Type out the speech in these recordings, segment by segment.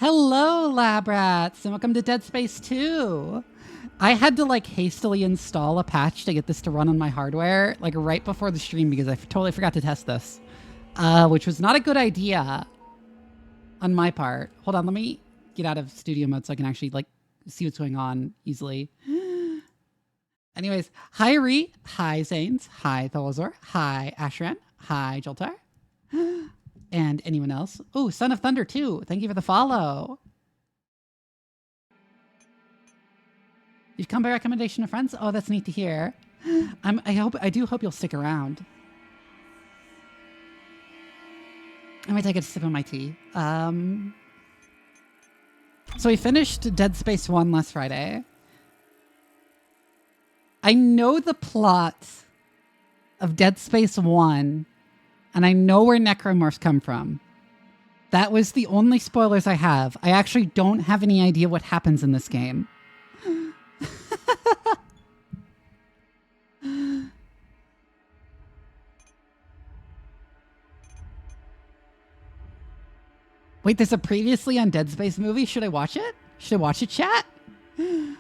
Hello, lab rats, and welcome to Dead Space 2. I had to like hastily install a patch to get this to run on my hardware, like right before the stream because I totally forgot to test this, which was not a good idea on my part. Hold on, let me get out of studio mode so I can actually like see what's going on easily. Anyways, hi Ree, hi Zanes, hi Tholazor, hi Ashran, hi Joltar. And anyone else? Oh, Son of Thunder too. Thank you for the follow. You've come by recommendation of friends? Oh, that's neat to hear. I do hope you'll stick around. I might take a sip of my tea. So we finished Dead Space 1 last Friday. I know the plot of Dead Space 1. And I know where necromorphs come from. That was the only spoilers I have. I actually don't have any idea what happens in this game. Wait, there's a previously on Dead Space movie? Should I watch it? Should I watch it, chat? Hi,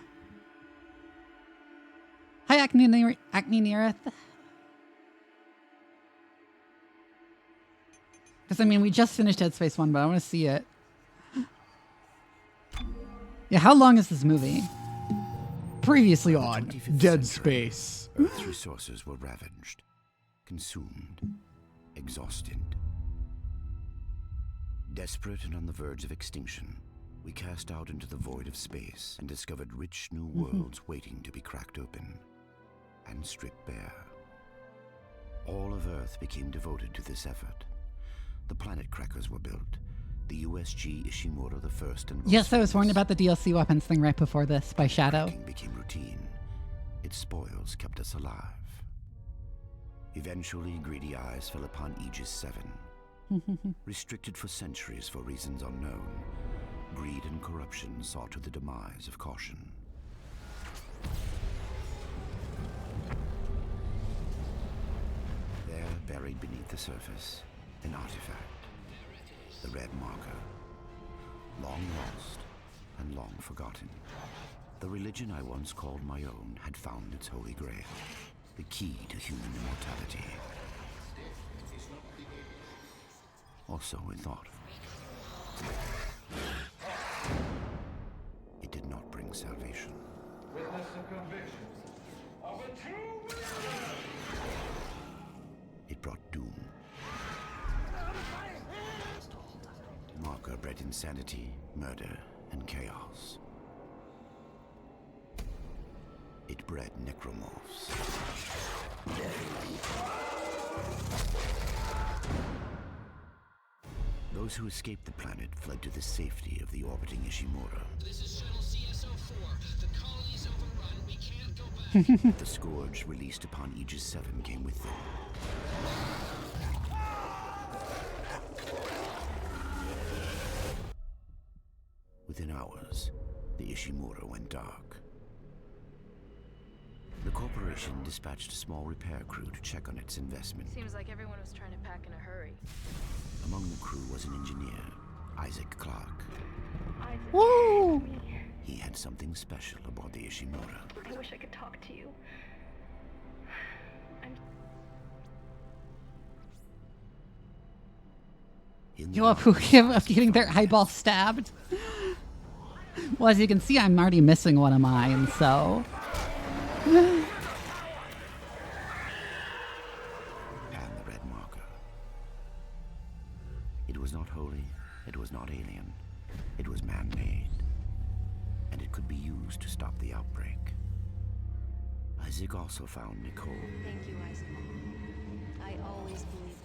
Acne Neareth. Because, I mean, we just finished Dead Space 1, but I want to see it. Yeah, how long is this movie? Previously on Dead Space. Earth's resources were ravaged, consumed, exhausted. Desperate and on the verge of extinction, we cast out into the void of space and discovered rich new worlds waiting to be cracked open and stripped bare. All of Earth became devoted to this effort. The planet crackers were built. The USG Ishimura the First and yes, I was warned about the DLC weapons thing right before this by Shadow. Cracking became routine. Its spoils kept us alive. Eventually, greedy eyes fell upon Aegis 7. Restricted for centuries for reasons unknown, greed and corruption saw to the demise of caution. There, buried beneath the surface, an artifact, the red marker, long lost and long forgotten. The religion I once called my own had found its holy grail, the key to human immortality. Or so we thought. It did not bring salvation. Witness and conviction of a true It brought doom. Marker bred insanity, murder, and chaos. It bred necromorphs. Those who escaped the planet fled to the safety of the orbiting Ishimura. This is Shuttle CS-04. The colony's overrun. We can't go back. The scourge released upon Aegis 7 came with them. Within hours, the Ishimura went dark. The corporation dispatched a small repair crew to check on its investment. Seems like everyone was trying to pack in a hurry. Among the crew was an engineer, Isaac Clarke. Isaac, Woo! He had something special aboard the Ishimura. I wish I could talk to you. You up of getting their eyeball stabbed? Well, as you can see, I'm already missing one of mine, so... And the red marker. It was not holy, it was not alien, it was man-made. And it could be used to stop the outbreak. Isaac also found Nicole. Thank you, Isaac. I always believed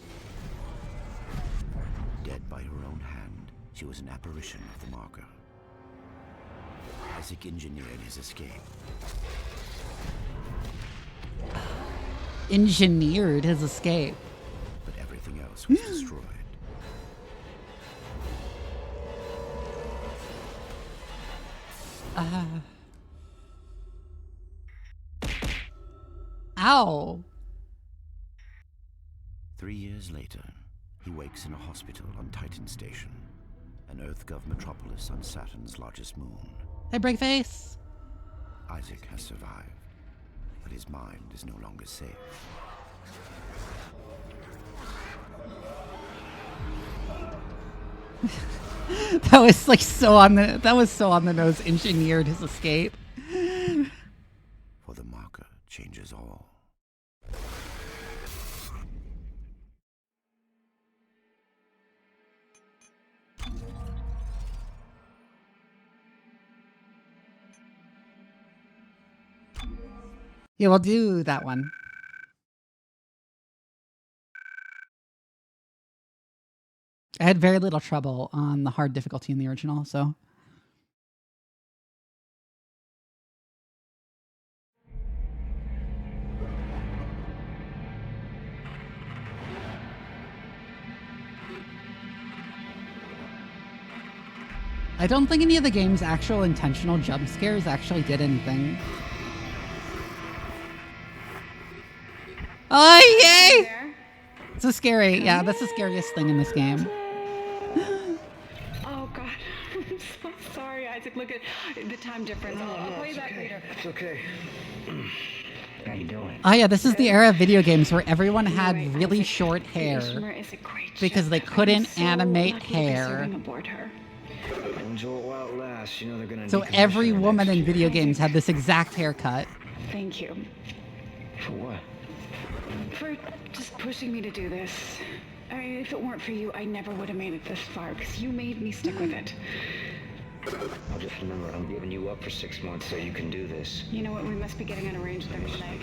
in Dead by her own hand, she was an apparition of the marker. Isaac engineered his escape. Engineered his escape. But everything else was destroyed. Ow. 3 years later, he wakes in a hospital on Titan Station. an EarthGov metropolis on Saturn's largest moon. Hey, Breakface. Isaac has survived, but his mind is no longer safe. That was like so on the nose. Engineered his escape. For the marker changes all. Yeah, we'll do that one. I had very little trouble on the hard difficulty in the original, so. I don't think any of the game's actual intentional jump scares actually did anything. Oh, yay! It's a scary, yeah, that's the scariest thing in this game. Oh God, I'm so sorry, Isaac. Look at the time difference. I'll call you back later. It's okay. How you doing? Oh yeah, this is the era of video games where everyone had Anyway, really Isaac, short the hair Ishimura is a great because ship. they I'm couldn't so animate lucky to be hair. serving aboard her. Enjoy it while it lasts. You know they're gonna. So decommission every her woman next in year. video games had this exact haircut. Thank you For what? for just pushing me to do this. I mean, if it weren't for you, I never would have made it this far because you made me stick with it. I'll just remember I'm giving you up for 6 months so you can do this. You know what? We must be getting on a range there, Isaac.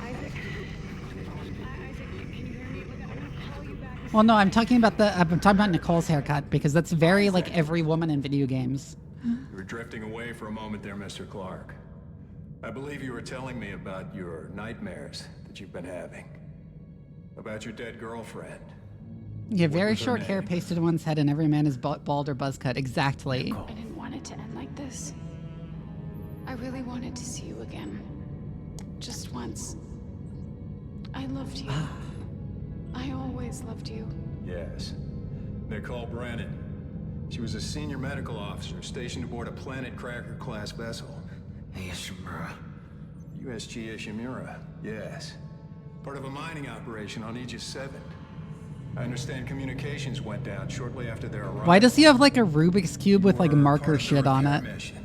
Isaac, can you hear me? Look, I'm gonna call you back. Well, no, I'm talking about Nicole's haircut because that's very like every woman in video games. You were drifting away for a moment there, Mr. Clark. I believe you were telling me about your nightmares that you've been having. About your dead girlfriend. You have very was her short hair name? pasted in one's head and every man is bald or buzz cut. Exactly. I didn't want it to end like this. I really wanted to see you again. Just once. I loved you. I always loved you. Yes. Nicole Brennan. She was a senior medical officer stationed aboard a Planet Cracker-class vessel. Hey, Ishimura. USG Ishimura, yes. Part of a mining operation on Aegis 7. I understand communications went down shortly after their arrival. Why does he have like a Rubik's Cube with like You were marker part of shit the on repair it? mission.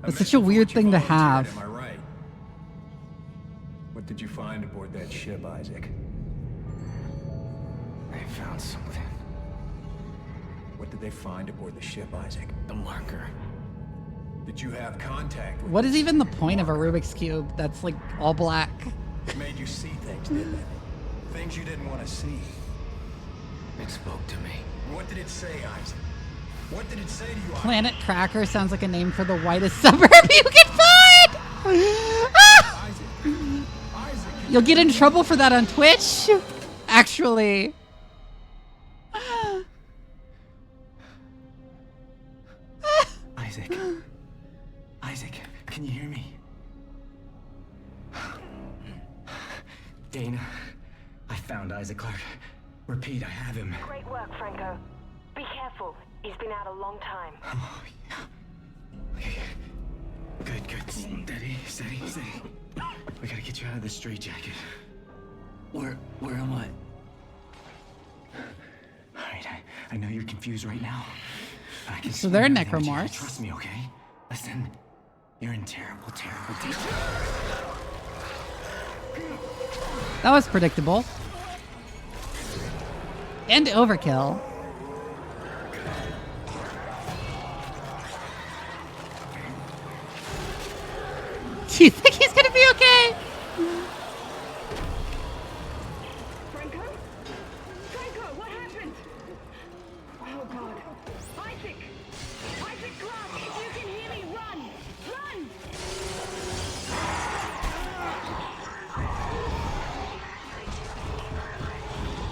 That's mission such a for weird which you thing to volunteered, have. Am I right? What did you find aboard that ship, Isaac? I found something. What did they find aboard the ship, Isaac? The marker. Did you have contact with What is this even the point of a marker? Rubik's Cube that's like all black? It made you see things, didn't it? Things you didn't want to see. It spoke to me. What did it say, Isaac? What did it say to you, Isaac? Planet Cracker sounds like a name for the whitest suburb you can find! Ah! Isaac. Isaac. You'll get in trouble for that on Twitch, actually. Isaac. Isaac, can you hear me? Dana, I found Isaac Clark. Repeat, I have him. Great work, Franco. Be careful. He's been out a long time. Oh, yeah. Okay. Good, good. Steady, steady, steady. We gotta get you out of this straitjacket. Where am I? Alright, I know you're confused right now. I can So see they're everything, but you necromorphs. gotta trust me, okay? Listen, you're in terrible, terrible danger. That was predictable. And overkill. Do you think he's gonna be okay? Franco? Franco, what happened? Oh God. Isaac! Isaac Clark, if you can hear me, run! Run!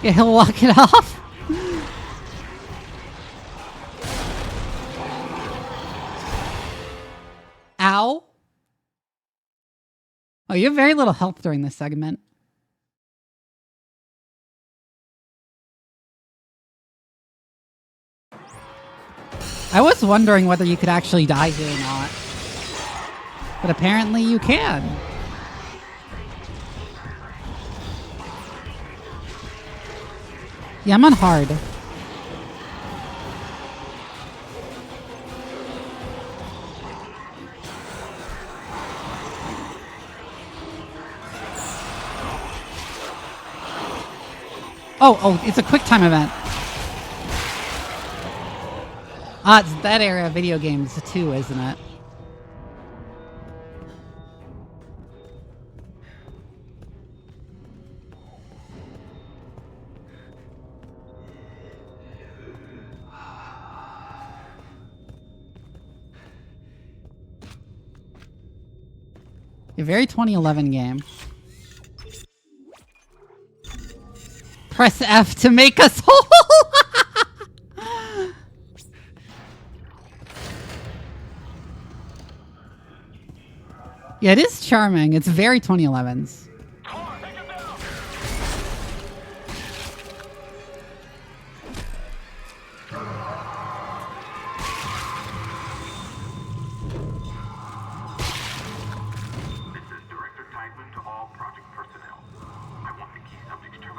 Yeah, he'll walk it off. Ow. Oh, you have very little health during this segment. I was wondering whether you could actually die here or not. But apparently you can. Yeah, I'm on hard. Oh, it's a quick time event. Ah, it's that era of video games too, isn't it? A very 2011 game. Press F to make us whole! Yeah, it is charming. It's very 2011s.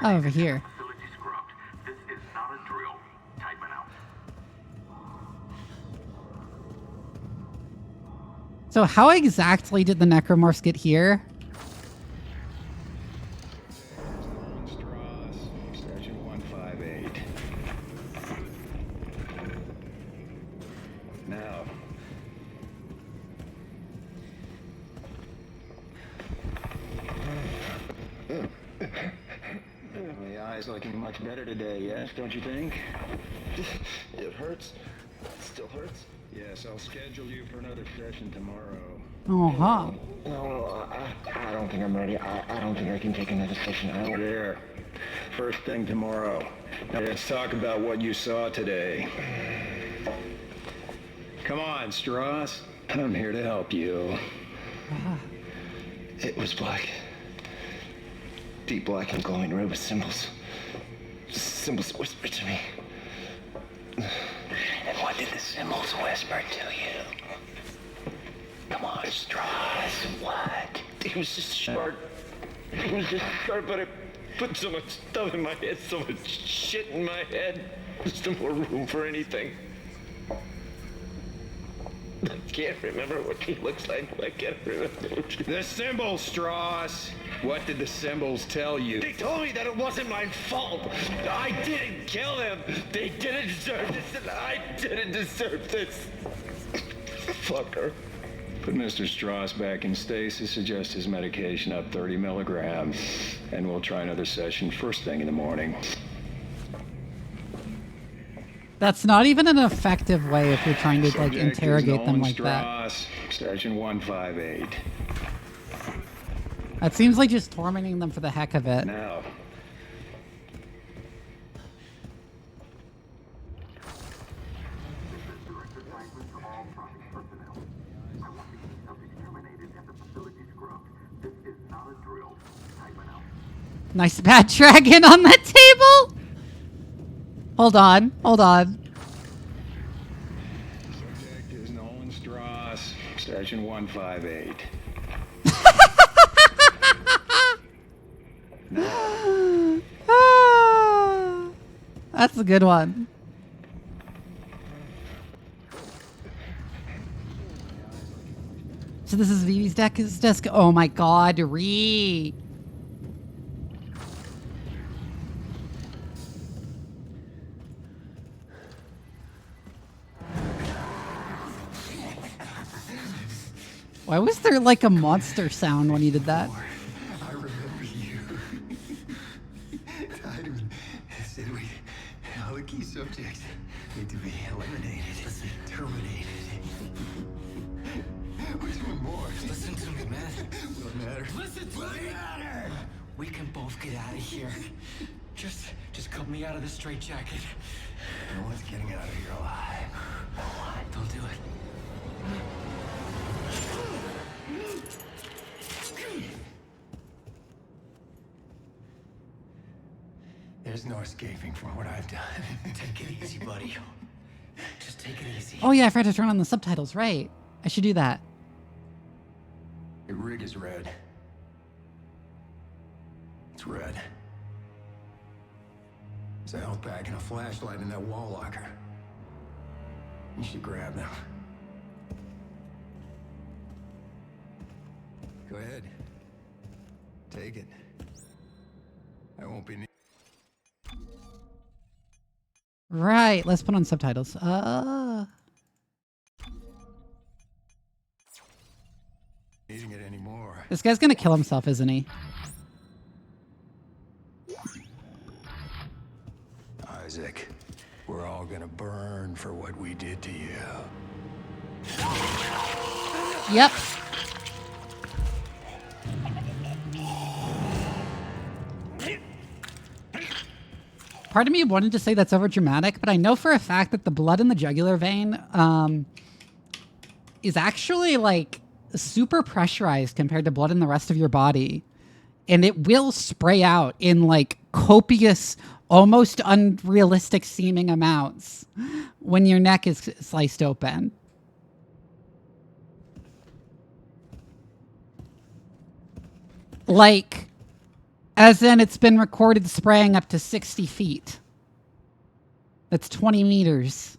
Oh, over here. This is not a drill. Tideman out. So how exactly did the necromorphs get here? Station 158. Now. The eye's looking much better today, yes, don't you think? It hurts. It still hurts. Yes, I'll schedule you for another session tomorrow. Uh-huh. No, I don't think I'm ready. I don't think I can take another session. I don't. There. First thing tomorrow. Now let's talk about what you saw today. Come on, Strauss. I'm here to help you. It was black. Deep black and glowing red with symbols. Symbols whispered to me. And what did the symbols whisper to you? Come on, Strauss. What? It was just short. It was just short, but it put so much stuff in my head, so much shit in my head. There's no more room for anything. I can't remember what he looks like. I can't remember what he... The symbols, Strauss. What did the symbols tell you? They told me that it wasn't my fault. I didn't kill them. They didn't deserve this, and I didn't deserve this. Fucker. Put Mr. Strauss back in stasis, suggest his medication up 30 milligrams, and we'll try another session first thing in the morning. That's not even an effective way if you're trying to like Subject interrogate is them Nolan like that. Strauss, Station 158. That seems like just tormenting them for the heck of it. Now. Nice bad dragon on that table. Hold on, hold on. Subject is Nolan Strauss, Station 158. That's a good one. So this is Vivi's desk. Oh my god, Ree. Why was there like a monster sound when you did that? I remember you. Tideman said all the key subjects need to be eliminated, terminated. Where's one more? Listen to me, man. What matter? Listen to me. Matter. We can both get out of here. Just cut me out of this straitjacket. No one's getting out of here alive. Don't do it. There's no escaping from what I've done. Take it easy, buddy. Just take it easy. Oh yeah, I forgot to turn on the subtitles, right. I should do that. Your rig is red. It's red. There's a health pack and a flashlight in that wall locker. You should grab them. Go ahead. Take it. I won't be. Right, let's put on subtitles. Needing it anymore. This guy's gonna kill himself, isn't he? Isaac, we're all gonna burn for what we did to you. Yep. Part of me wanted to say that's over dramatic, but I know for a fact that the blood in the jugular vein is actually like super pressurized compared to blood in the rest of your body. And it will spray out in like copious, almost unrealistic seeming amounts when your neck is sliced open. Like, as in it's been recorded spraying up to 60 feet. That's 20 meters.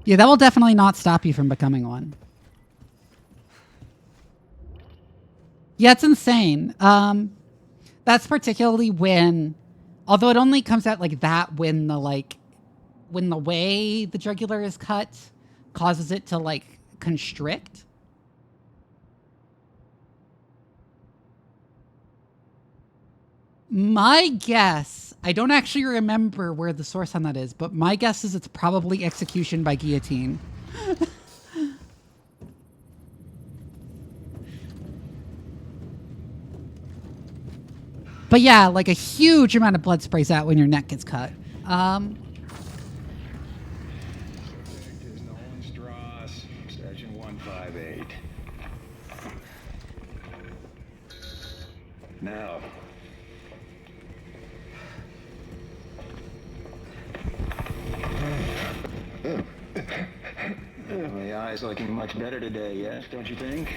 Yeah, that will definitely not stop you from becoming one. Yeah, it's insane. That's particularly when, although it only comes out like that when the way the jugular is cut causes it to like constrict. My guess, I don't actually remember where the source on that is, but my guess is it's probably execution by guillotine. But yeah, like a huge amount of blood sprays out when your neck gets cut. Section 158. Now. My eye's looking much better today, yes? Don't you think?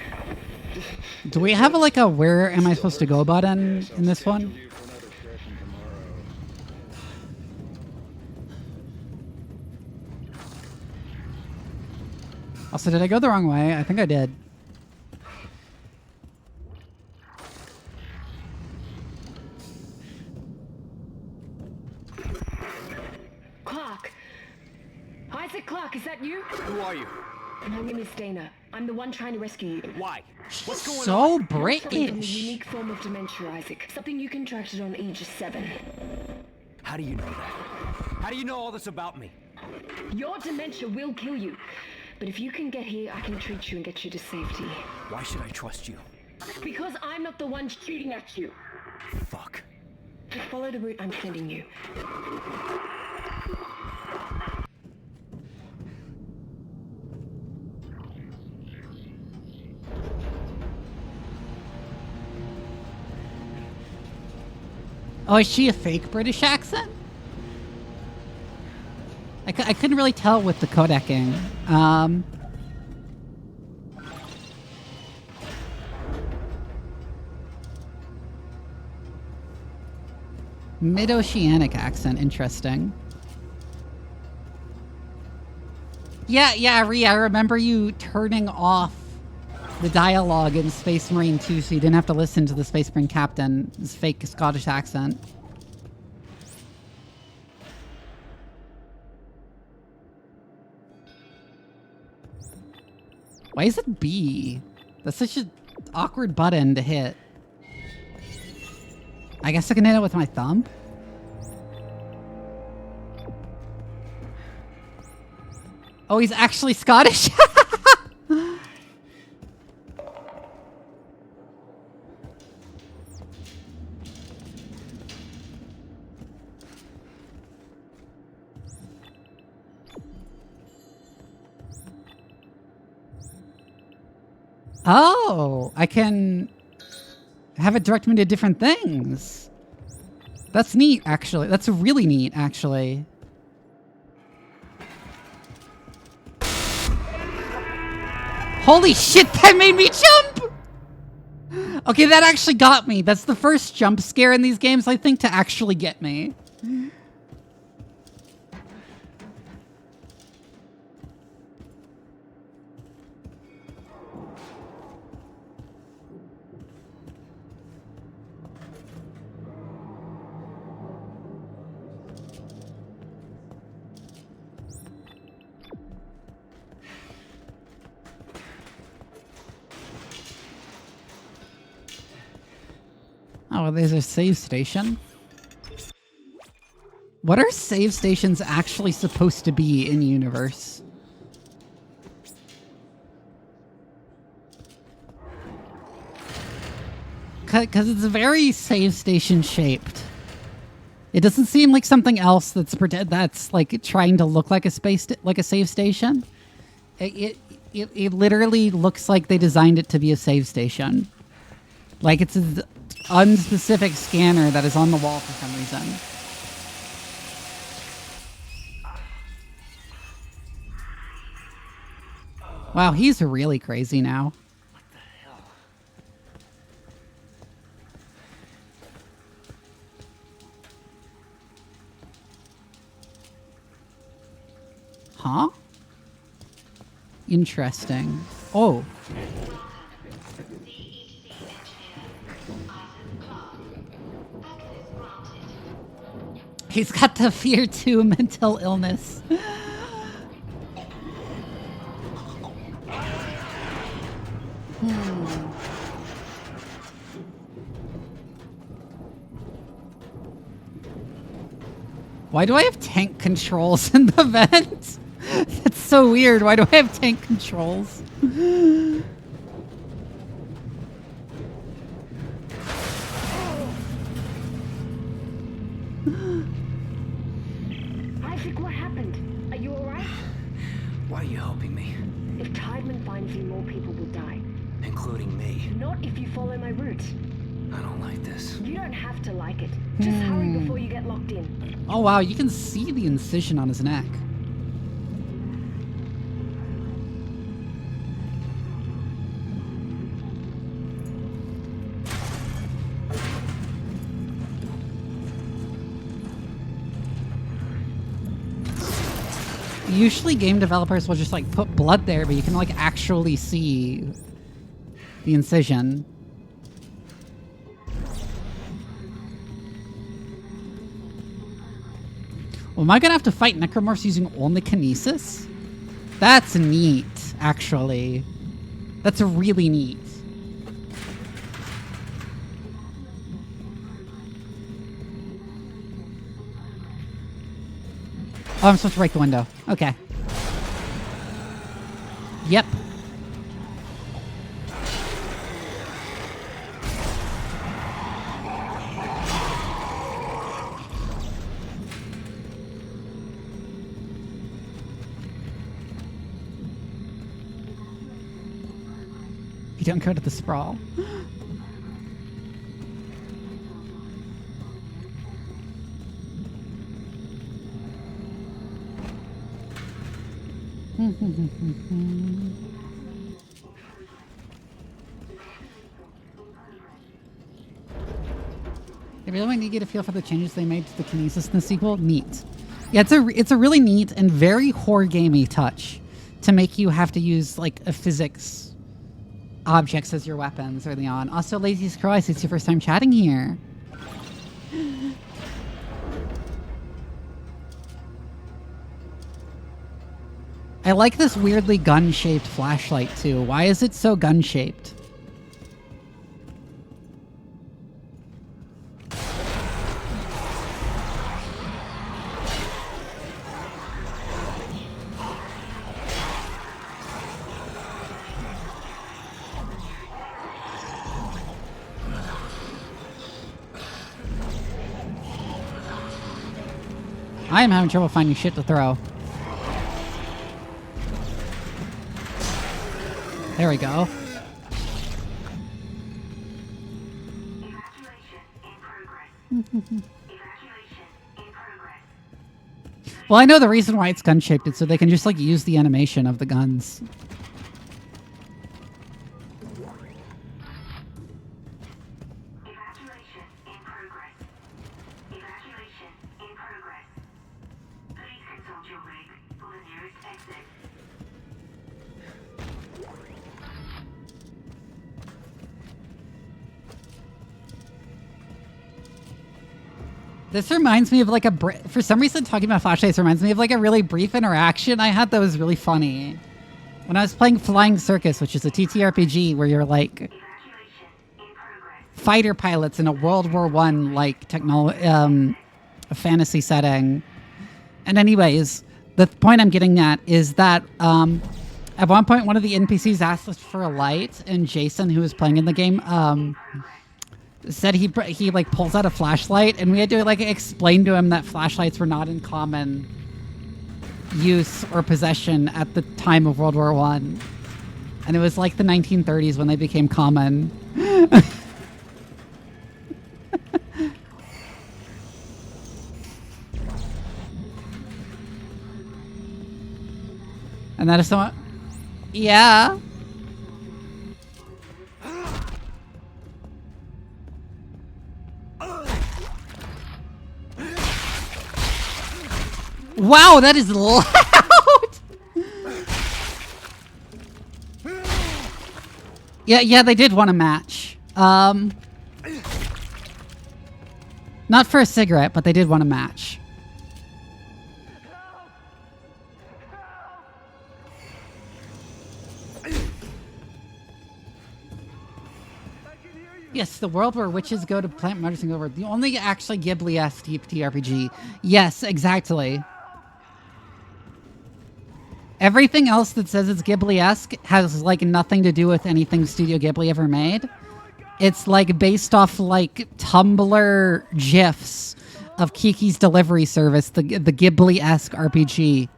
Do we have like a where am I supposed to go button in this one? Also, did I go the wrong way? I think I did. Clark! Isaac Clark, is that you? Who are you? My name is Dana. I'm the one trying to rescue you. Why? What's going on? So From a British. unique form of dementia, Isaac. Something you contracted on age 7. How do you know that? How do you know all this about me? Your dementia will kill you. But if you can get here, I can treat you and get you to safety. Why should I trust you? Because I'm not the one shooting at you. Fuck. Just follow the route I'm sending you. Oh, is she a fake British accent? I couldn't really tell with the codecing. Mid-Oceanic accent, interesting. Yeah, Rhea, I remember you turning off the dialogue in Space Marine 2 so you didn't have to listen to the Space Marine captain's fake Scottish accent. Why is it B? That's such an awkward button to hit. I guess I can hit it with my thumb? Oh, he's actually Scottish? Oh, I can have it direct me to different things. That's neat, actually. That's really neat, actually. Holy shit, that made me jump! Okay, that actually got me. That's the first jump scare in these games, I think, to actually get me. Oh, well, there's a save station. What are save stations actually supposed to be in universe? Because it's very save station shaped. It doesn't seem like something else that's like trying to look like a save station. It literally looks like they designed it to be a save station. Like it's an unspecific scanner that is on the wall for some reason. Wow, he's really crazy now. What the hell? Huh? Interesting. Oh. He's got the fear 2 mental illness. Why do I have tank controls in the vent? That's so weird. Why do I have tank controls? Isaac, what happened? Are you alright? Why are you helping me? If Tideman finds you, more people will die. Including me. Not if you follow my route. I don't like this. You don't have to like it. Just hurry before you get locked in. Oh wow, you can see the incision on his neck. Usually game developers will just like put blood there, but you can like actually see the incision. Well, am I gonna have to fight necromorphs using only kinesis? That's neat, actually. That's really neat. Oh, I'm supposed to break the window. Okay. Yep. You don't go to the sprawl. They really want to get a feel for the changes they made to the kinesis in the sequel. Neat. Yeah, it's a really neat and very horror gamey touch to make you have to use like a physics objects as your weapons early on. Also, Lazy Scroll, I see it's your first time chatting here. I like this weirdly gun-shaped flashlight too. Why is it so gun-shaped? I am having trouble finding shit to throw. There we go. Well, I know the reason why it's gun-shaped. It's so they can just, like, use the animation of the guns. This reminds me of like for some reason talking about flashlights reminds me of like a really brief interaction I had that was really funny. When I was playing Flying Circus, which is a TTRPG where you're like fighter pilots in a World War I like fantasy setting. And anyways, the point I'm getting at is that at one point one of the NPCs asked us for a light, and Jason, who was playing in the game, said he like pulls out a flashlight, and we had to like explain to him that flashlights were not in common use or possession at the time of World War I. And it was like the 1930s when they became common. And that is someone... Yeah. Wow, that is loud! Yeah, they did want a match. Not for a cigarette, but they did want a match. Yes, the world where witches go to plant medicine over. The only actually Ghibli-esque TRPG. Yes, exactly. Everything else that says it's Ghibli-esque has like nothing to do with anything Studio Ghibli ever made. It's like based off like Tumblr GIFs of Kiki's Delivery Service, the Ghibli-esque RPG.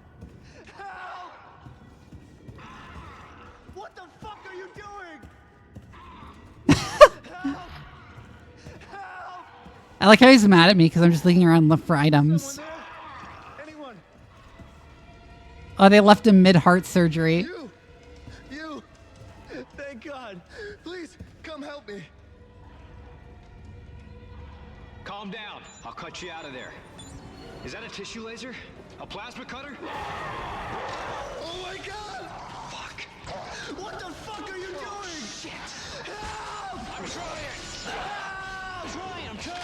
What the fuck are you doing? I like how he's mad at me because I'm just looking around looking for items. Oh, they left him mid-heart surgery. You! Thank God! Please, come help me! Calm down. I'll cut you out of there. Is that a tissue laser? A plasma cutter? Oh my God! Fuck! What the fuck are you doing? Shit! Help! I'm trying! I'm trying!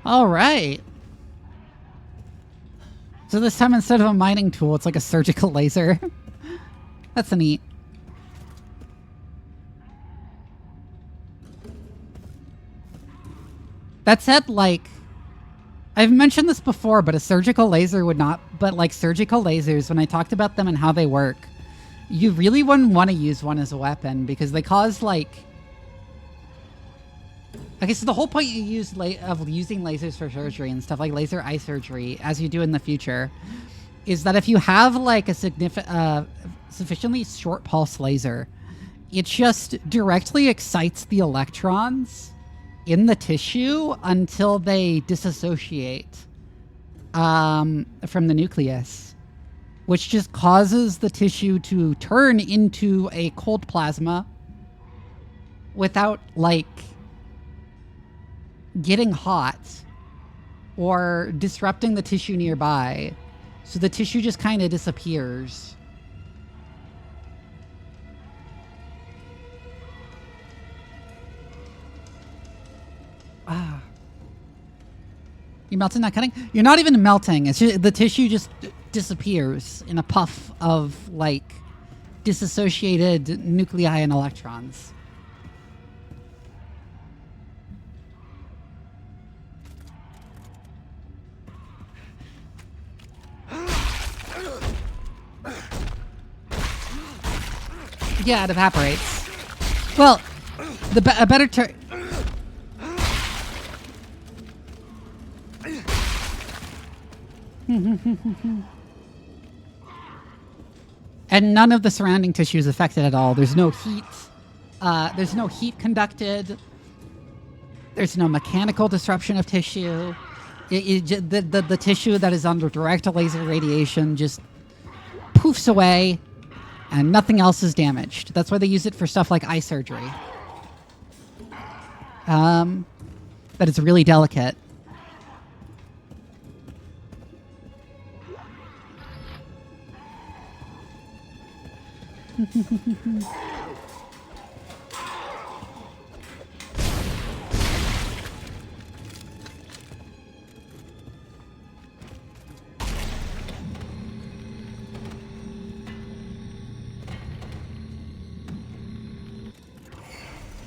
All right. So this time, instead of a mining tool, it's like a surgical laser. That's neat. That said, like, I've mentioned this before, but a surgical laser would not, but like surgical lasers, when I talked about them and how they work, you really wouldn't want to use one as a weapon because they cause like... Okay, so the whole point you use of using lasers for surgery and stuff like laser eye surgery, as you do in the future, is that if you have like a sufficiently short pulse laser, it just directly excites the electrons in the tissue until they disassociate from the nucleus, which just causes the tissue to turn into a cold plasma without like getting hot or disrupting the tissue nearby. So the tissue just kind of disappears. Ah. You melting, not cutting? You're not even melting. It's just, the tissue just disappears in a puff of like disassociated nuclei and electrons. Yeah, it evaporates. Well, a better term... And none of the surrounding tissue is affected at all. There's no heat. There's no heat conducted. There's no mechanical disruption of tissue. The tissue that is under direct laser radiation just poofs away, and nothing else is damaged. That's why they use it for stuff like eye surgery. That is really delicate.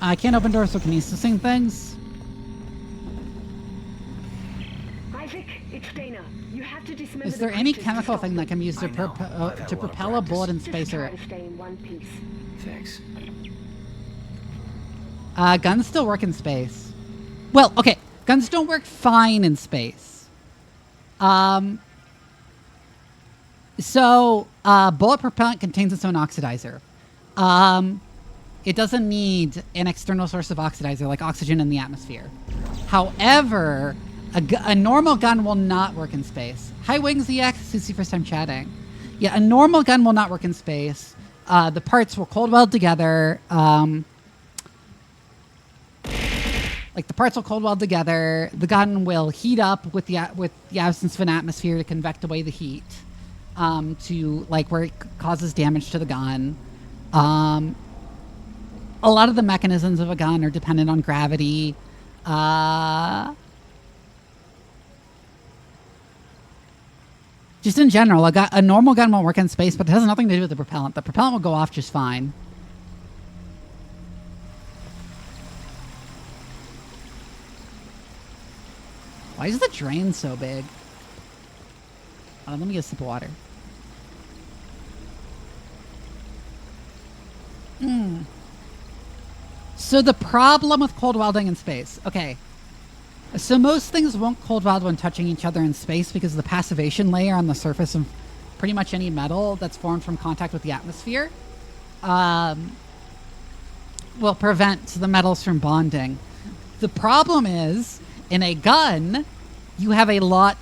I can't open doors with kinesising things. Isaac, it's Dana. You have to dismember. Is there any chemical thing that can be used to propel a bullet in space or... Stay in one piece. Thanks. Guns still work in space. Well, okay. Guns don't work fine in space. Bullet propellant contains its own oxidizer. It doesn't need an external source of oxidizer like oxygen in the atmosphere. However, a normal gun will not work in space. Hi, Wings EX. This is your first time chatting. Yeah, a normal gun will not work in space. The parts will cold weld together. The parts will cold weld together. The gun will heat up with the absence of an atmosphere to convect away the heat to where it causes damage to the gun. A lot of the mechanisms of a gun are dependent on gravity. Just in general, a normal gun won't work in space, but it has nothing to do with the propellant. The propellant will go off just fine. Why is the drain so big? Let me get a sip of water. So the problem with cold welding in space. Okay. So most things won't cold weld when touching each other in space because the passivation layer on the surface of pretty much any metal that's formed from contact with the atmosphere will prevent the metals from bonding. The problem is, in a gun, you have a lot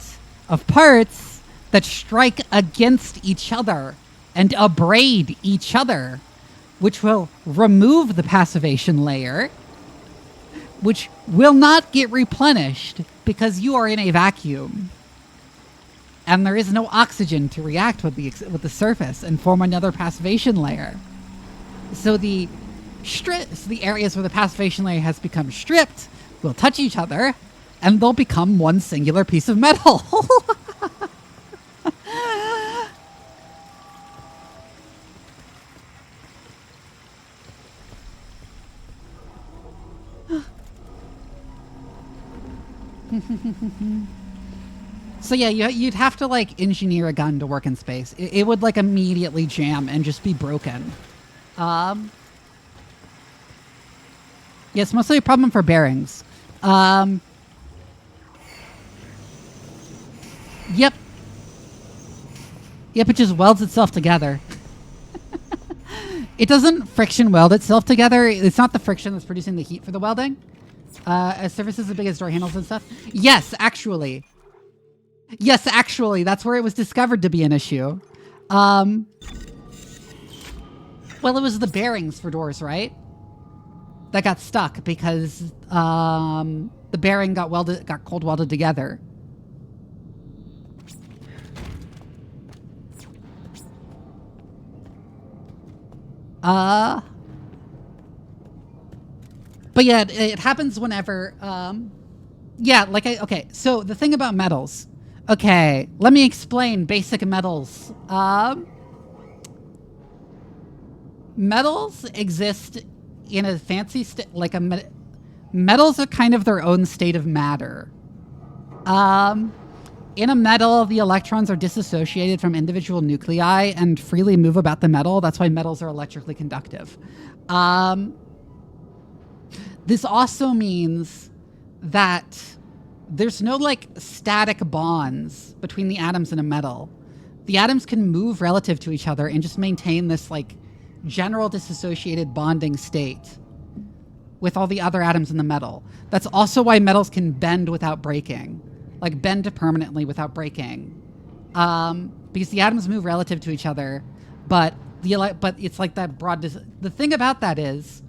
of parts that strike against each other and abrade each other, which will remove the passivation layer, which will not get replenished because you are in a vacuum. And there is no oxygen to react with the surface and form another passivation layer. So the areas where the passivation layer has become stripped will touch each other, and they'll become one singular piece of metal. So yeah, you'd have to engineer a gun to work in space. It would immediately jam and just be broken. Yeah, it's mostly a problem for bearings. Yep, it just welds itself together. It doesn't friction weld itself together. It's not the friction that's producing the heat for the welding. As surfaces as big as door handles and stuff. Yes, actually, that's where it was discovered to be an issue. Well, it was the bearings for doors, right? That got stuck because the bearing got cold welded together. But yeah, it happens whenever, okay, so the thing about metals. Okay, let me explain basic metals. Metals exist in a fancy state, metals are kind of their own state of matter. In a metal, the electrons are disassociated from individual nuclei and freely move about the metal. That's why metals are electrically conductive. This also means that there's no like static bonds between the atoms in a metal. The atoms can move relative to each other and just maintain this like general disassociated bonding state with all the other atoms in the metal. That's also why metals can bend without breaking. Like bend permanently without breaking, because the atoms move relative to each other, but it's like that broad. The thing about that is,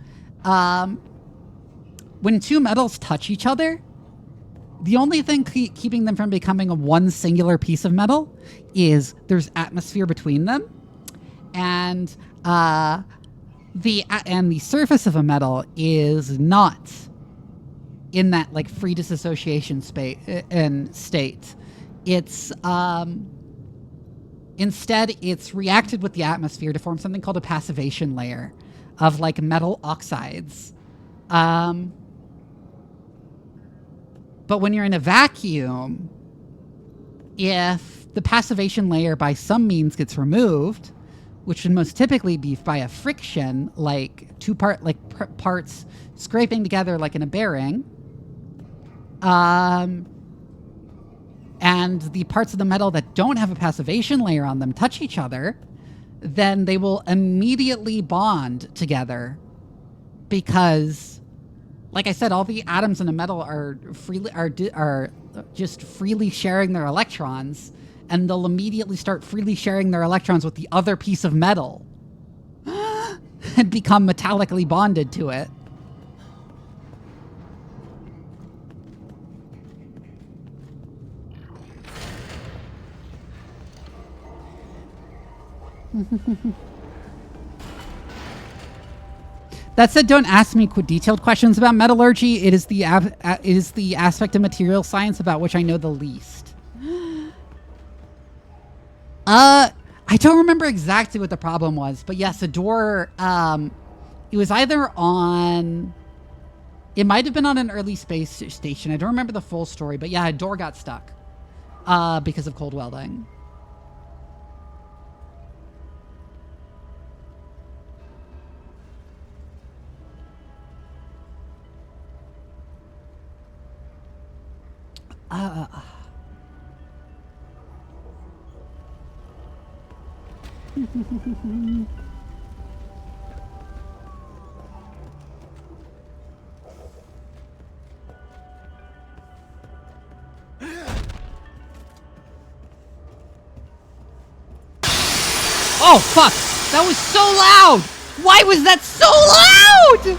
when two metals touch each other, the only thing keeping them from becoming a one singular piece of metal is there's atmosphere between them, and the surface of a metal is not in that like free disassociation state. It's instead it's reacted with the atmosphere to form something called a passivation layer of like metal oxides. But when you're in a vacuum, if the passivation layer by some means gets removed, which would most typically be by a friction, like parts scraping together like in a bearing, and the parts of the metal that don't have a passivation layer on them touch each other, then they will immediately bond together because, like I said, all the atoms in a metal are just freely sharing their electrons, and they'll immediately start freely sharing their electrons with the other piece of metal and become metallically bonded to it. That said, don't ask me detailed questions about metallurgy. It is the aspect of material science about which I know the least. I don't remember exactly what the problem was, but yes, a door, it was either on, it might have been on an early space station. I don't remember the full story, but yeah, a door got stuck, because of cold welding. Oh, fuck! That was so loud! Why was that so loud?!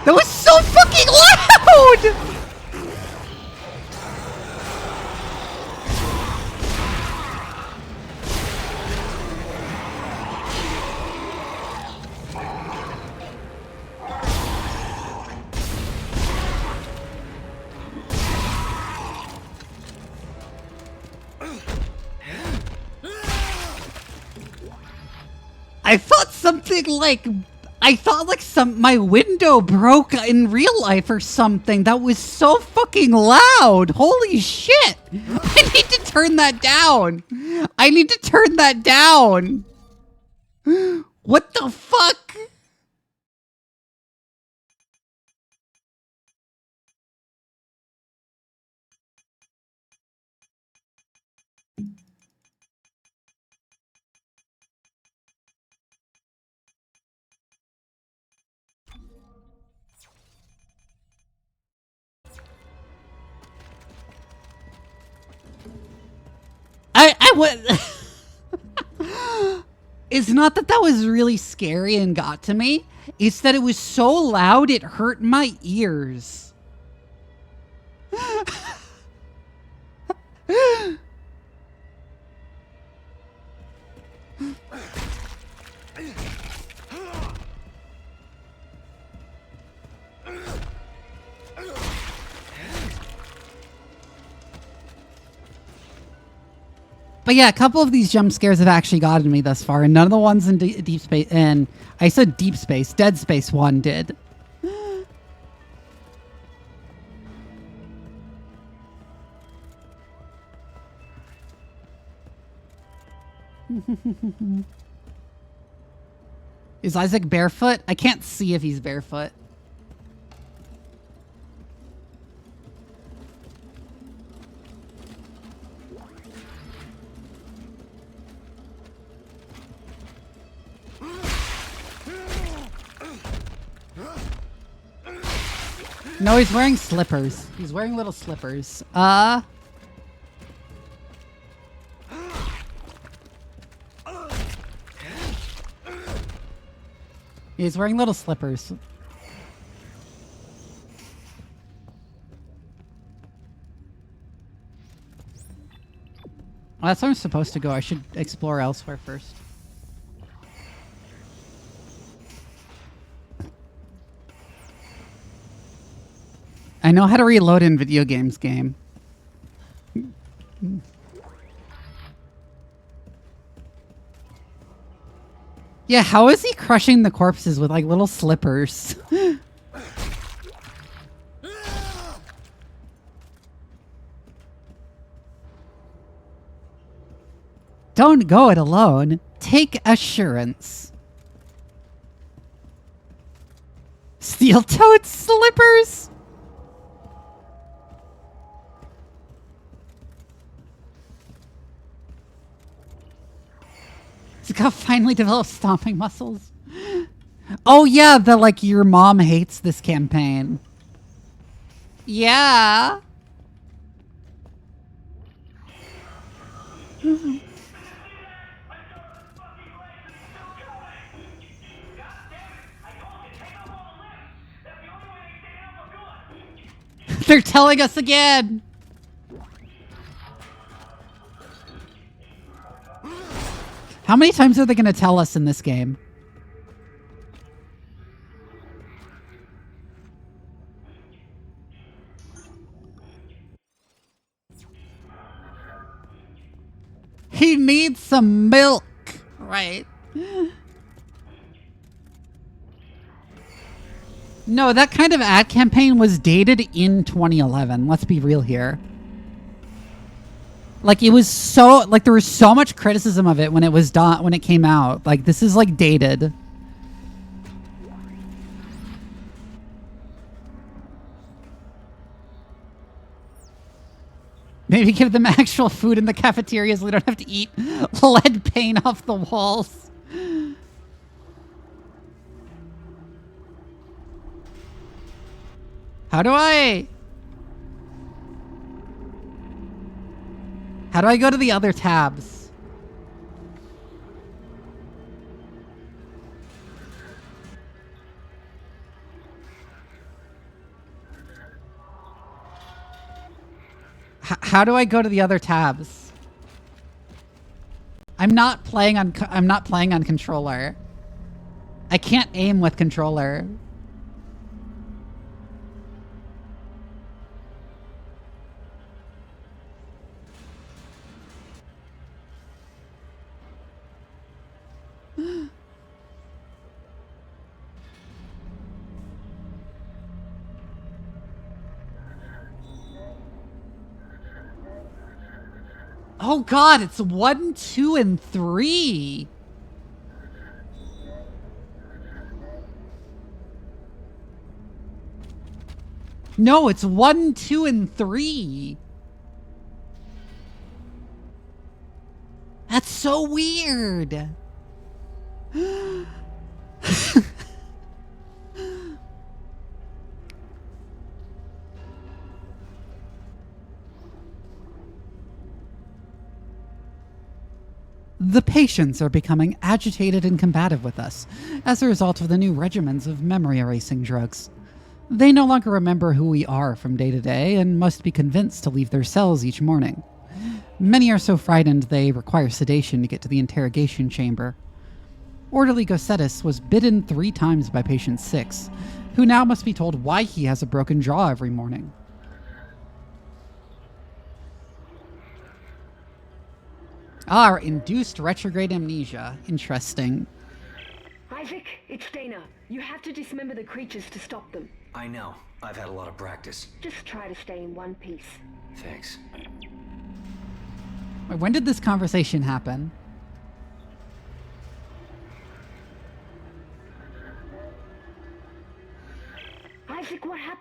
That was so fucking loud! I thought like my window broke in real life or something. That was so fucking loud. Holy shit. I need to turn that down. I need to turn that down. What the fuck? I would. It's not that was really scary and got to me. It's that it was so loud it hurt my ears. But yeah, a couple of these jump scares have actually gotten me thus far, and none of the ones in Deep Space, and I said Deep Space, Dead Space 1 did. Is Isaac barefoot? I can't see if he's barefoot. No, he's wearing slippers. He's wearing little slippers. He's wearing little slippers. Well, that's where I'm supposed to go. I should explore elsewhere first. I know how to reload in video games game. Yeah, how is he crushing the corpses with like little slippers? Don't go it alone. Take assurance. Steel-toed slippers? He's got finally developed stomping muscles. Oh yeah, the like your mom hates this campaign. Yeah. They're telling us again. How many times are they going to tell us in this game? He needs some milk, right? No, that kind of ad campaign was dated in 2011. Let's be real here. Like it was so like there was so much criticism of it when it was done when it came out. Like this is like dated. Maybe give them actual food in the cafeterias so they don't have to eat lead paint off the walls. How do I go to the other tabs? How do I go to the other tabs? I'm not playing on controller. I can't aim with controller. Oh god, it's 1, 2, and 3. No, it's 1, 2, and 3. That's so weird. The patients are becoming agitated and combative with us as a result of the new regimens of memory erasing drugs. They no longer remember who we are from day to day and must be convinced to leave their cells each morning. Many are so frightened they require sedation to get to the interrogation chamber. Orderly Gossetis was bitten 3 times by patient 6, who now must be told why he has a broken jaw every morning. Ah, induced retrograde amnesia. Interesting. Isaac, it's Dana. You have to dismember the creatures to stop them. I know. I've had a lot of practice. Just try to stay in one piece. Thanks. Wait, when did this conversation happen?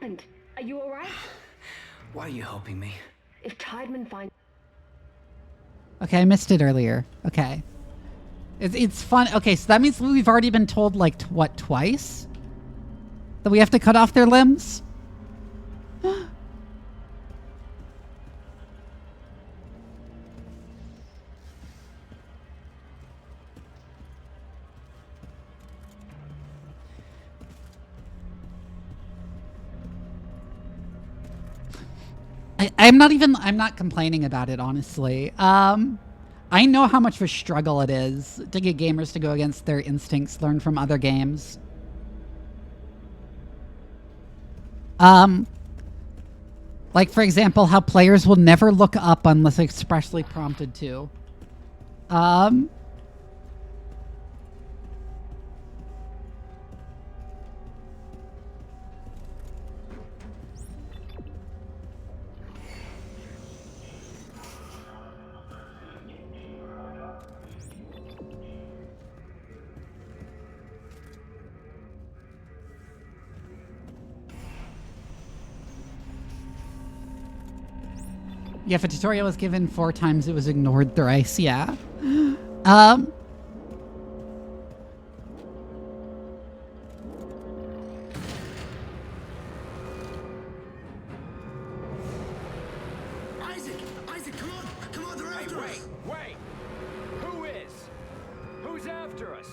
happened? Are you alright? Why are you helping me? If Tideman finds... Okay, I missed it earlier. Okay. It's fun. Okay, so that means we've already been told, like, what, twice? That we have to cut off their limbs? I'm not complaining about it, honestly. I know how much of a struggle it is to get gamers to go against their instincts, learn from other games. Like, for example, how players will never look up unless expressly prompted to. Yeah, if a tutorial was given 4 times, it was ignored thrice, yeah. Isaac, come on, they're after us! Wait! Who is? Who's after us?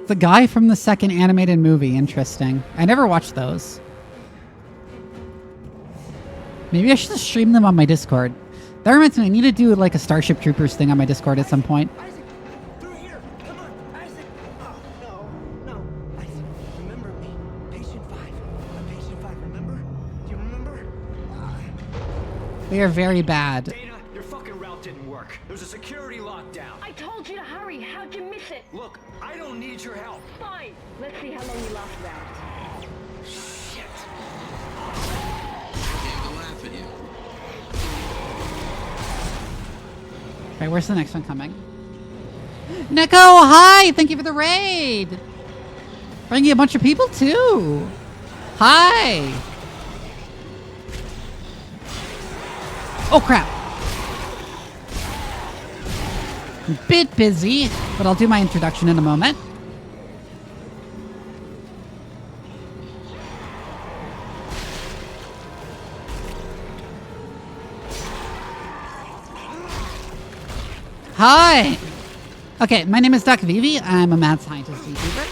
The guy from the second animated movie. Interesting. I never watched those. Maybe I should just stream them on my Discord. That reminds me, I need to do like a Starship Troopers thing on my Discord at some point. Isaac, through here! Come on, Isaac! Oh, no. Isaac, remember me. Patient 5. I'm Patient 5, remember? Do you remember? They are very bad. Dana, your fucking route didn't work. There's a security lockdown. I told you to hurry. How'd you miss it? Look, I don't need your help. Fine. Let's see how long you last around. Shit. Right, where's the next one coming? Neko, hi! Thank you for the raid! Bringing a bunch of people too! Hi! Oh crap! I'm a bit busy, but I'll do my introduction in a moment. Hi! Okay, my name is Doc Vivi. I'm a mad scientist VTuber.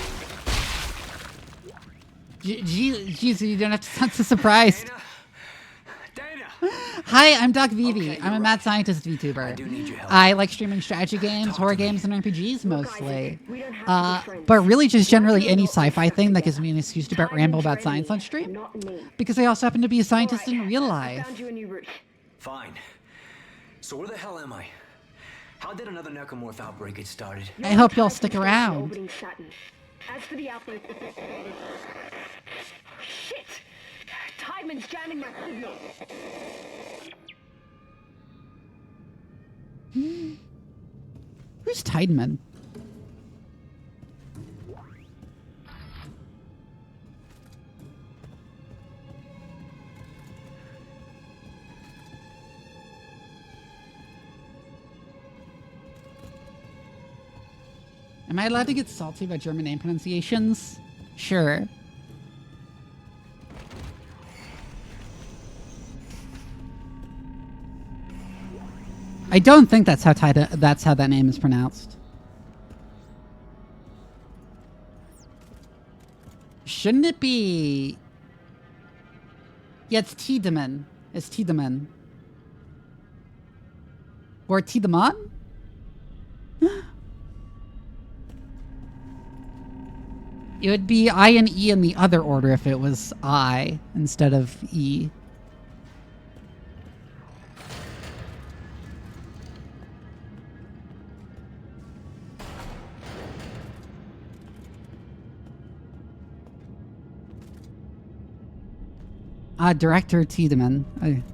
Jeez, you don't have to sound so surprised. Hi, I'm Doc Vivi. Okay, I'm a mad scientist VTuber. I do need your help. I like streaming strategy games, horror games, and RPGs mostly. But really just generally any sci-fi thing that gives me an excuse to ramble about science on stream. Because I also happen to be a scientist in real life. Fine. So where the hell am I? How did another necromorph outbreak get started? I hope you'll stick around. As for the outbreak... Shit! Tideman's jamming my signal. Who's Tideman? Am I allowed to get salty about German name pronunciations? Sure. I don't think that's how that name is pronounced. Shouldn't it be? Yeah, it's Tiedemann. It's Tiedemann. Or Tiedemann? It would be I and E in the other order if it was I instead of E. Director Tiedemann. I'm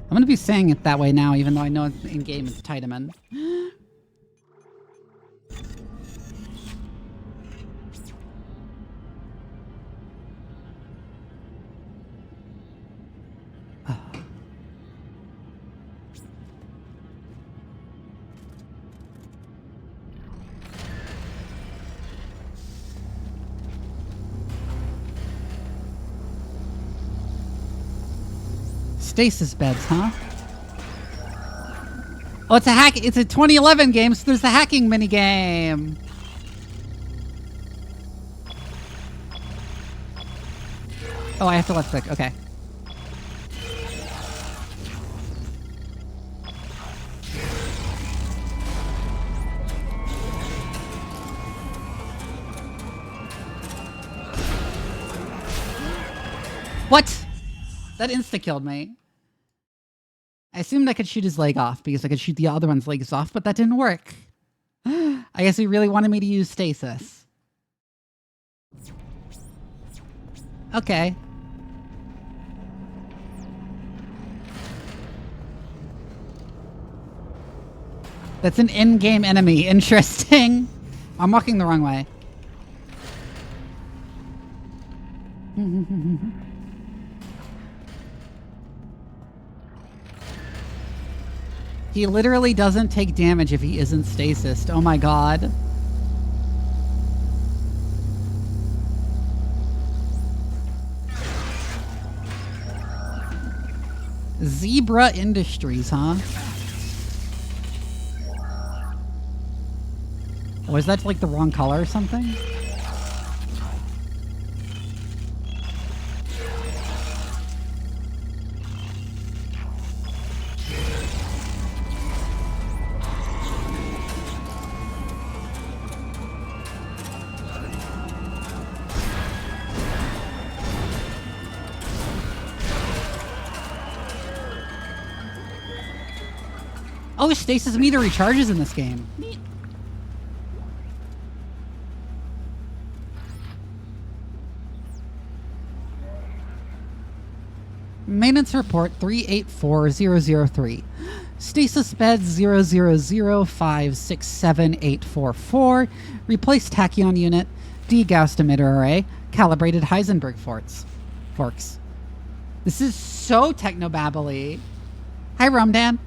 going to be saying it that way now, even though I know in game it's Tiedemann. Stasis beds, huh? Oh, it's a hack. It's a 2011 game, so there's the hacking mini game. Oh, I have to left click. Okay. What? That insta-killed me. I assumed I could shoot his leg off because I could shoot the other one's legs off, but that didn't work. I guess he really wanted me to use stasis. Okay. That's an in-game enemy. Interesting. I'm walking the wrong way. He literally doesn't take damage if he isn't stasised. Oh my god. Zebra Industries, huh? Oh, is that like the wrong color or something? Oh, stasis meter recharges in this game. Neat. Maintenance report 384003. Stasis bed 000567844. Replaced tachyon unit. Degaussed emitter array. Calibrated Heisenberg forks. This is so technobabbly. Hi, Rumdan.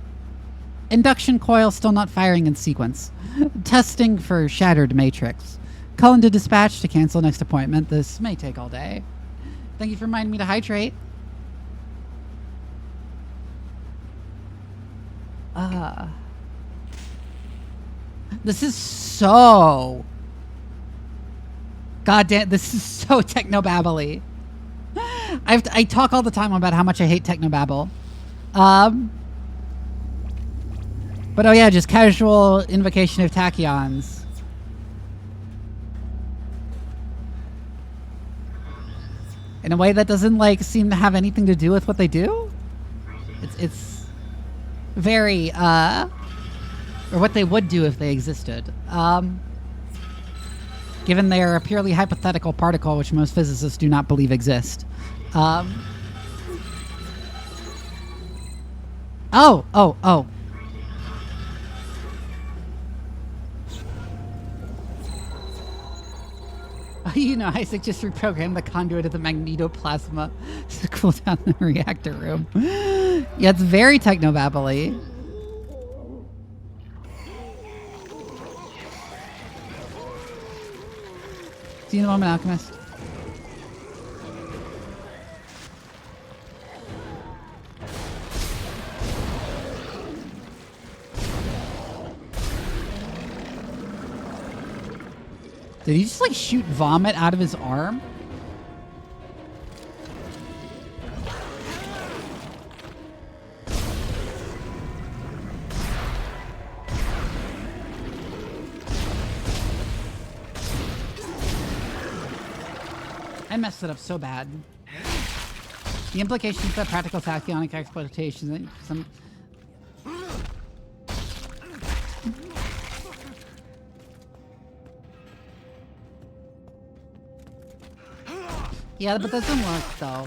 Induction coil still not firing in sequence. Testing for shattered matrix. Call into dispatch to cancel next appointment. This may take all day. Thank you for reminding me to hydrate. This is so... Goddamn, this is so technobabbly. I talk all the time about how much I hate technobabble. But oh yeah, just casual invocation of tachyons. In a way that doesn't like seem to have anything to do with what they do. It's very or what they would do if they existed. Given they are a purely hypothetical particle which most physicists do not believe exist. Oh. You know, Isaac just reprogrammed the conduit of the magnetoplasma to cool down the reactor room. Yeah, it's very technobabbly. See you in a moment, Alchemist. Did he just like shoot vomit out of his arm? I messed it up so bad. The implications that practical tachyonic exploitation some... Yeah, but that doesn't work, though.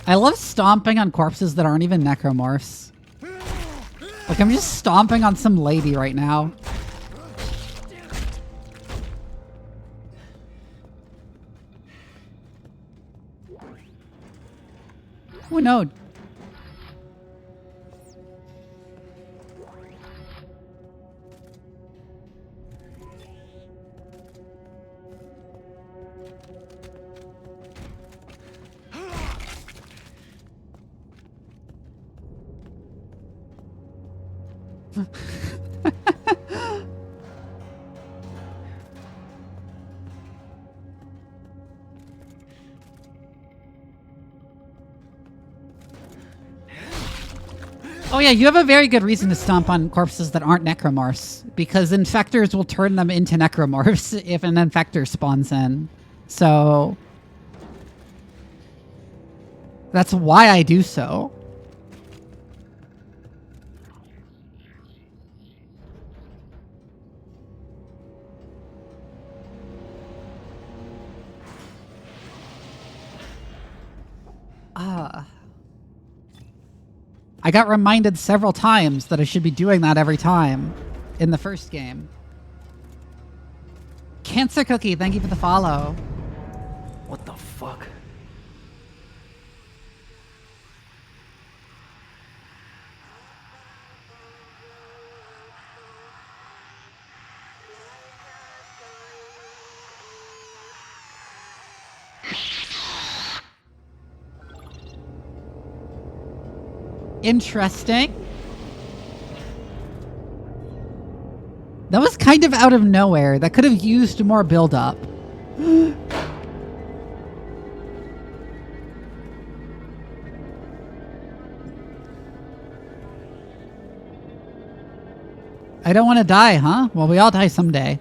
I love stomping on corpses that aren't even necromorphs. Like, I'm just stomping on some lady right now. Oh, no. Oh yeah, you have a very good reason to stomp on corpses that aren't necromorphs, because infectors will turn them into necromorphs if an infector spawns in. So that's why I do so. I got reminded several times that I should be doing that every time in the first game. Cancer Cookie, thank you for the follow. What the fuck? Interesting. That was kind of out of nowhere. That could have used more build-up. I don't want to die, huh? Well, we all die someday.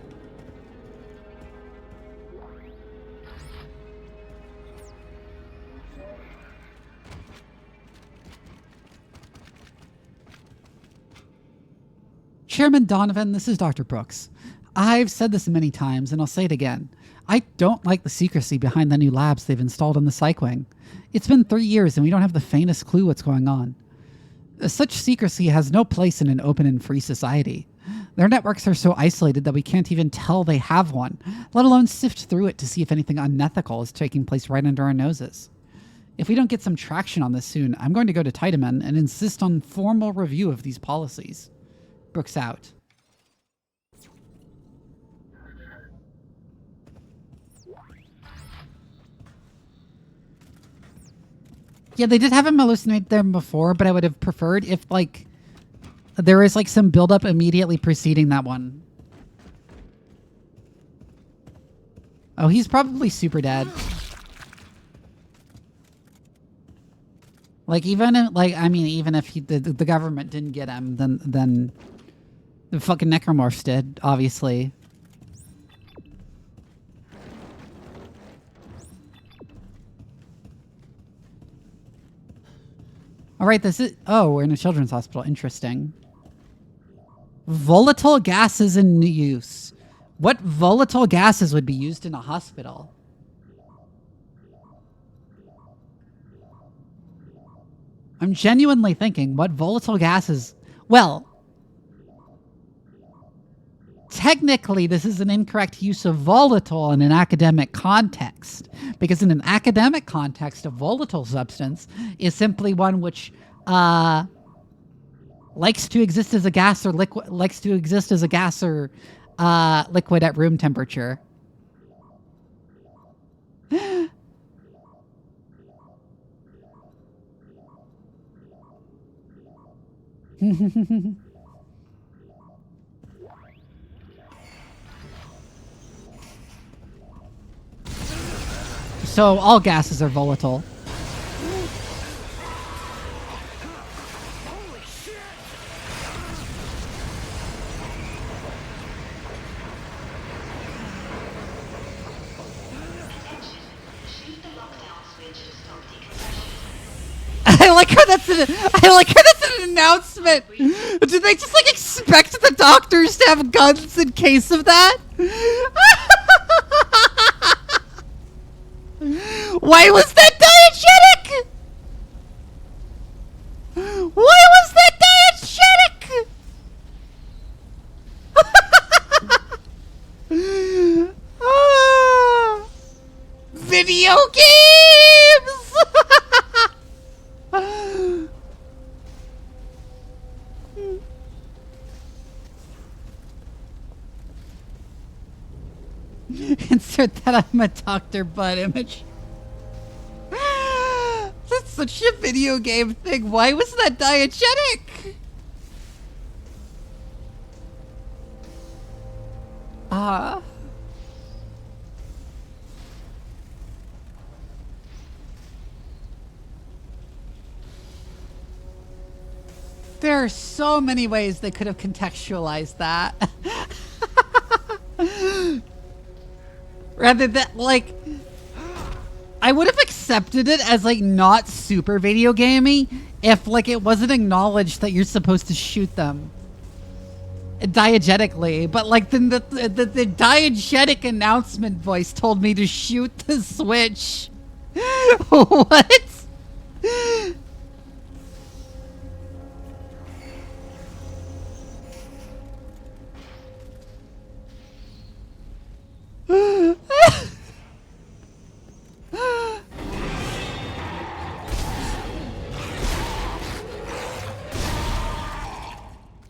Chairman Donovan, this is Dr. Brooks. I've said this many times, and I'll say it again. I don't like the secrecy behind the new labs they've installed in the psych wing. It's been 3 years, and we don't have the faintest clue what's going on. Such secrecy has no place in an open and free society. Their networks are so isolated that we can't even tell they have one, let alone sift through it to see if anything unethical is taking place right under our noses. If we don't get some traction on this soon, I'm going to go to Tiedemann and insist on formal review of these policies. Brooks out. Yeah, they did have him hallucinate them before, but I would have preferred if, like, there is, like, some build-up immediately preceding that one. Oh, he's probably super dead. Like, even if, like, I mean, even if the government didn't get him, then the fucking necromorphs did, obviously. Alright, this is... Oh, we're in a children's hospital. Interesting. Volatile gases in use. What volatile gases would be used in a hospital? I'm genuinely thinking, what volatile gases... Well... Technically, this is an incorrect use of volatile in an academic context, because in an academic context, a volatile substance is simply one which likes to exist as a gas or liquid, liquid at room temperature. So all gases are volatile. I like how that's an announcement. Do they just like expect the doctors to have guns in case of that? Why was that diegetic? Why was that diegetic? Video games! Insert that I'm a Dr. Butt image. That's such a video game thing. Why was that diegetic? There are so many ways they could have contextualized that. Rather than, like, I would have accepted it as, like, not super video gamey if, like, it wasn't acknowledged that you're supposed to shoot them diegetically. But, like, the diegetic announcement voice told me to shoot the switch. What?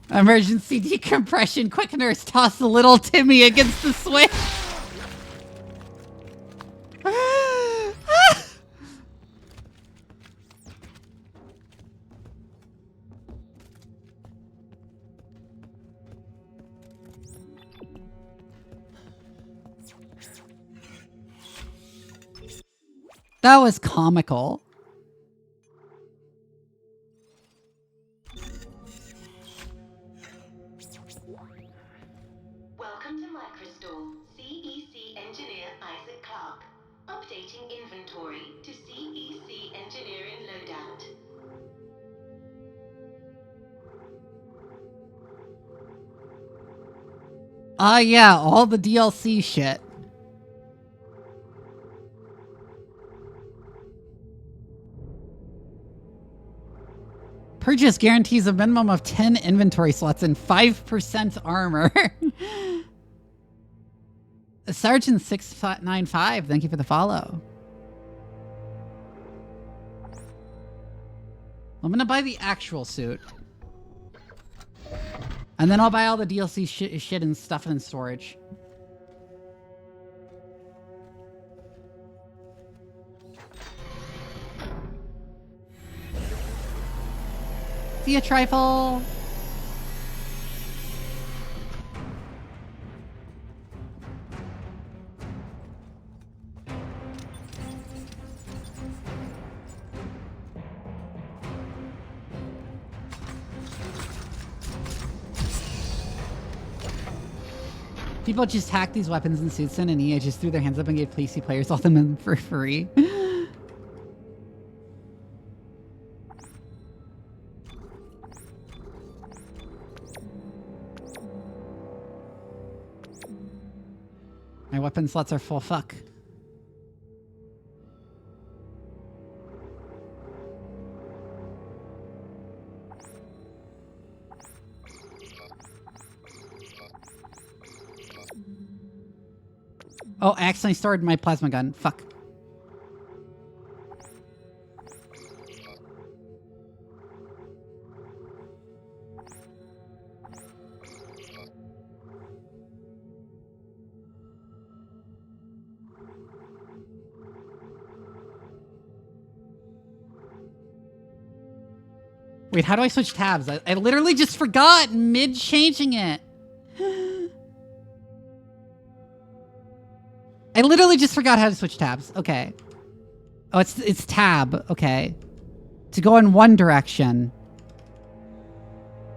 Emergency decompression. Quick nurse, toss the little Timmy against the switch. That was comical. Welcome to Microstore. CEC engineer Isaac Clark. Updating inventory to CEC engineering loadout. Yeah, all the DLC shit. Purchase guarantees a minimum of 10 inventory slots and 5% armor. Sergeant 695, thank you for the follow. I'm gonna buy the actual suit. And then I'll buy all the DLC shit and stuff in storage. See ya, Trifle. People just hacked these weapons and suits in, and EA just threw their hands up and gave PC players all them for free. My weapon slots are full. Fuck. Oh, I accidentally stored my plasma gun. Fuck. Wait, how do I switch tabs? I literally just forgot mid-changing it. I literally just forgot how to switch tabs. Okay. Oh, it's tab. Okay. To go in one direction.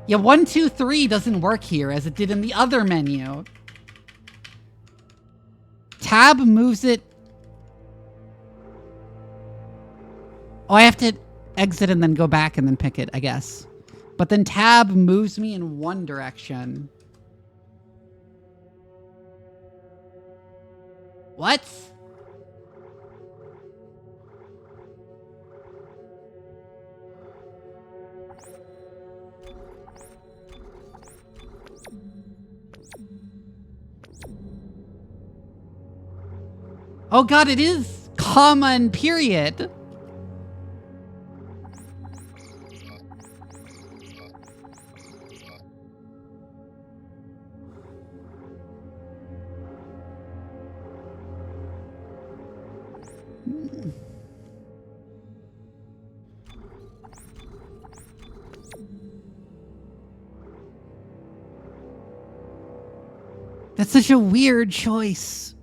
Yeah, 1, 2, 3 doesn't work here as it did in the other menu. Tab moves it. Oh, I have to exit and then go back and then pick it, I guess. But then tab moves me in one direction. What? Oh god, it is comma and period. That's such a weird choice.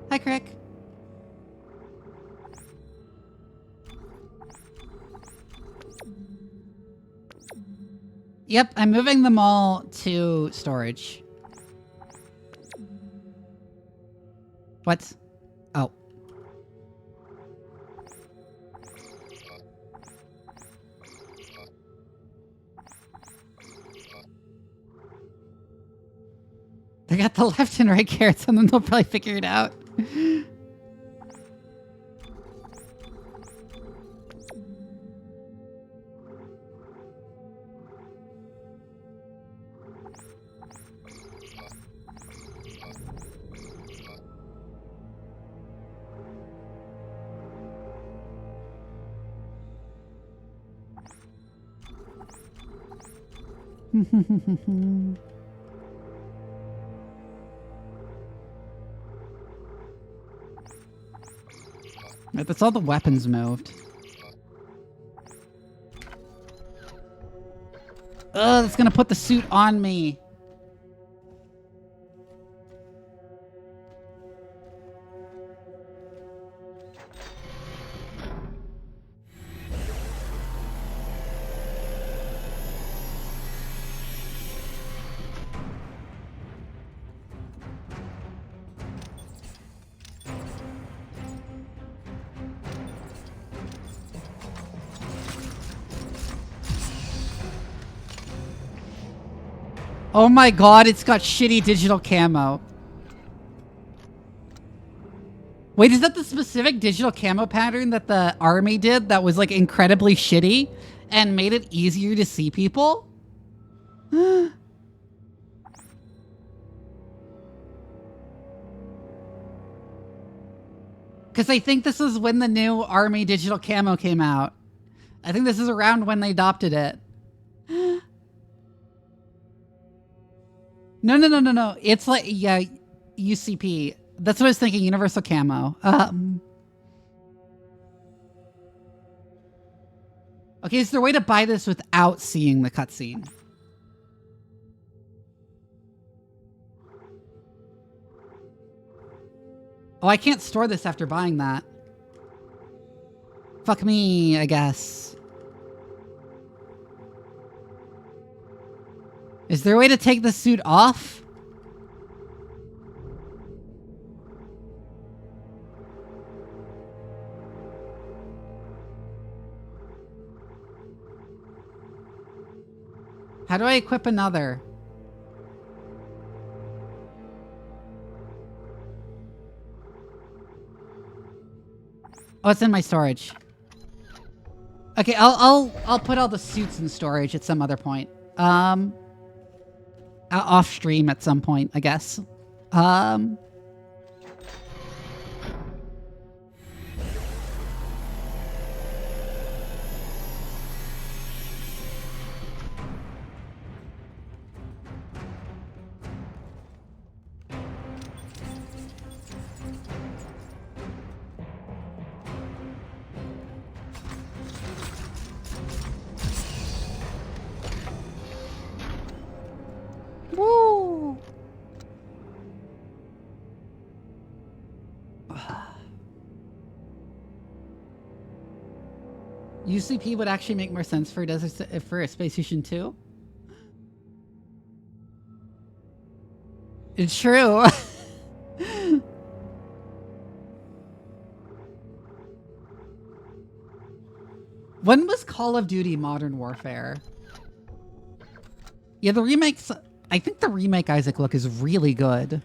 Hi, Crick. Yep, I'm moving them all to storage. What? Oh. They got the left and right carrots and then they'll probably figure it out. Right, that's all the weapons moved. Ugh, that's gonna put the suit on me. Oh my god, it's got shitty digital camo. Wait, is that the specific digital camo pattern that the army did that was like incredibly shitty and made it easier to see people? Because I think this is when the new army digital camo came out. I think this is around when they adopted it. No. It's like, yeah, UCP. That's what I was thinking, universal camo. Okay, is there a way to buy this without seeing the cutscene? Oh, I can't store this after buying that. Fuck me, I guess. Is there a way to take the suit off? How do I equip another? Oh, it's in my storage. Okay, I'll put all the suits in storage at some other point. Off stream at some point, I guess. Woo! UCP would actually make more sense for a Space Station 2. It's true. When was Call of Duty Modern Warfare? Yeah, the remakes... I think the remake Isaac look is really good.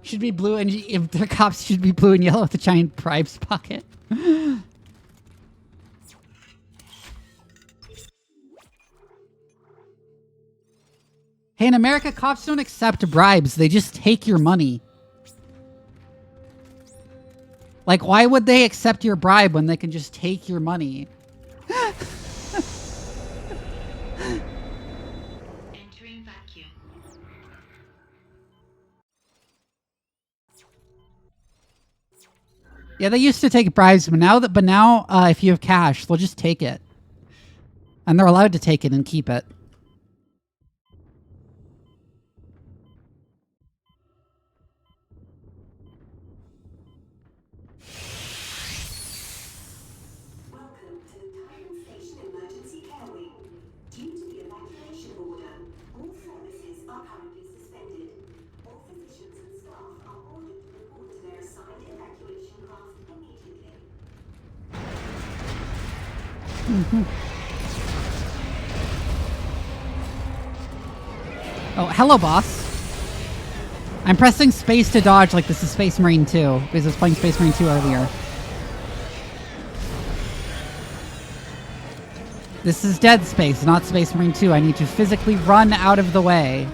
Should be blue and... If the cops should be blue and yellow with a giant bribes pocket. Hey, in America, cops don't accept bribes. They just take your money. Like, why would they accept your bribe when they can just take your money? Entering vacuum. Yeah, they used to take bribes, but now if you have cash, they'll just take it. And they're allowed to take it and keep it. Welcome to the Titan Station Emergency Care Wing. Due to the evacuation order, all services are currently suspended. All physicians and staff are ordered to report to their assigned evacuation craft immediately. Oh, hello, boss. I'm pressing space to dodge like this is Space Marine 2, because I was playing Space Marine 2 earlier. This is Dead Space, not Space Marine 2. I need to physically run out of the way.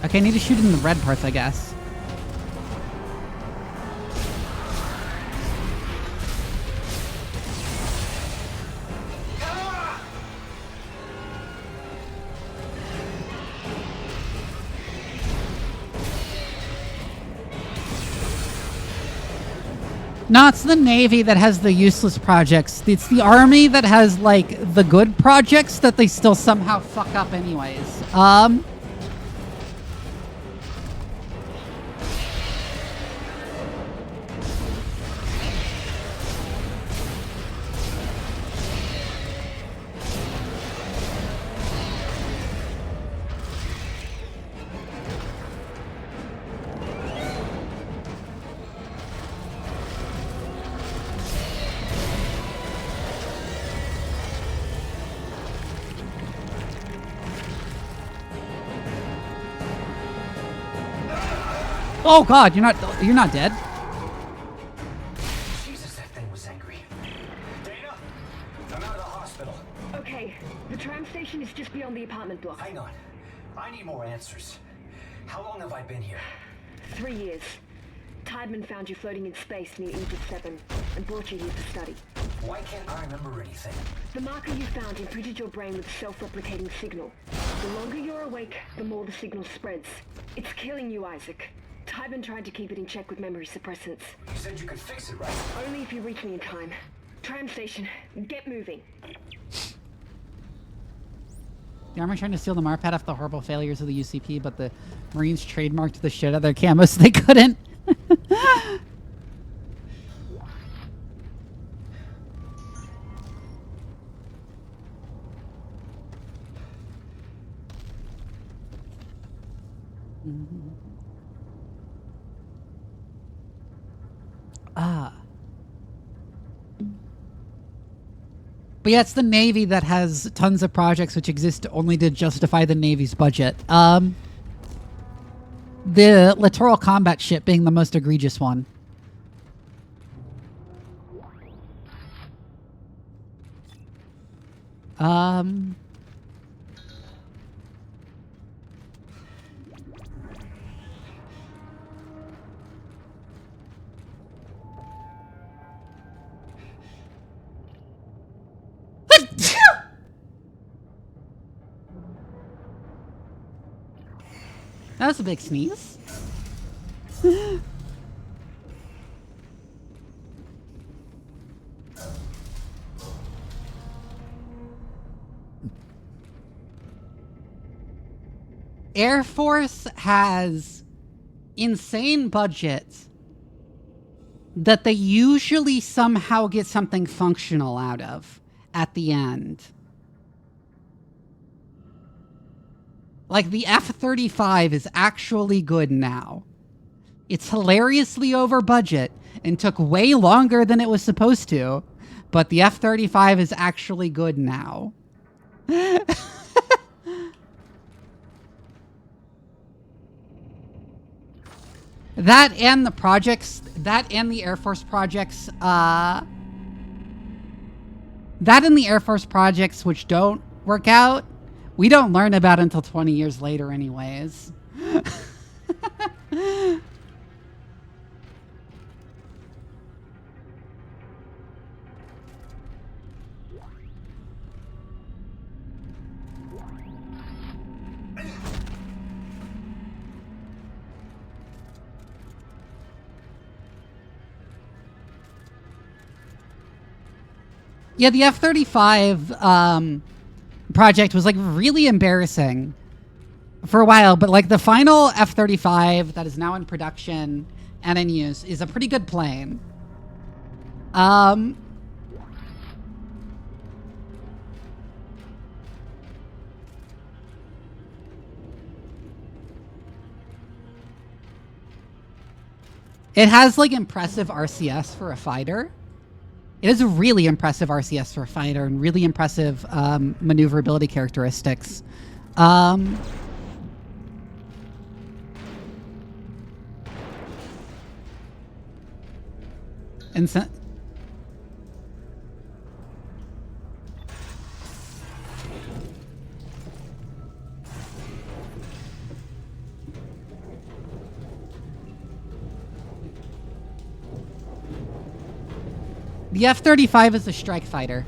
Okay, I need to shoot in the red parts, I guess. No, it's the Navy that has the useless projects. It's the Army that has, like, the good projects that they still somehow fuck up anyways. Oh god, you're not dead. Jesus, that thing was angry. Dana, I'm out of the hospital. Okay, the tram station is just beyond the apartment block. Hang on. I need more answers. How long have I been here? 3 years. Tideman found you floating in space near Egypt 7 and brought you here to study. Why can't I remember anything? The marker you found imprinted your brain with a self-replicating signal. The longer you're awake, the more the signal spreads. It's killing you, Isaac. Tideman tried to keep it in check with memory suppressants. You said you could fix it, right? Only if you reach me in time. Tram station, get moving. The Army trying to steal the Marpad off the horrible failures of the UCP, but the Marines trademarked the shit out of their camos so they couldn't. But yeah, it's the Navy that has tons of projects which exist only to justify the Navy's budget. The littoral combat ship being the most egregious one. That was a big sneeze. Air Force has insane budgets that they usually somehow get something functional out of at the end. Like, the F-35 is actually good now. It's hilariously over budget and took way longer than it was supposed to, but the F-35 is actually good now. That and the projects, that and the Air Force projects, that and the Air Force projects which don't work out, we don't learn about until 20 years later anyways. Yeah, the F-35 project was like really embarrassing for a while, but like the final F-35 that is now in production and in use is a pretty good plane. It has like impressive RCS for a fighter. It is a really impressive RCS for a fighter and really impressive maneuverability characteristics. And so, the F-35 is a strike fighter.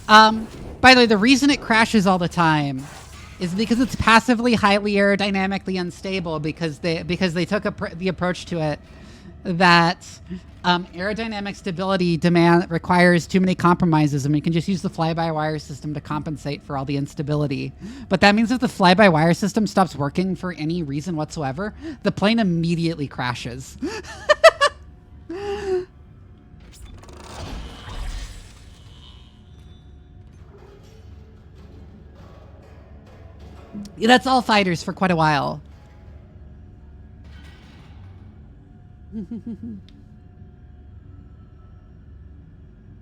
By the way, the reason it crashes all the time is because it's passively highly aerodynamically unstable because they took the approach to it that aerodynamic stability requires too many compromises, and we can just use the fly-by-wire system to compensate for all the instability. But that means if the fly-by-wire system stops working for any reason whatsoever, the plane immediately crashes. Yeah, that's all fighters for quite a while.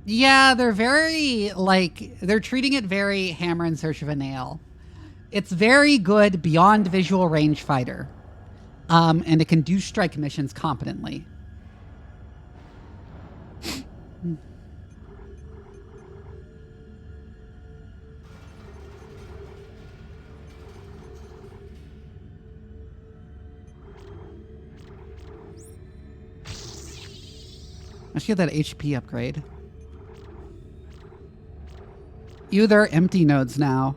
Yeah, they're very, like, they're treating it very hammer in search of a nail. It's very good beyond visual range fighter. And it can do strike missions competently. I should get that HP upgrade. Ew, there are empty nodes now.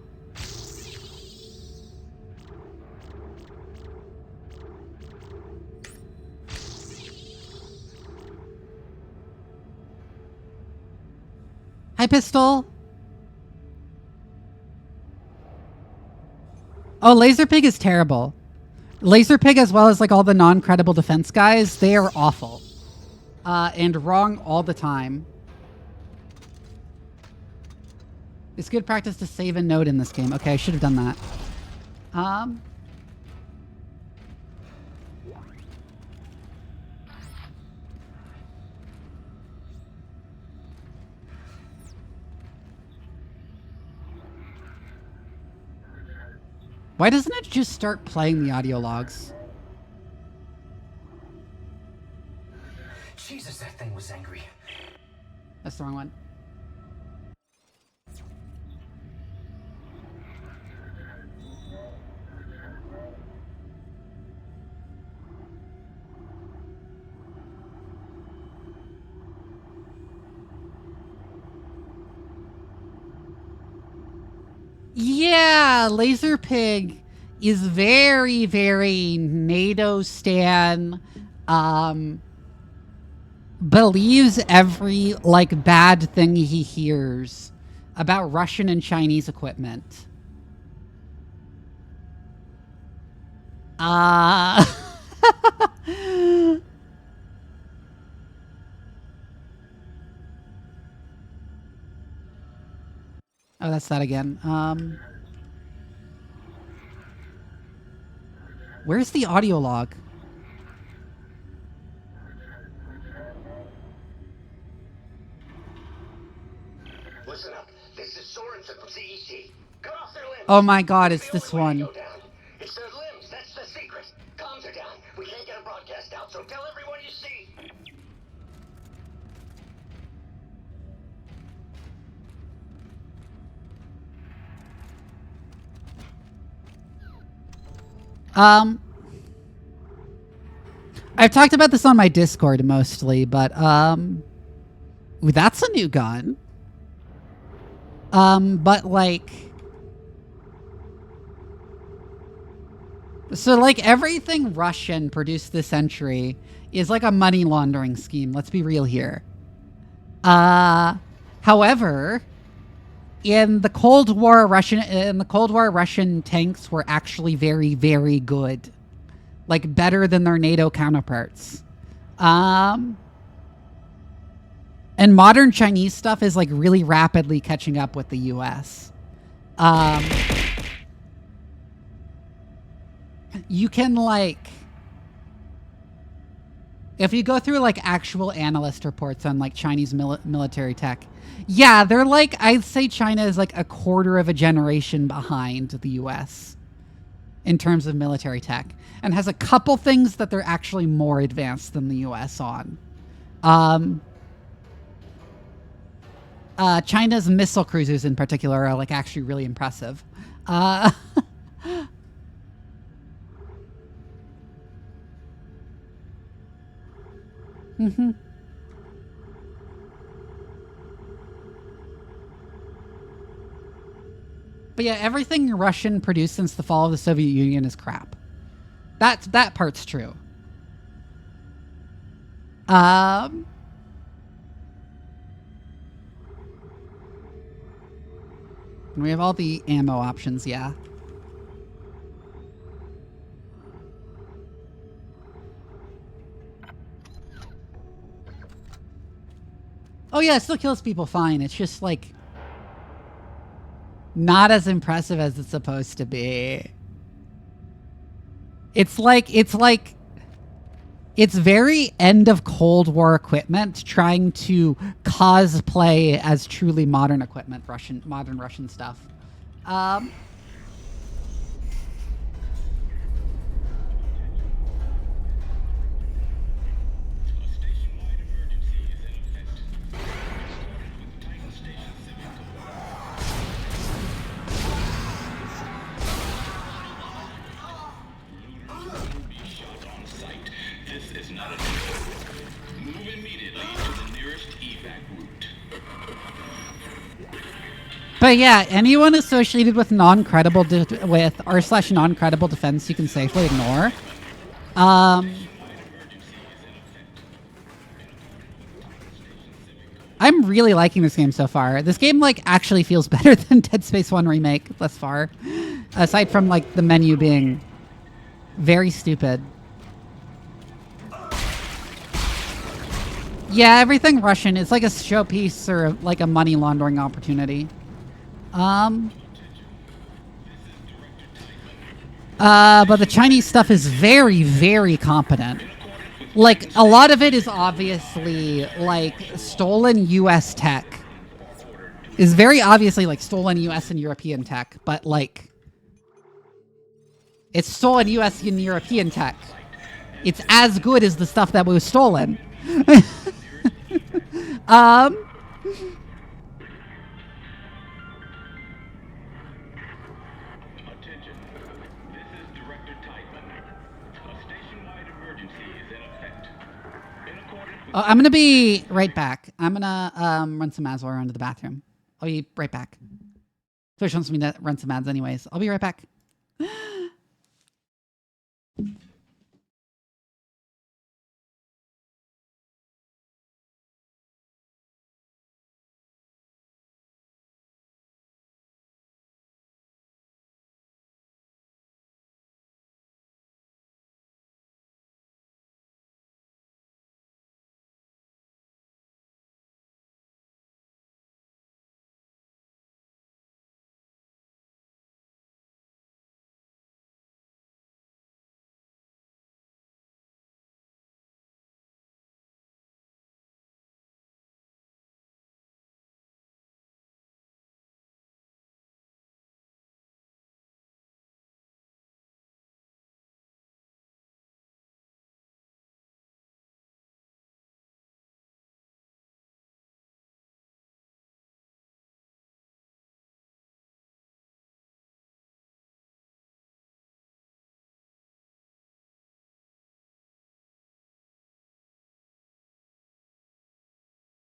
Hi, Pistol. Oh, Laserpig is terrible. Laserpig, as well as like all the non-credible defense guys, they are awful. And wrong all the time. It's good practice to save a node in this game. Okay, I should have done that. Why doesn't it just start playing the audio logs? Jesus, that thing was angry. That's the wrong one. Yeah, Laserpig is very, very NATO stan. Believes every like bad thing he hears about Russian and Chinese equipment. Oh, that's that again. Where's the audio log? Listen up. This is Sorensen from CEC. Cut off their limbs. Oh my god, it's this one. It's their limbs. That's the secret. Comms are down. We can't get a broadcast out, so tell everyone you see. I've talked about this on my Discord mostly, but that's a new gun. But like, so like everything Russian produced this century is like a money laundering scheme. Let's be real here. However, in the Cold War, Russian tanks were actually very, very good, like better than their NATO counterparts. And modern Chinese stuff is like really rapidly catching up with the US. You can like, if you go through like actual analyst reports on like Chinese military tech, yeah, they're like, I'd say China is like a quarter of a generation behind the US in terms of military tech, and has a couple things that they're actually more advanced than the US on. China's missile cruisers in particular are like actually really impressive. Mm-hmm. But yeah, everything Russian produced since the fall of the Soviet Union is crap. That part's true. We have all the ammo options, yeah. Oh yeah, it still kills people fine. It's just like not as impressive as it's supposed to be. It's very end of Cold War equipment trying to cosplay as truly modern equipment, modern Russian stuff. But yeah, anyone associated with non-credible r/non-credible defense, you can safely ignore. I'm really liking this game so far. This game like actually feels better than Dead Space 1 Remake thus far, aside from like the menu being very stupid. Yeah, everything Russian is like a showpiece or like a money laundering opportunity. But the Chinese stuff is very, very competent. Like, a lot of it is obviously, like, stolen US tech. Is very obviously, like, stolen US and European tech, but, like, it's stolen US and European tech. It's as good as the stuff that was stolen. I'm gonna be right back. I'm gonna run some ads while we're under the bathroom. I'll be right back. Fish wants me to run some ads anyways. I'll be right back.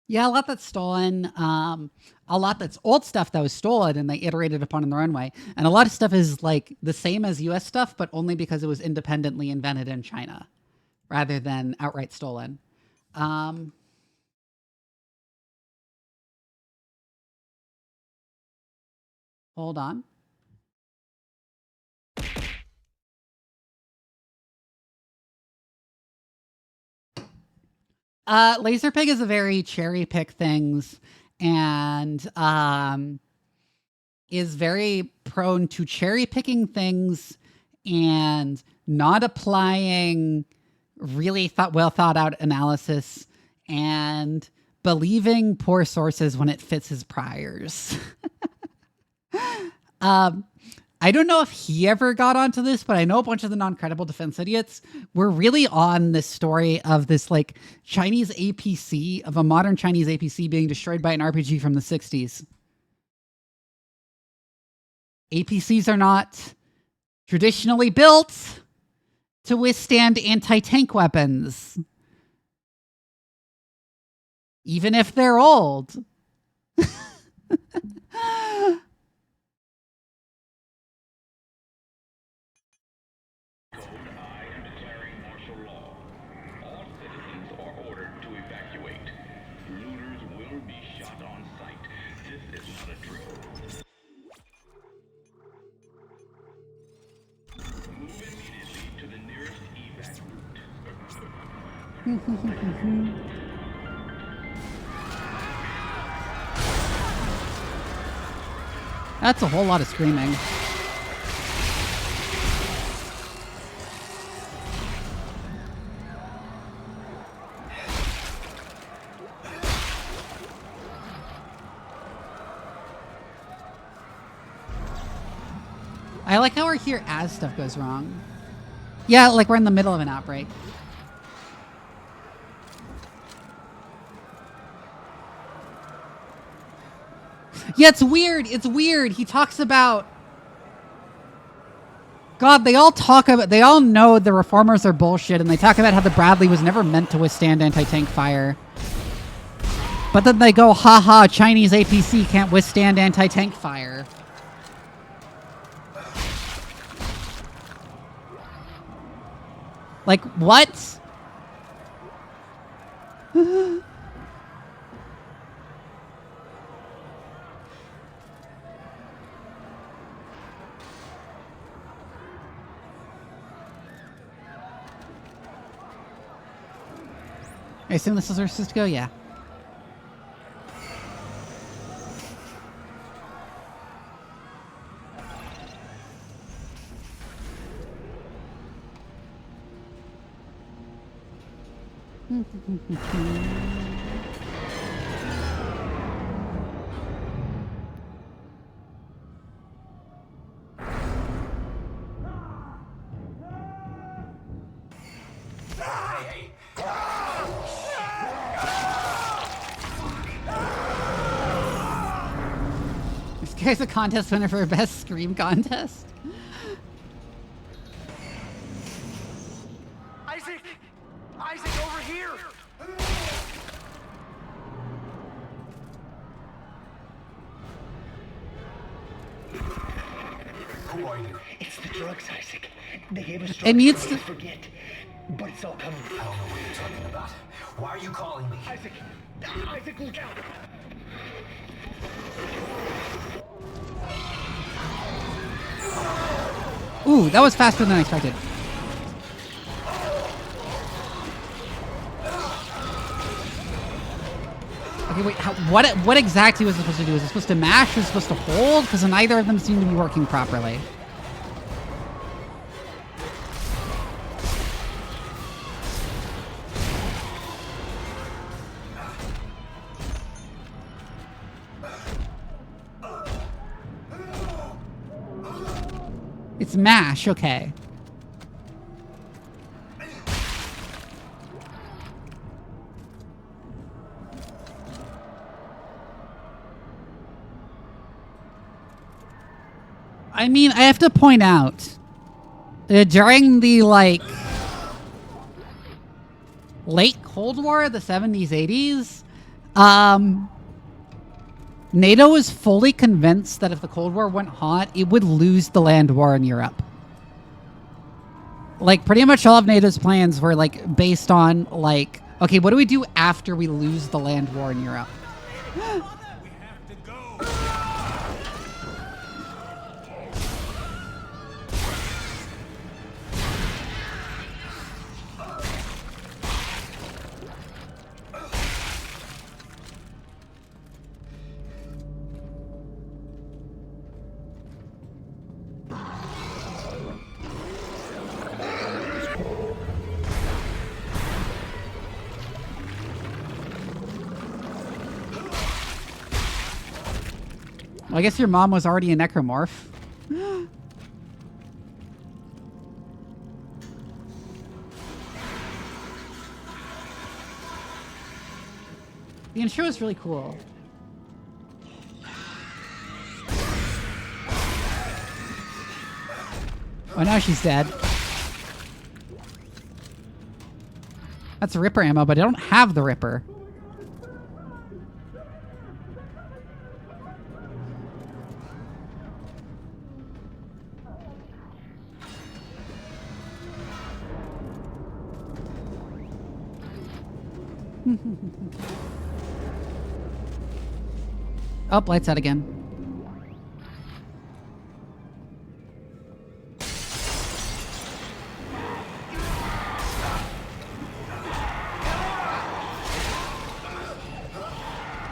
Yeah, a lot that's stolen. A lot that's old stuff that was stolen and they iterated upon in their own way. And a lot of stuff is like the same as US stuff, but only because it was independently invented in China rather than outright stolen. Hold on. Laserpig is a very cherry pick things and is very prone to cherry picking things and not applying really well thought out analysis and believing poor sources when it fits his priors. I don't know if he ever got onto this, but I know a bunch of the non-credible defense idiots were really on this story of this like Chinese APC, of a modern Chinese APC being destroyed by an RPG from the 60s. APCs are not traditionally built to withstand anti-tank weapons, even if they're old. That's a whole lot of screaming. I like how we're here as stuff goes wrong. Yeah, like we're in the middle of an outbreak. Yeah, it's weird. It's weird. He talks about... God, they all know the reformers are bullshit, and they talk about how the Bradley was never meant to withstand anti-tank fire. But then they go, haha, Chinese APC can't withstand anti-tank fire. Like, what? I assume this is where we're supposed to go? Yeah. This guy's a contest winner for best scream contest. Isaac! Isaac, over here! Who are you? It's the drugs, Isaac. They gave us drugs. It needs to forget. But it's all coming. I don't know what you're talking about. Why are you calling me? Isaac! Isaac, look out! Ooh, that was faster than I expected. Okay, wait, what exactly was it supposed to do? Was it supposed to mash? Was it supposed to hold? Because neither of them seem to be working properly. It's mash, okay. I mean, I have to point out, during the, like, late Cold War, the 70s, 80s, NATO was fully convinced that if the Cold War went hot, it would lose the land war in Europe. Like, pretty much all of NATO's plans were, like, based on, like, okay, what do we do after we lose the land war in Europe? Well, I guess your mom was already a necromorph. The intro is really cool. Oh, now she's dead. That's Ripper ammo, but I don't have the Ripper. Oh, lights out again.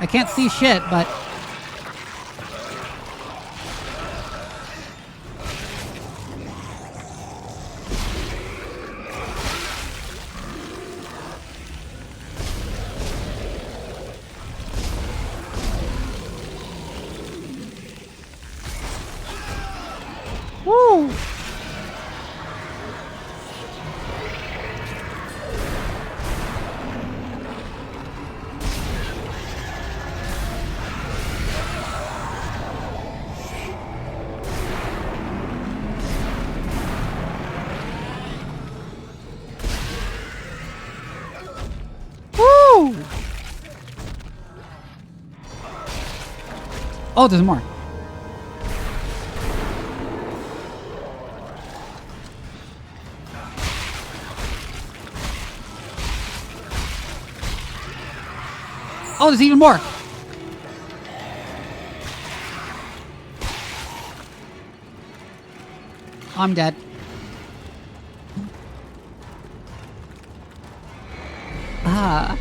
I can't see shit, but... Woo! Woo! Oh, there's more. Oh, there's even more. I'm dead. Ah.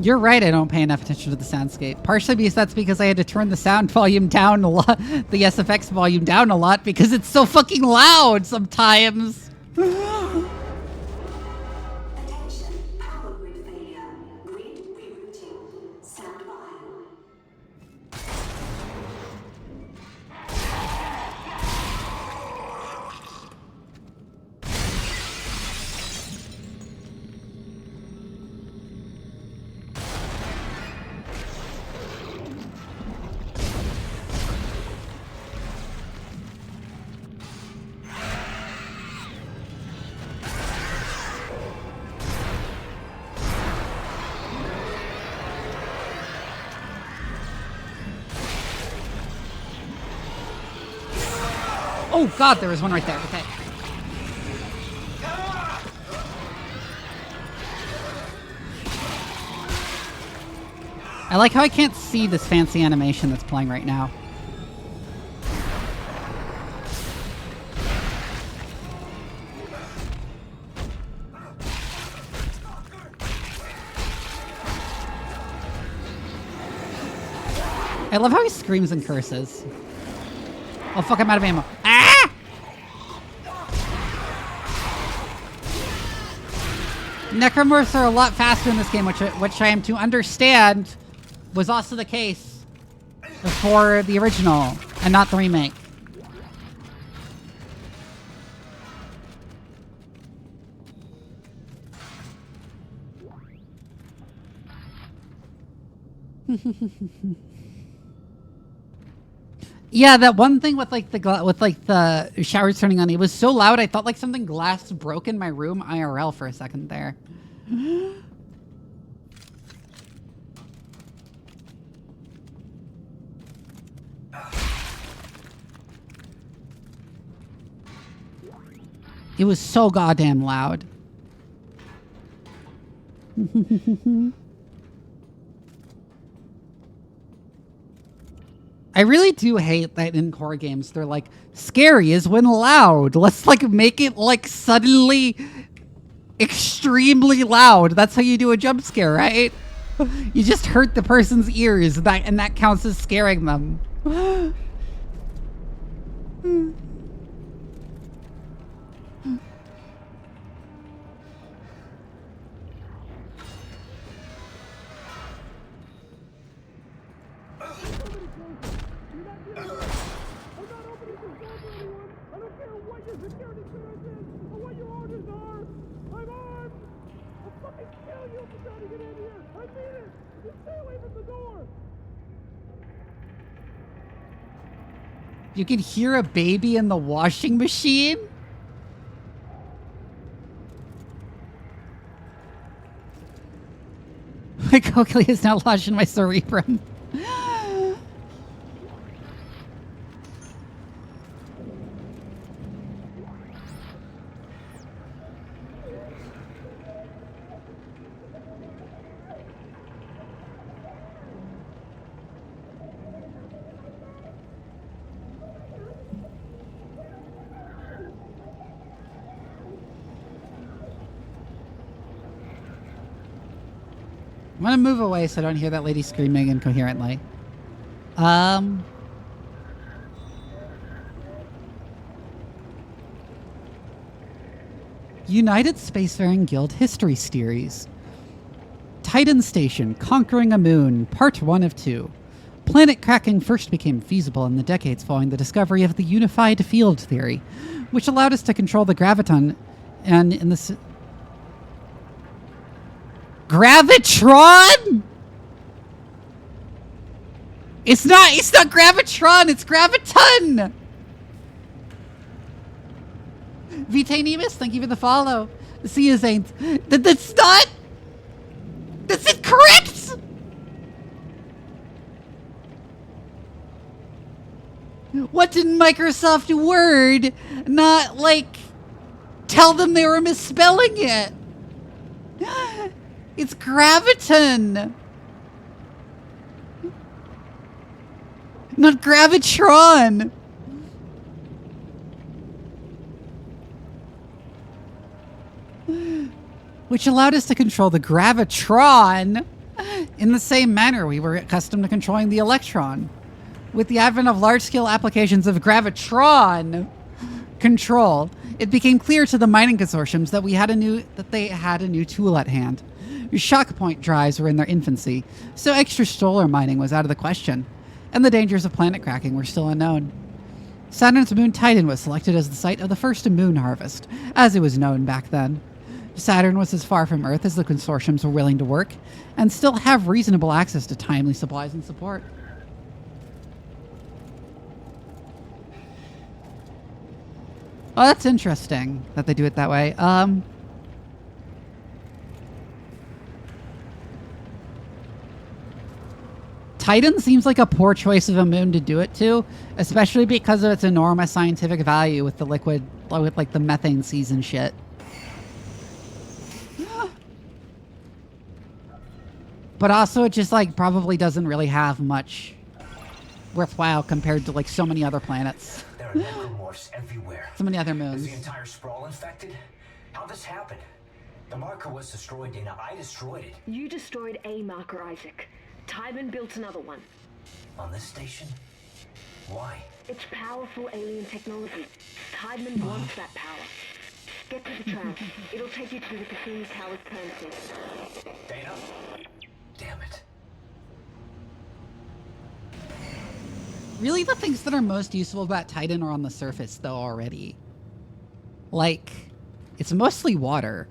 You're right, I don't pay enough attention to the soundscape. Partially because that's because I had to turn the sound volume down a lot, the SFX volume down a lot because it's so fucking loud sometimes. Attention, power grid failure. Grid rerouting. Stand by. Oh god, there was one right there. Okay. I like how I can't see this fancy animation that's playing right now. I love how he screams and curses. Oh fuck, I'm out of ammo. Ah! Necromorphs are a lot faster in this game, which I am to understand was also the case for the original and not the remake. Yeah, that one thing with like the showers turning on, it was so loud I thought like something glass broke in my room IRL for a second there. It was so goddamn loud. I really do hate that in horror games they're like, scary is when loud. Let's like make it like suddenly extremely loud. That's how you do a jump scare, right? You just hurt the person's ears, and that counts as scaring them. You can hear a baby in the washing machine? My cochlea is now lodged in my cerebrum. I'm gonna move away so I don't hear that lady screaming incoherently. United Spacefaring Guild History Series. Titan Station, Conquering a Moon, Part 1 of 2. Planet cracking first became feasible in the decades following the discovery of the unified field theory, which allowed us to control the graviton and in the... Gravitron? It's not Gravitron, it's Graviton! Vitanemus, thank you for the follow. See you, Saints. That's not... That's incorrect! What did Microsoft Word not, like, tell them they were misspelling it? It's Graviton! Not Gravitron! Which allowed us to control the Gravitron in the same manner we were accustomed to controlling the Electron. With the advent of large-scale applications of Gravitron control, it became clear to the mining consortiums that they had a new tool at hand. Shock point drives were in their infancy, so extrasolar mining was out of the question, and the dangers of planet cracking were still unknown. Saturn's moon Titan was selected as the site of the first moon harvest, as it was known back then. Saturn was as far from Earth as the consortiums were willing to work, and still have reasonable access to timely supplies and support. Oh, that's interesting that they do it that way. Titan seems like a poor choice of a moon to do it to, especially because of its enormous scientific value with the liquid, with like the methane seas and shit. But also it just like probably doesn't really have much worthwhile compared to like so many other planets. There are necromorphs everywhere. So many other moons. Is the entire sprawl infected? How'd this happen? The marker was destroyed, Dana. I destroyed it. You destroyed a marker, Isaac. Tybin built another one. On this station? Why? It's powerful alien technology. Tybin wants that power. Get to the tram. It'll take you to the Cassini Tower's turn station. Dana? Damn it. Really, the things that are most useful about Titan are on the surface, though, already. Like, it's mostly water.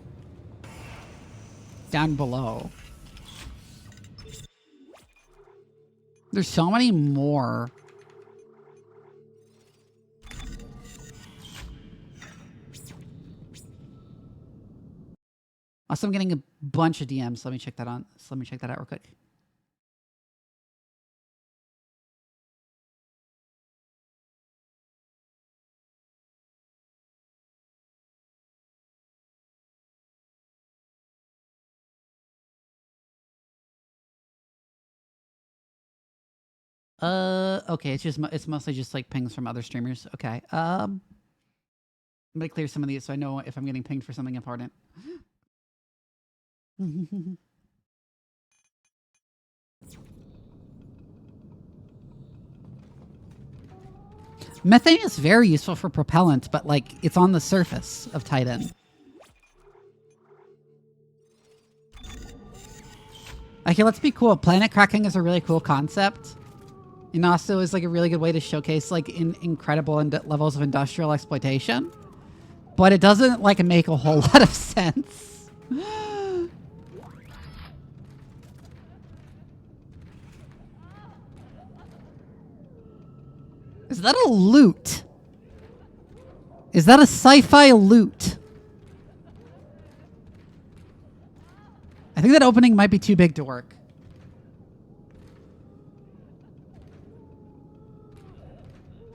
Down below. There's so many more. Also, I'm getting a bunch of DMs. Let me check that out real quick. Okay, it's mostly just like pings from other streamers. Okay. I'm gonna clear some of these so I know if I'm getting pinged for something important. Methane is very useful for propellant, but like it's on the surface of Titan. Okay, let's be cool. Planet cracking is a really cool concept. And also is like a really good way to showcase like incredible levels of industrial exploitation. But it doesn't like make a whole lot of sense. Is that a loot? Is that a sci-fi loot? I think that opening might be too big to work.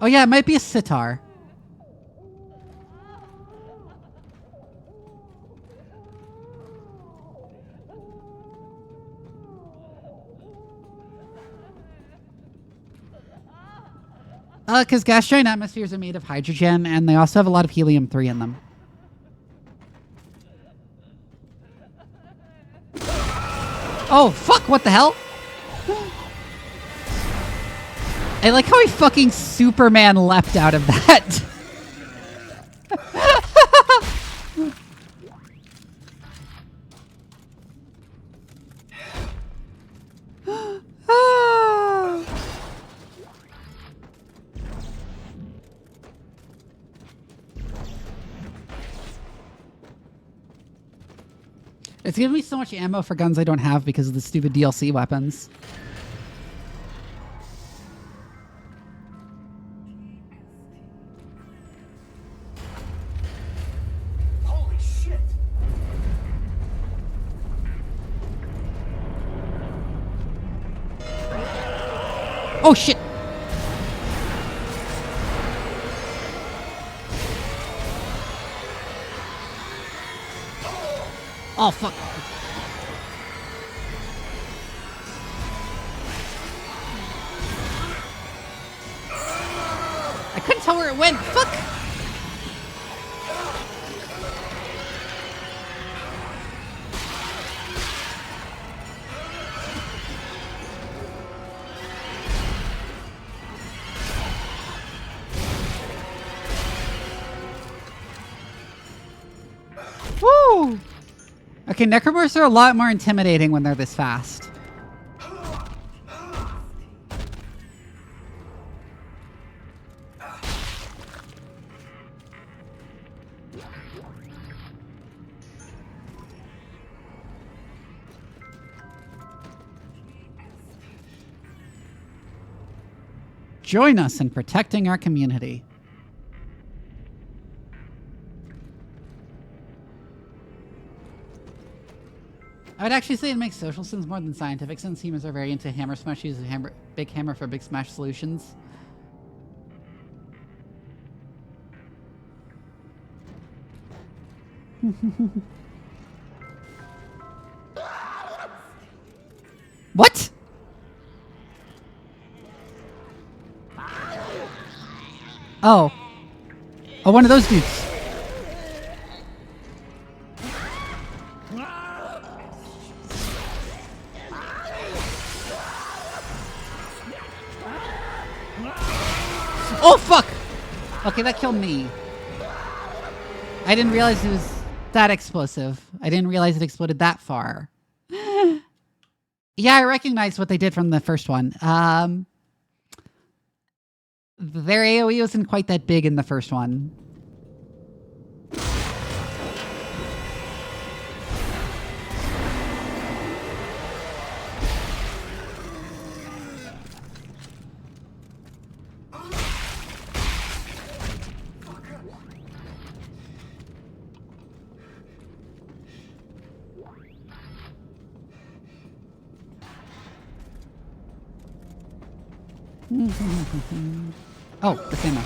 Oh yeah, it might be a sitar. Because gas giant atmospheres are made of hydrogen, and they also have a lot of helium-3 in them. Oh, fuck, what the hell? I like how he fucking Superman leapt out of that. It's giving me so much ammo for guns I don't have because of the stupid DLC weapons. Holy shit! Oh shit! Oh, fuck. I couldn't tell where it went. Fuck. Woo! Okay, necromorphs are a lot more intimidating when they're this fast. Join us in protecting our community. I would actually say it makes social sense more than scientific sense. Humans are very into hammer smash. Use a big hammer for big smash solutions. What? Oh. Oh, one of those dudes. Oh, fuck! Okay, that killed me. I didn't realize it was that explosive. I didn't realize it exploded that far. Yeah, I recognized what they did from the first one. Their AoE wasn't quite that big in the first one. Oh, the same one.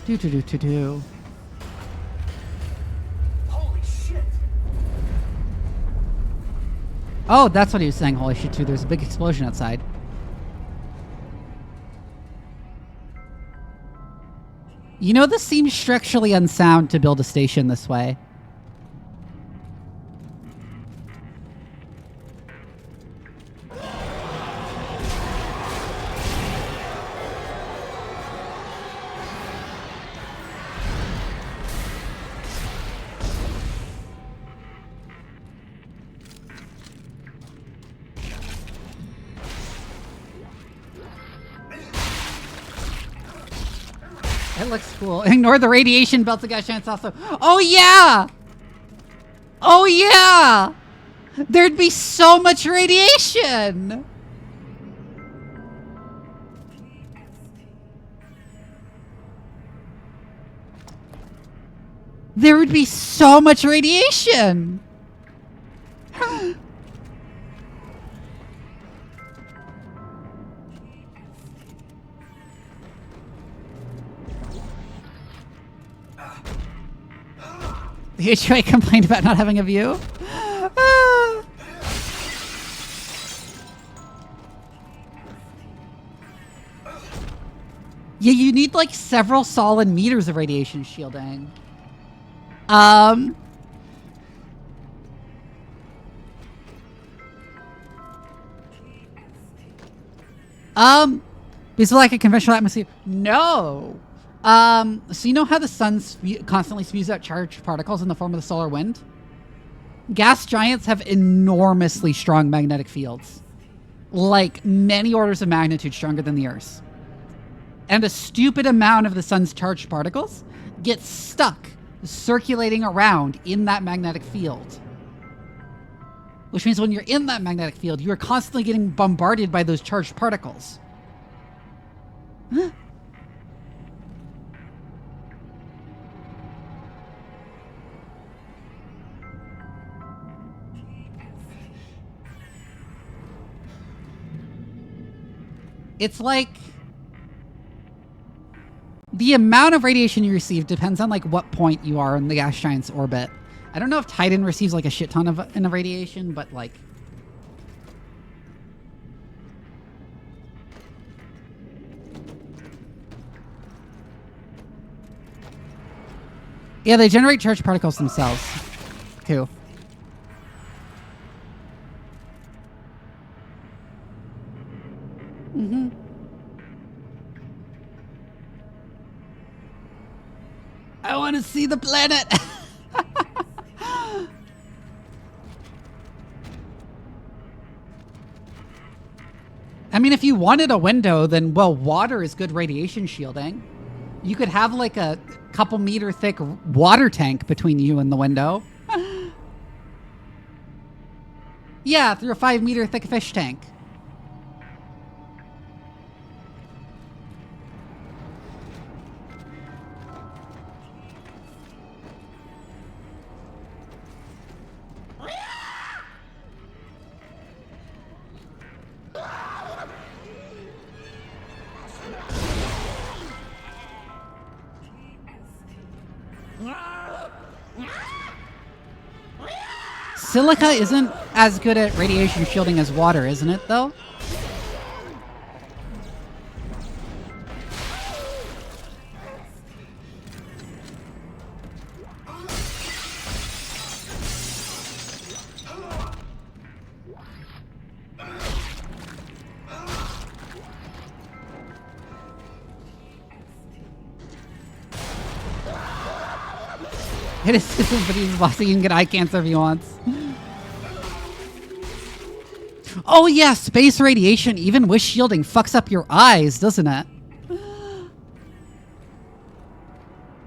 Do. Holy shit! Oh, that's what he was saying. Holy shit, too. There's a big explosion outside. You know, this seems structurally unsound to build a station this way. It looks cool. Ignore the radiation belt. The gas giants also. Oh yeah. Oh yeah. There'd be so much radiation. There would be so much radiation. The HOA complained about not having a view. Yeah, you need like several solid meters of radiation shielding. Is it like a conventional atmosphere? No. So you know how the sun constantly spews out charged particles in the form of the solar wind? Gas giants have enormously strong magnetic fields. Like many orders of magnitude stronger than the Earth's. And a stupid amount of the sun's charged particles get stuck circulating around in that magnetic field. Which means when you're in that magnetic field, you are constantly getting bombarded by those charged particles. Huh? It's like the amount of radiation you receive depends on like what point you are in the gas giant's orbit. I don't know if Titan receives like a shit ton of radiation, but like yeah, they generate charged particles themselves too. Mm-hmm. I want to see the planet. I mean, if you wanted a window, then, well, water is good radiation shielding. You could have like a couple meter thick water tank between you and the window. Yeah, through a 5 meter thick fish tank. Silica isn't as good at radiation shielding as water, isn't it, though? It is system, but he's bossy. He can get eye cancer if he wants. Oh yeah, space radiation, even with shielding, fucks up your eyes, doesn't it?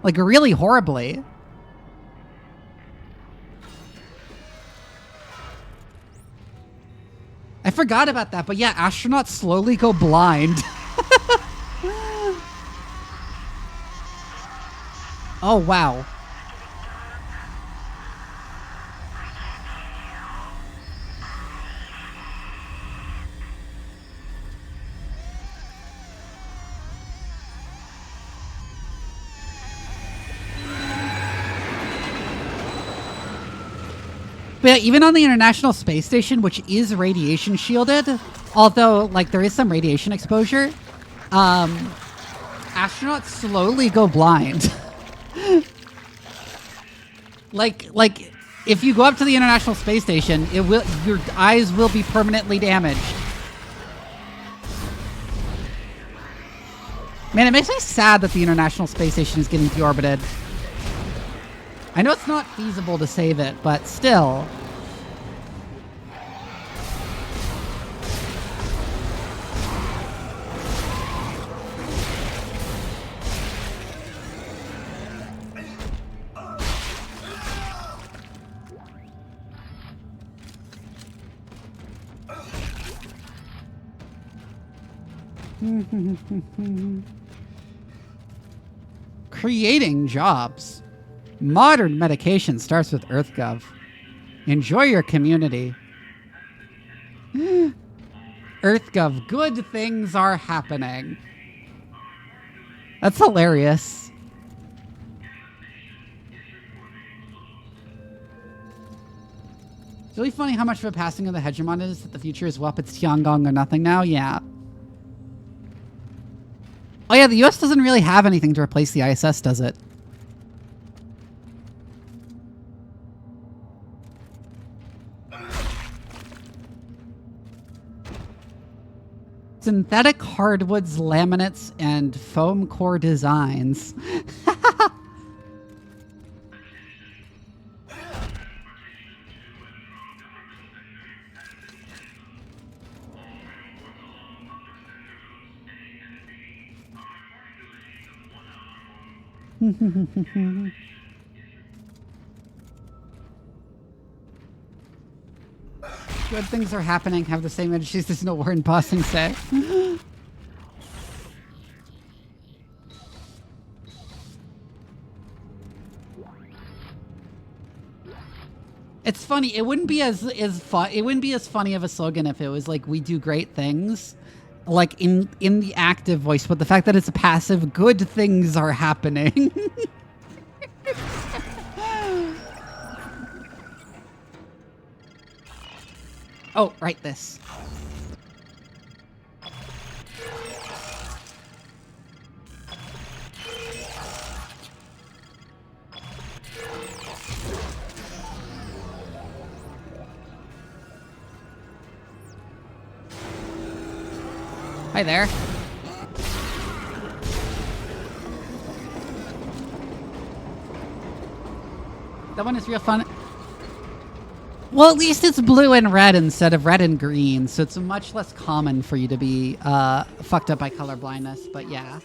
Like really horribly. I forgot about that, but yeah, astronauts slowly go blind. Oh wow. But even on the International Space Station, which is radiation shielded, although like there is some radiation exposure, astronauts slowly go blind. like if you go up to the International Space Station, your eyes will be permanently damaged. Man, it makes me sad that the International Space Station is getting deorbited. I know it's not feasible to save it, but still. Creating jobs. Modern medication starts with EarthGov. Enjoy your community. EarthGov, good things are happening. That's hilarious. It's really funny how much of a passing of the hegemon is that the future is well, it's Tiangong or nothing now. Yeah. Oh yeah, the US doesn't really have anything to replace the ISS, does it? Synthetic hardwoods, laminates, and foam core designs. Good things are happening, have the same energies as no war in passing say. It's funny, it wouldn't be as fun, it wouldn't be as funny of a slogan if it was like we do great things. Like in the active voice, but the fact that it's a passive, good things are happening. Oh, right, this. Hi there. That one is real fun. Well, at least it's blue and red instead of red and green, so it's much less common for you to be fucked up by color blindness, but yeah.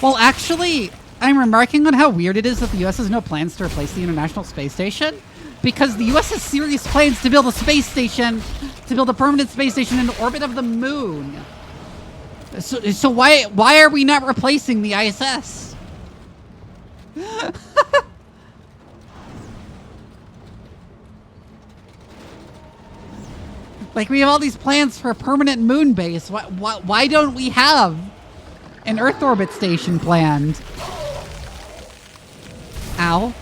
Well, actually, I'm remarking on how weird it is that the US has no plans to replace the International Space Station, because the US has serious plans to build a space station, to build a permanent space station in the orbit of the moon. So why are we not replacing the ISS? Like, we have all these plans for a permanent moon base. Why don't we have an Earth orbit station planned? Ow.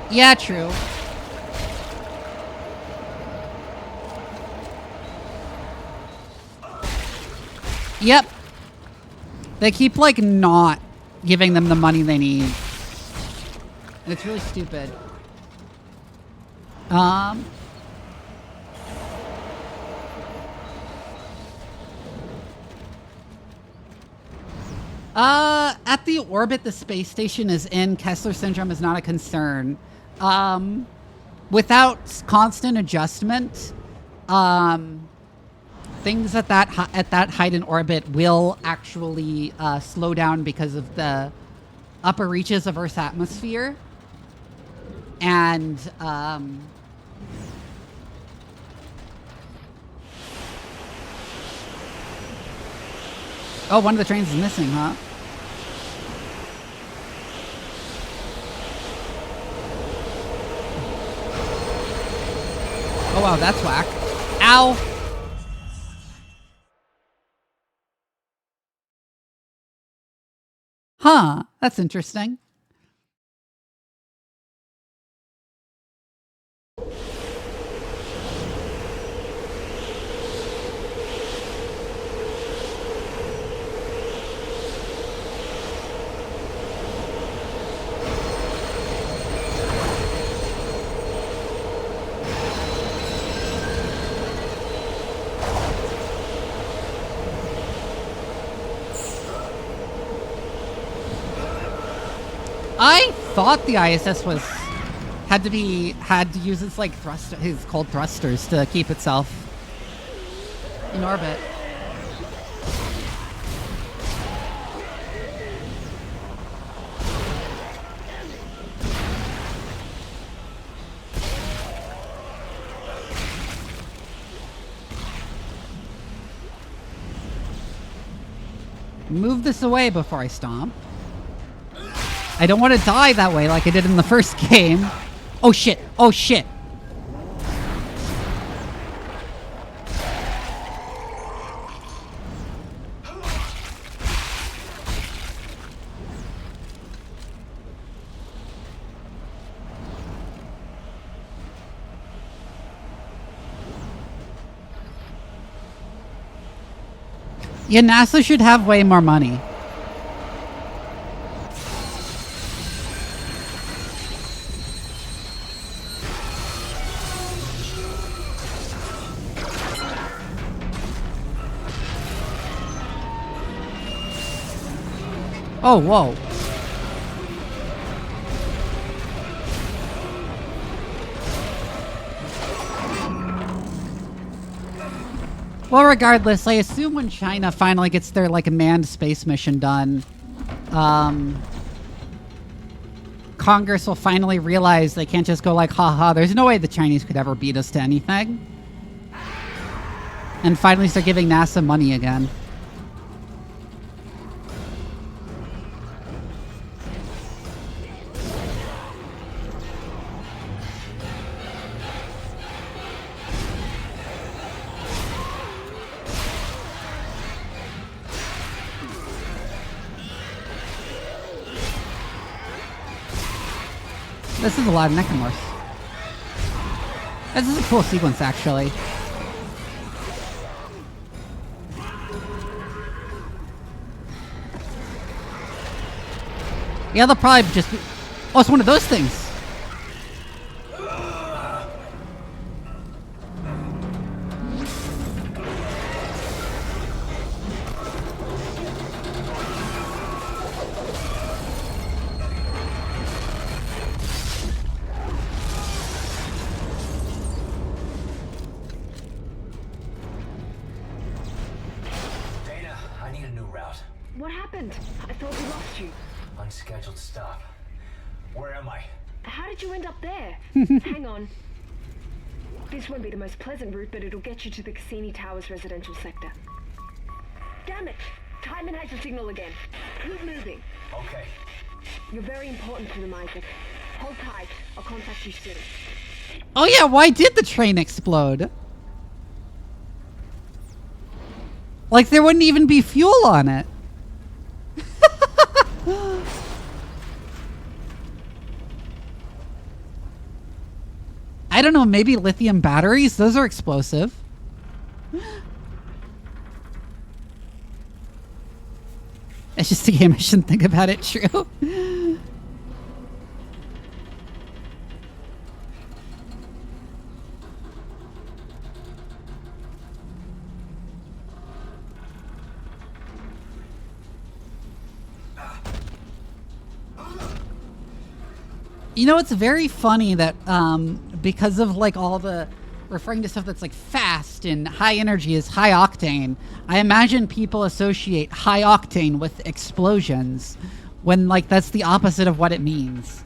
Yeah, true. Yep. They keep, like, not giving them the money they need. And it's really stupid. At the orbit the space station is in, Kessler syndrome is not a concern. Without constant adjustment, things at that height in orbit will actually slow down because of the upper reaches of Earth's atmosphere. And oh, one of the trains is missing, huh? Oh wow, that's whack. Ow! Huh, that's interesting. I thought the ISS had to use its like his cold thrusters to keep itself in orbit. Move this away before I stomp. I don't want to die that way like I did in the first game. Oh shit! Oh shit! Yeah, NASA should have way more money. Oh, whoa. Well, regardless, I assume when China finally gets their, like, manned space mission done, Congress will finally realize they can't just go like, haha, there's no way the Chinese could ever beat us to anything. And finally start giving NASA money again. This is a lot of necromorphs. This is a cool sequence, actually. Yeah, they'll probably just be... Oh, it's one of those things. What happened? I thought we lost you. Unscheduled stop. Where am I? How did you end up there? Hang on. This won't be the most pleasant route, but it'll get you to the Cassini Towers residential sector. Damn it! Timon has the signal again. Keep moving. Okay. You're very important to them, Isaac. Hold tight. I'll contact you soon. Oh yeah, why did the train explode? Like there wouldn't even be fuel on it. I don't know, maybe lithium batteries? Those are explosive. It's just a game, I shouldn't think about it, true. You know, it's very funny that because of like all the referring to stuff that's like fast and high energy is high octane, I imagine people associate high octane with explosions when like that's the opposite of what it means.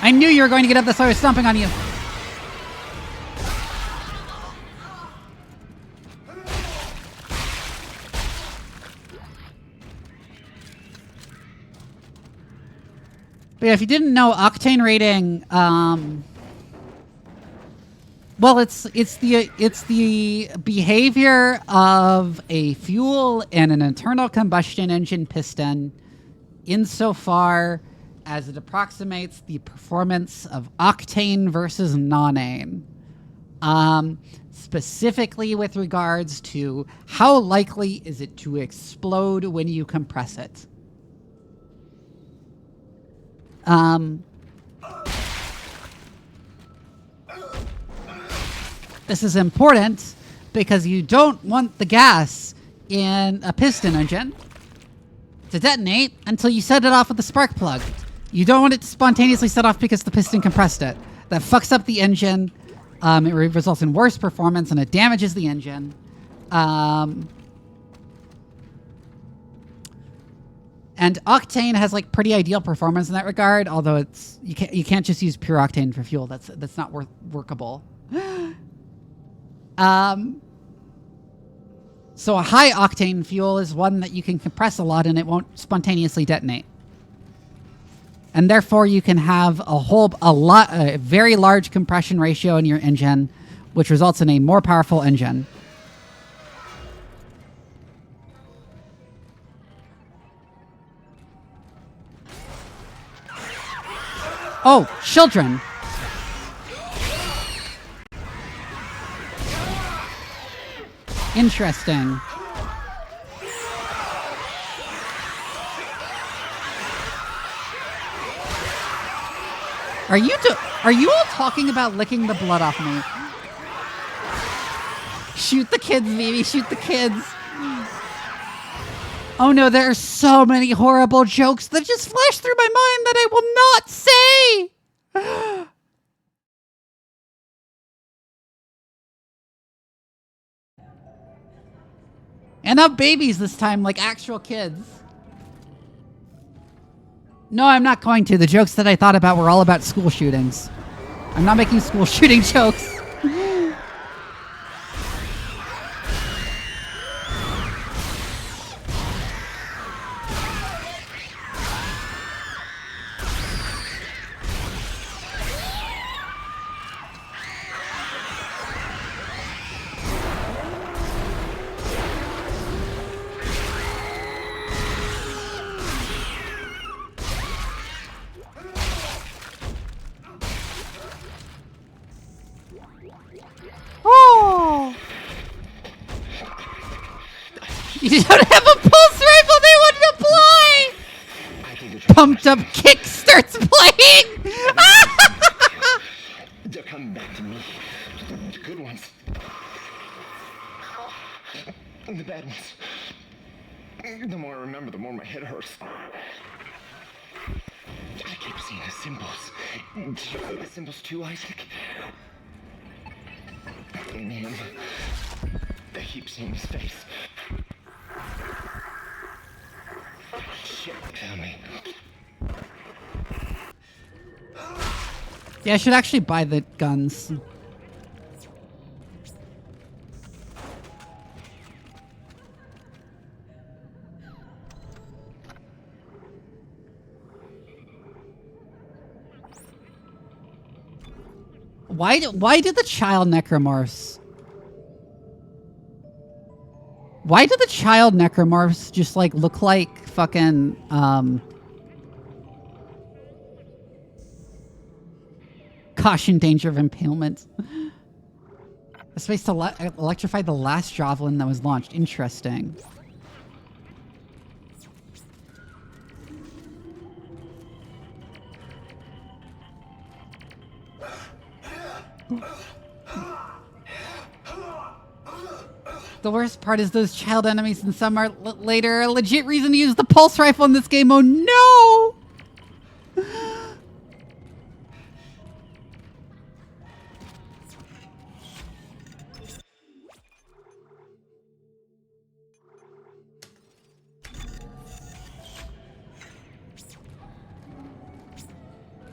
I knew you were going to get up this way. I was stomping on you. But yeah, if you didn't know, octane rating, well, it's the behavior of a fuel and an internal combustion engine piston insofar as it approximates the performance of octane versus nonane. Specifically with regards to how likely is it to explode when you compress it. This is important because you don't want the gas in a piston engine to detonate until you set it off with the spark plug. You don't want it to spontaneously set off because the piston compressed it. That fucks up the engine. It results in worse performance and it damages the engine. And octane has like pretty ideal performance in that regard, although it's you can't just use pure octane for fuel. That's not workable. So a high octane fuel is one that you can compress a lot and it won't spontaneously detonate. And therefore you can have a very large compression ratio in your engine, which results in a more powerful engine. Oh, children. Interesting. Are you all talking about licking the blood off me? Shoot the kids, Vivi, shoot the kids. Oh no, there are so many horrible jokes that just flashed through my mind that I will not say. And not babies this time, like actual kids. No, I'm not going to. The jokes that I thought about were all about school shootings. I'm not making school shooting jokes. Oh! You don't have a pulse rifle, they wouldn't apply! Pumped up kick starts playing! They're coming back to me. The good ones. And the bad ones. The more I remember, the more my head hurts. I keep seeing the symbols. The symbols too, Isaac. In him. I keep seeing his face. Shit, found me. Yeah, I should actually buy the guns. Why did the child necromorphs? Why do the child necromorphs just like look like fucking caution danger of impalement? A space to electrify the last javelin that was launched. Interesting. The worst part is those child enemies in some are later a legit reason to use the pulse rifle in this game. Oh no!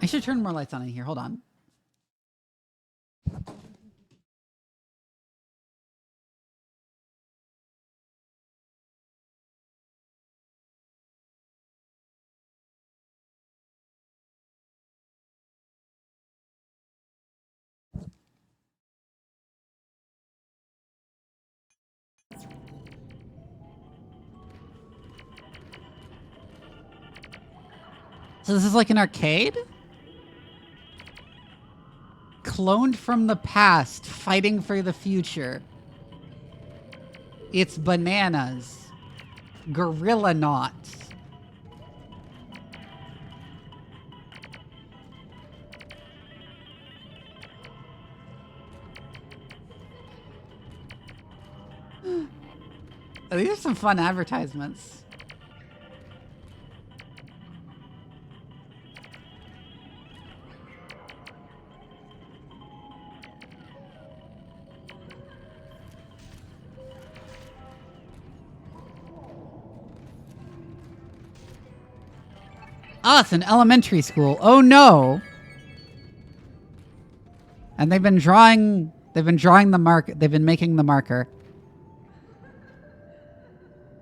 I should turn more lights on in here. Hold on. So this is like an arcade? Cloned from the past, fighting for the future. It's bananas. Gorilla knots. These are some fun advertisements. Oh, it's an elementary school. Oh no. And they've been drawing the mark, they've been making the marker.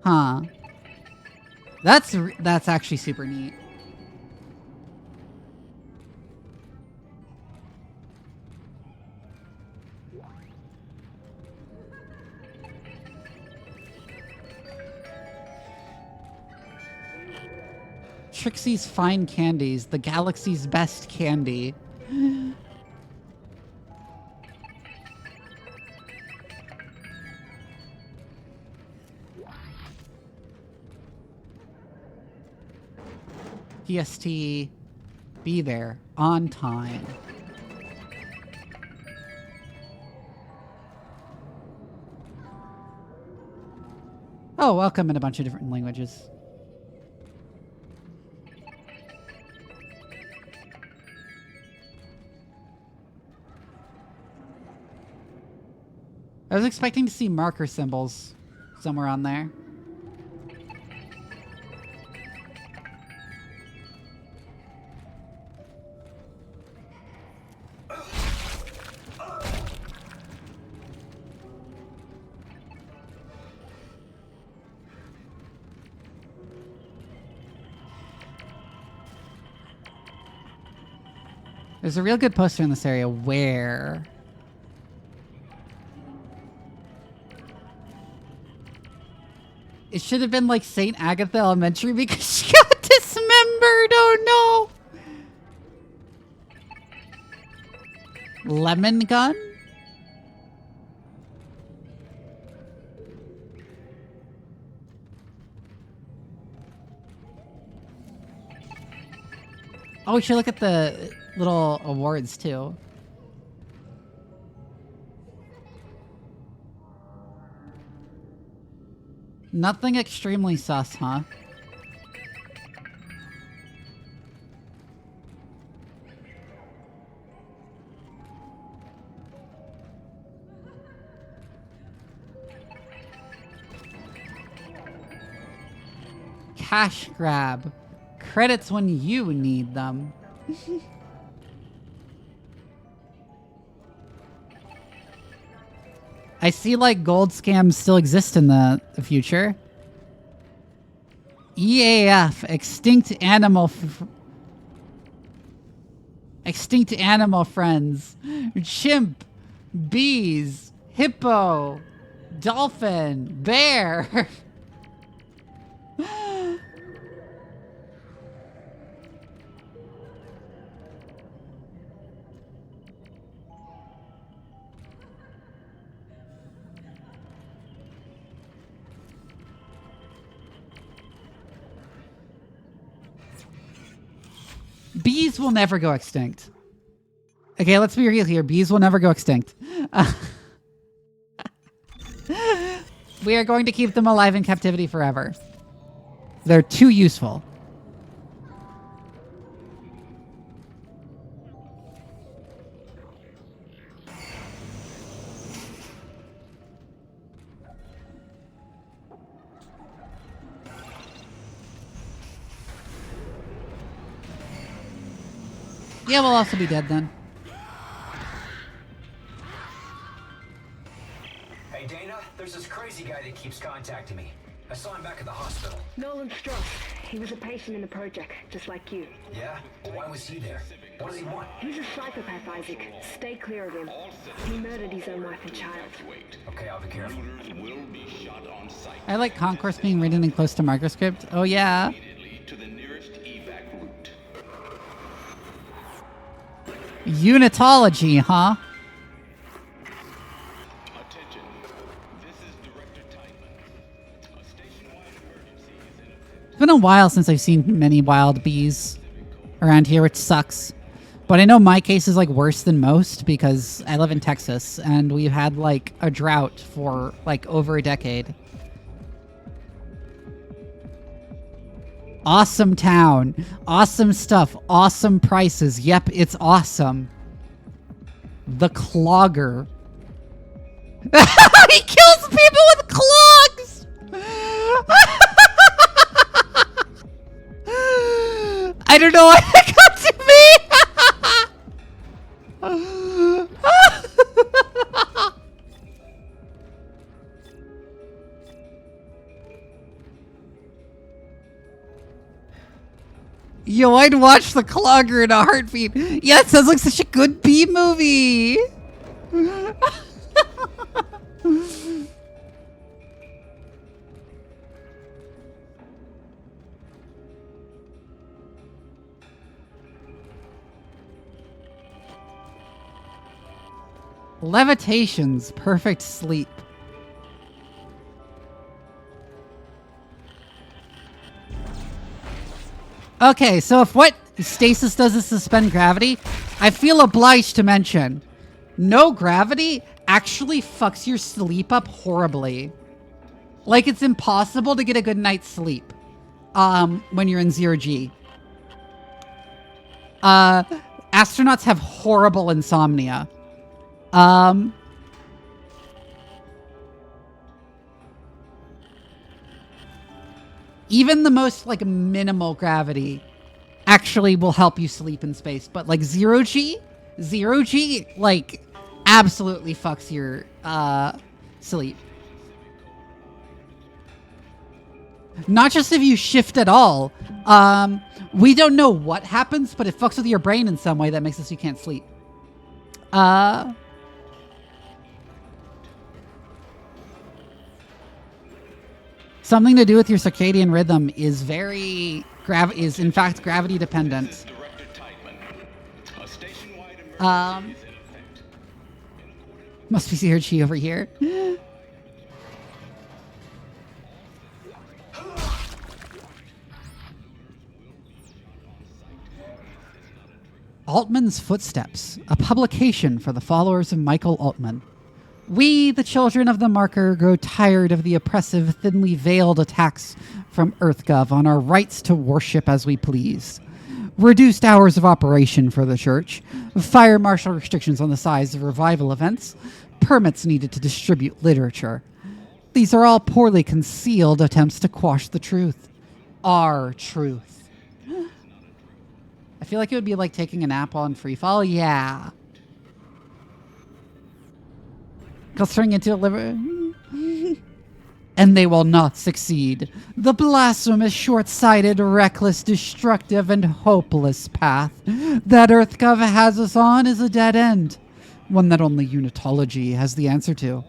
Huh. That's actually super neat. Trixie's Fine Candies, the galaxy's best candy. PST, be there on time. Oh, welcome in a bunch of different languages. I was expecting to see marker symbols somewhere on there. There's a real good poster in this area. Where? It should have been like St. Agatha Elementary because she got dismembered. Oh no. Lemon gun? Oh, we should look at the little awards too. Nothing extremely sus, huh? Cash grab. Credits when you need them. I see like gold scams still exist in the future. EAF, extinct animal friends. Chimp, bees, hippo, dolphin, bear. Bees will never go extinct. Okay, let's be real here. Bees will never go extinct. We are going to keep them alive in captivity forever. They're too useful. Yeah, we'll also be dead then. Hey, Dana, there's this crazy guy that keeps contacting me. I saw him back at the hospital. Nolan Stross. He was a patient in the project, just like you. Yeah? Well, why was he there? What does he want? He's a psychopath, Isaac. Stay clear of him. He murdered his own wife and child. Okay, I'll be careful. I like concourse being written in close to microscript. Oh yeah. Unitology, huh? It's been a while since I've seen many wild bees around here, which sucks. But I know my case is like worse than most because I live in Texas and we've had like a drought for like over a decade. Awesome town. Awesome stuff. Awesome prices. Yep, it's awesome. The Clogger. He kills people with clogs! I don't know why that got to me! Yo, I'd watch The Clogger in a heartbeat. Yeah, it sounds like such a good B movie. Levitation's perfect sleep. Okay, so if what stasis does is suspend gravity, I feel obliged to mention, no gravity actually fucks your sleep up horribly. Like, it's impossible to get a good night's sleep when you're in 0G. Astronauts have horrible insomnia. Even the most like minimal gravity actually will help you sleep in space, but like 0G like absolutely fucks your sleep. Not just if you shift at all. We don't know what happens, but it fucks with your brain in some way that makes it so you can't sleep. Something to do with your circadian rhythm is in fact gravity dependent. Must be CRG over here. Altman's Footsteps, a publication for the followers of Michael Altman. We, the children of the marker, grow tired of the oppressive, thinly veiled attacks from EarthGov on our rights to worship as we please. Reduced hours of operation for the church, fire marshal restrictions on the size of revival events, permits needed to distribute literature. These are all poorly concealed attempts to quash the truth. Our truth. I feel like it would be like taking a nap on Freefall. Yeah. Turning into a liver. And they will not succeed. The blasphemous, short-sighted, reckless, destructive, and hopeless path that EarthGov has us on is a dead end. One that only Unitology has the answer to.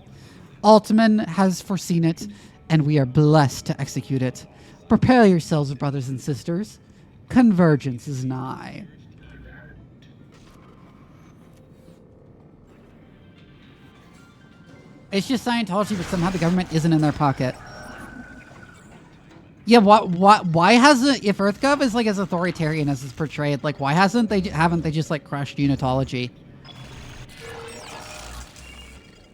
Altman has foreseen it, and we are blessed to execute it. Prepare yourselves, brothers and sisters. Convergence is nigh. It's just Scientology, but somehow the government isn't in their pocket. Yeah, why hasn't, if EarthGov is like as authoritarian as it's portrayed, like why haven't they just like crushed Unitology?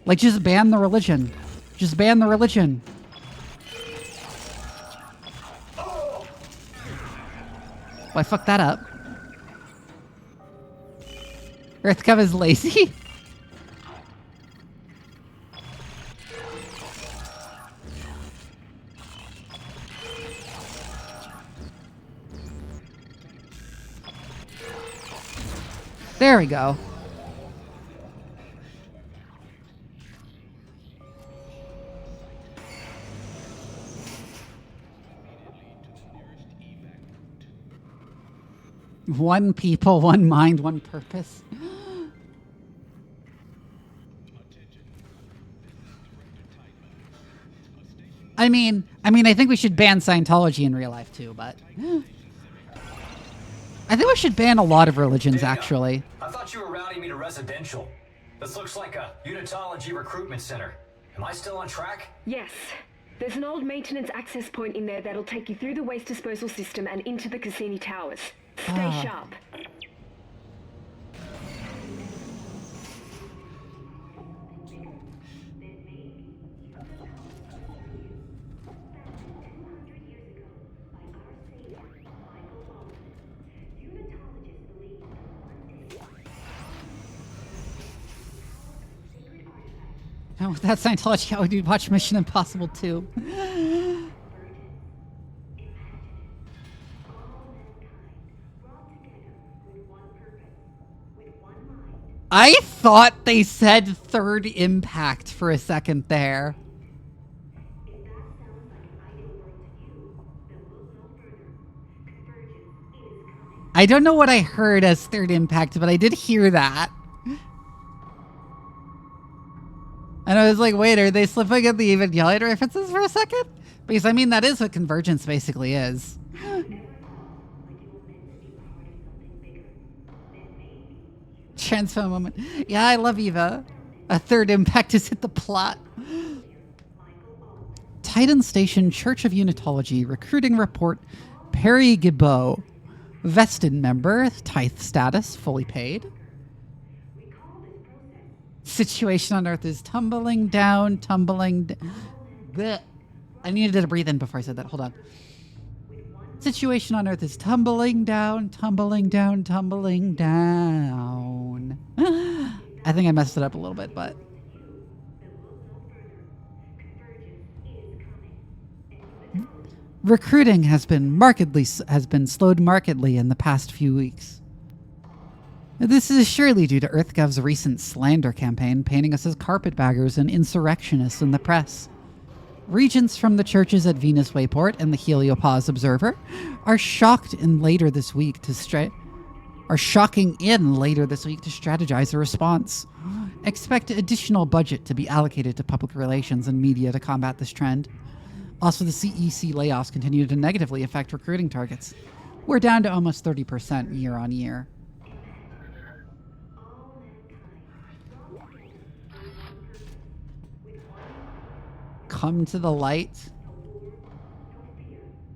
Like just ban the religion. Just ban the religion. Why fuck that up? EarthGov is lazy? There we go. One people, one mind, one purpose. I mean, I think we should ban Scientology in real life too, but I think we should ban a lot of religions, actually. I thought you were routing me to residential. This looks like a unitology recruitment center. Am I still on track? Yes. There's an old maintenance access point in there that'll take you through the waste disposal system and into the Cassini Towers. Stay sharp. And with that Scientology, how would you watch Mission Impossible 2? I thought they said third impact for a second there. I don't know what I heard as third impact, but I did hear that. And I was like, wait, are they slipping at the Evangelion references for a second? Because, I mean, that is what convergence basically is. Transfer moment. Yeah, I love Eva. A third impact has hit the plot. Titan Station Church of Unitology recruiting report. Perry Gibeau. Vested member. Tithe status. Fully paid. Situation on Earth is tumbling down, I needed to breathe in before I said that. Hold on. Situation on Earth is tumbling down, tumbling down, tumbling down. I think I messed it up a little bit, but... Recruiting has been slowed markedly in the past few weeks. This is surely due to EarthGov's recent slander campaign painting us as carpetbaggers and insurrectionists in the press. Regents from the churches at Venus Wayport and the Heliopause Observer are shocking in later this week to strategize a response. Expect additional budget to be allocated to public relations and media to combat this trend. Also, the CEC layoffs continue to negatively affect recruiting targets. We're down to almost 30% year on year. Come to the light.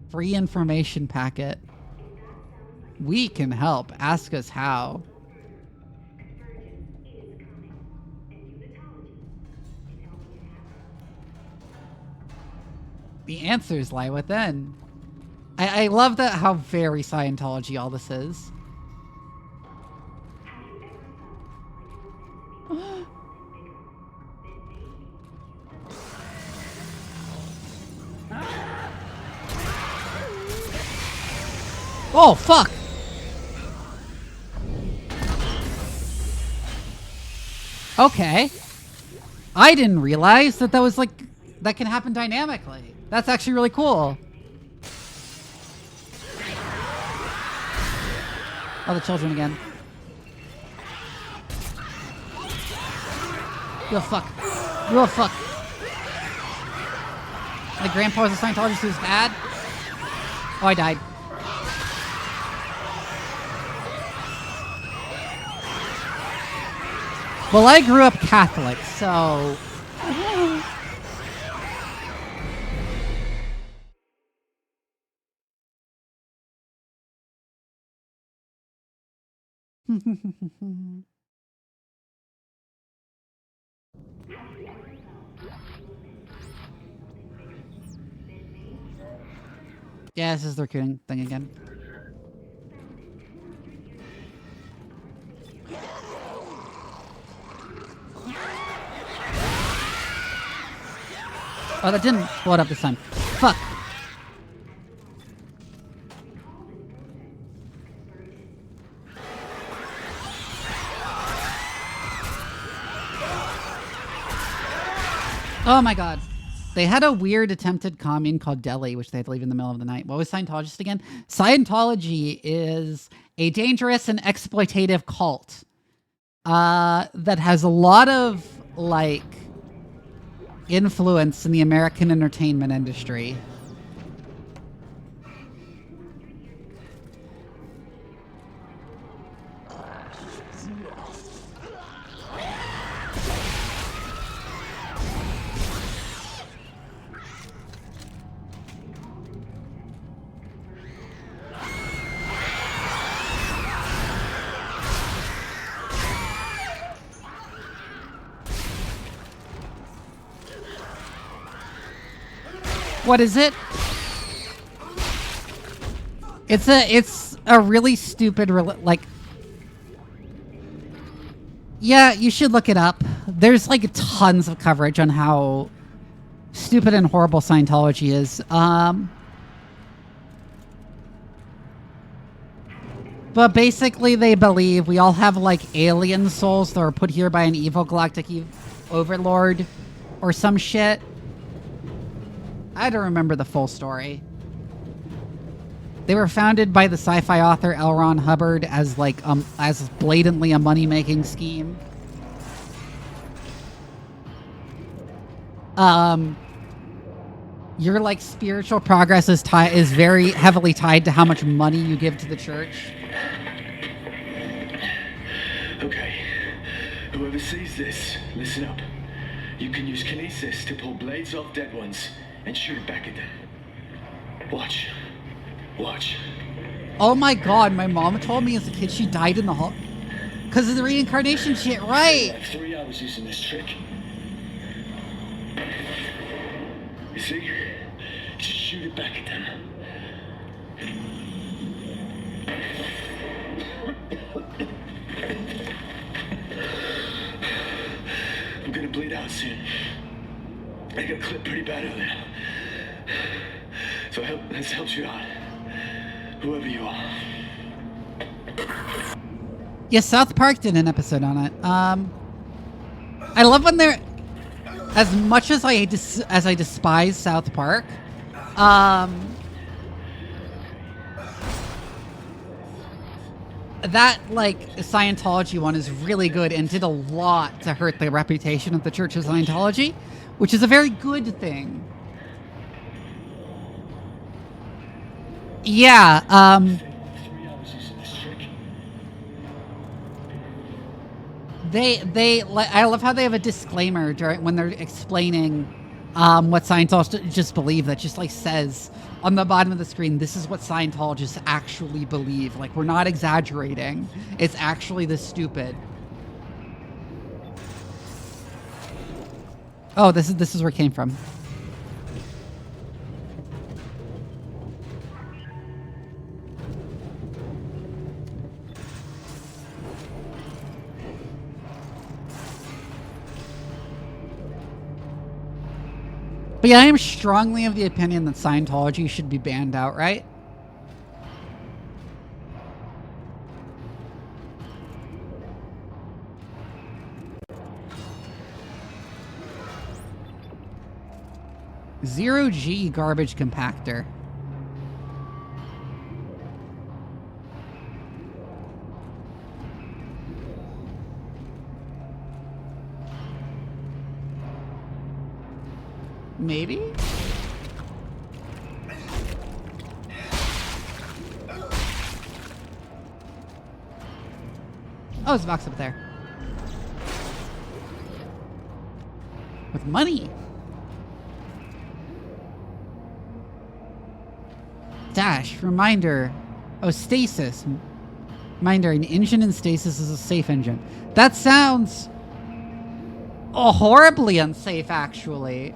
Free information packet. We can help. Ask us how. The answers lie within. I love that how very Scientology all this is. Oh, fuck! Okay. I didn't realize that was like... that can happen dynamically. That's actually really cool. Oh, the children again. Oh, fuck. Oh, fuck. My grandpa was a Scientologist who's bad. Oh, I died. Well, I grew up Catholic, so... Yeah, this is the recruiting thing again. Oh, that didn't blow it up this time. Fuck. Oh my god. They had a weird attempted commune called Delhi, which they had to leave in the middle of the night. What was Scientologist again? Scientology is a dangerous and exploitative cult that has a lot of, like, influence in the American entertainment industry. What is it? It's a really stupid, like... Yeah, you should look it up. There's like tons of coverage on how stupid and horrible Scientology is. But basically they believe we all have like alien souls that are put here by an evil galactic overlord or some shit. I don't remember the full story. They were founded by the sci-fi author L. Ron Hubbard as like as blatantly a money-making scheme. Your like spiritual progress is very heavily tied to how much money you give to the church. Okay. Whoever sees this, listen up. You can use kinesis to pull blades off dead ones and shoot it back at them. Watch. Watch. Oh my god, my mom told me as a kid she died in the hall because of the reincarnation shit, right? Like 3 hours using this trick. You see? Just shoot it back at them. I'm gonna bleed out soon. I got clipped pretty bad earlier. So this helps you out. Whoever you are. Yeah, South Park did an episode on it. I love when they're... As much as I despise South Park, that, like, Scientology one is really good and did a lot to hurt the reputation of the Church of Scientology, which is a very good thing. Yeah, I love how they have a disclaimer when they're explaining what Scientologists believe that just like says on the bottom of the screen, this is what Scientologists actually believe. Like, we're not exaggerating. It's actually this stupid. Oh, this is where it came from. But yeah, I am strongly of the opinion that Scientology should be banned outright. Zero-G garbage compactor. Maybe? Oh, there's a box up there. With money. Dash. Reminder. Oh, stasis. Reminder, an engine in stasis is a safe engine. That sounds... horribly unsafe, actually.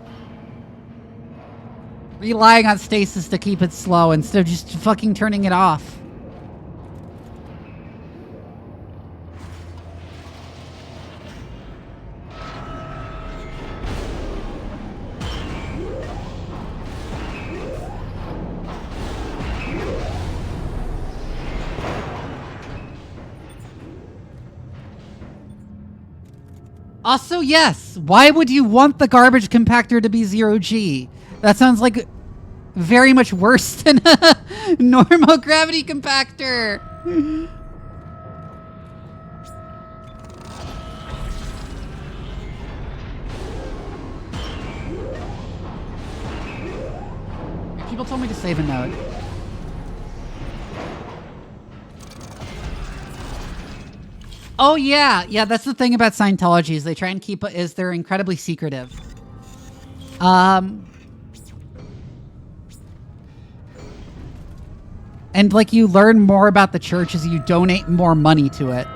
Relying on stasis to keep it slow instead of just fucking turning it off. Also, yes, why would you want the garbage compactor to be 0G? That sounds like very much worse than a normal gravity compactor. People told me to save a node. Oh yeah, yeah. That's the thing about Scientology is they try and keep they're incredibly secretive. And like you learn more about the church as you donate more money to it.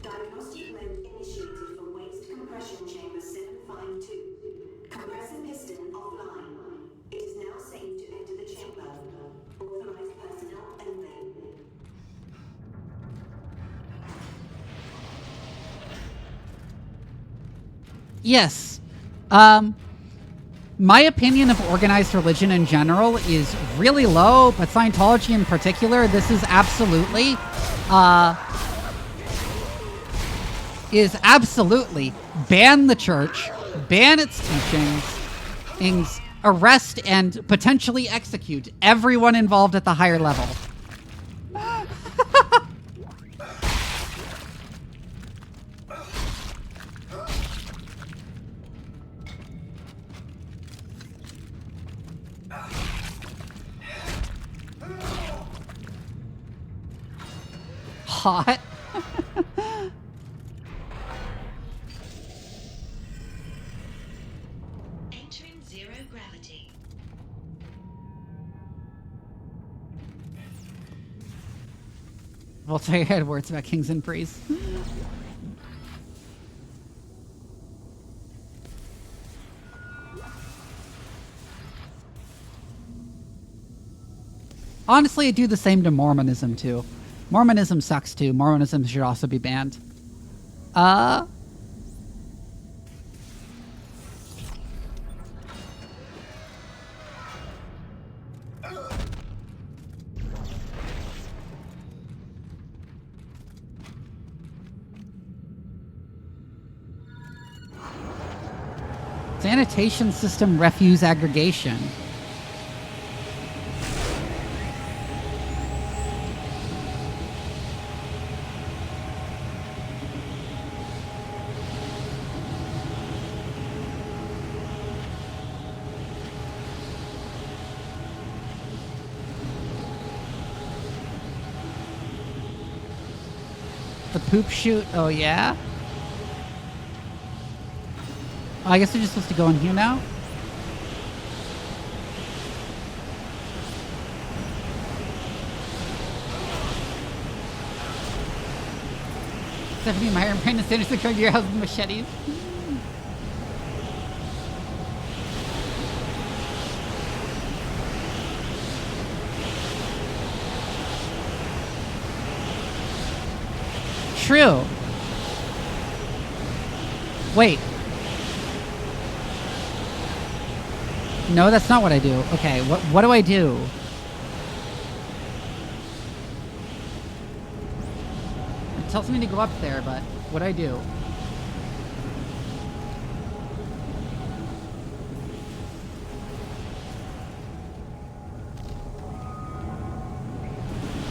Diagnostic mode initiated from waste compression chamber 752. Compressor piston offline. It is now safe to enter the chamber. Authorized personnel only. Yes. My opinion of organized religion in general is really low, but Scientology in particular, this is absolutely, ban the church, ban its teachings, arrest and potentially execute everyone involved at the higher level. Hot. Entering zero gravity. Voltaire had words about kings and priests. Honestly, I do the same to Mormonism too. Mormonism sucks too. Mormonism should also be banned. Sanitation system refuse aggregation. The poop chute. Oh, yeah? Oh, I guess we're just supposed to go in here now? Stephanie Meyer and Brandon Sanderson come to your house with machetes. True. Wait. No, that's not what I do. Okay, what do I do? It tells me to go up there, but what do I do?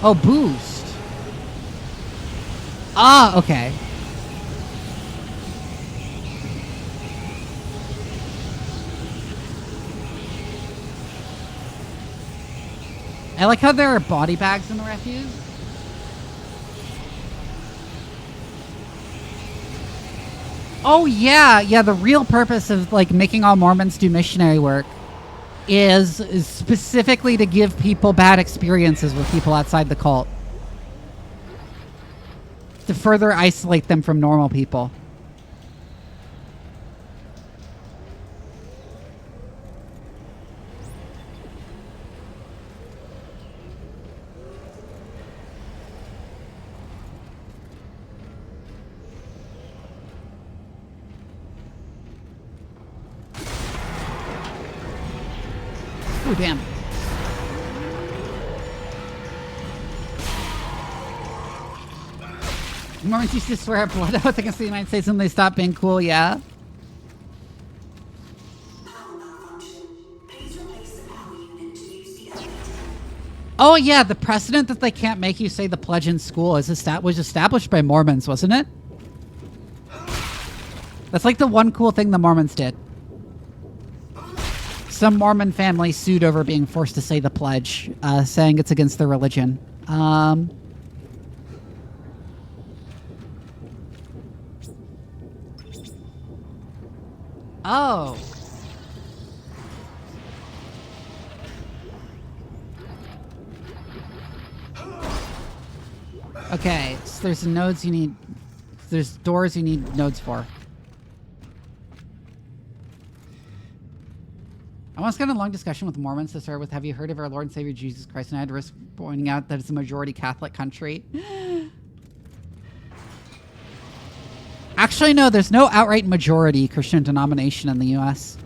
Oh, boost. Ah, okay. I like how there are body bags in the refuse. Oh yeah, yeah, the real purpose of like making all Mormons do missionary work is specifically to give people bad experiences with people outside the cult. To further isolate them from normal people. Oh, damn. Mormons used to swear at blood oath against the United States when they stopped being cool, yeah? Oh yeah, the precedent that they can't make you say the pledge in school was established by Mormons, wasn't it? That's like the one cool thing the Mormons did. some Mormon family sued over being forced to say the pledge, saying it's against their religion. Oh. Okay, so there's nodes you need... There's doors you need nodes for. I once got in a long discussion with Mormons to start with, have you heard of our Lord and Savior Jesus Christ? And I had to risk pointing out that it's a majority Catholic country. Actually, no, there's no outright majority Christian denomination in the U.S.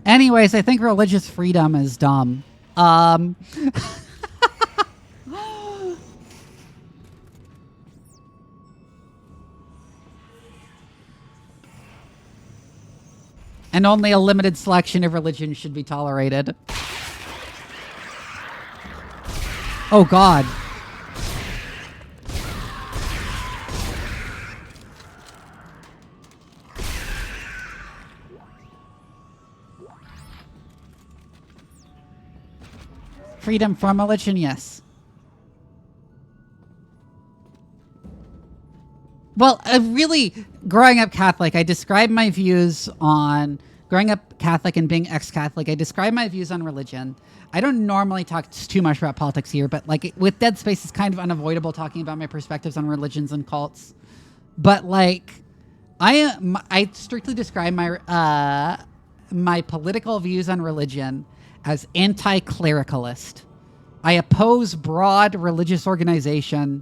Anyways, I think religious freedom is dumb. And only a limited selection of religions should be tolerated. Oh, God. Freedom from religion, yes. Well, really, growing up Catholic, I describe my views on... Growing up Catholic and being ex-Catholic, I describe my views on religion. I don't normally talk too much about politics here, but like with Dead Space, it's kind of unavoidable talking about my perspectives on religions and cults. But like, I strictly describe my my political views on religion as anti-clericalist. I oppose broad religious organization.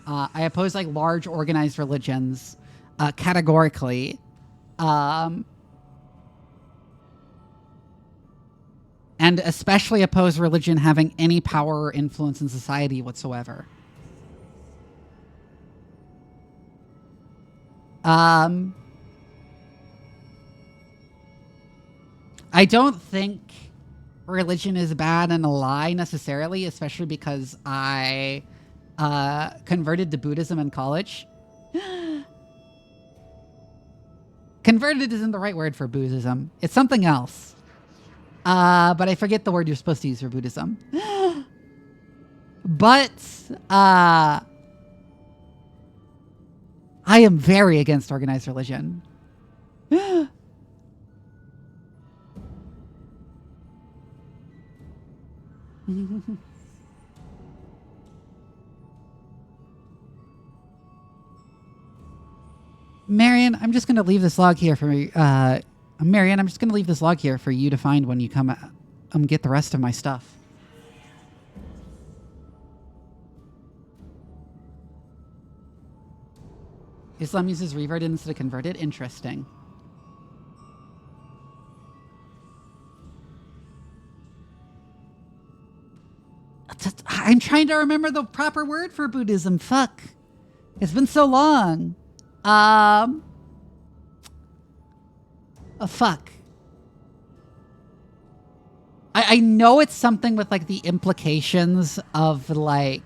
I oppose like large organized religions categorically. And especially oppose religion having any power or influence in society whatsoever. I don't think religion is bad and a lie necessarily, especially because I converted to Buddhism in college. Converted isn't the right word for Buddhism. It's something else. But I forget the word you're supposed to use for Buddhism. But I am very against organized religion. Marion, I'm just going to leave this log here for Marion, I'm just going to leave this log here for you to find when you come get the rest of my stuff. Islam uses reverted instead of converted? Interesting. I'm trying to remember the proper word for Buddhism. Fuck. It's been so long. Fuck. I know it's something with like the implications of like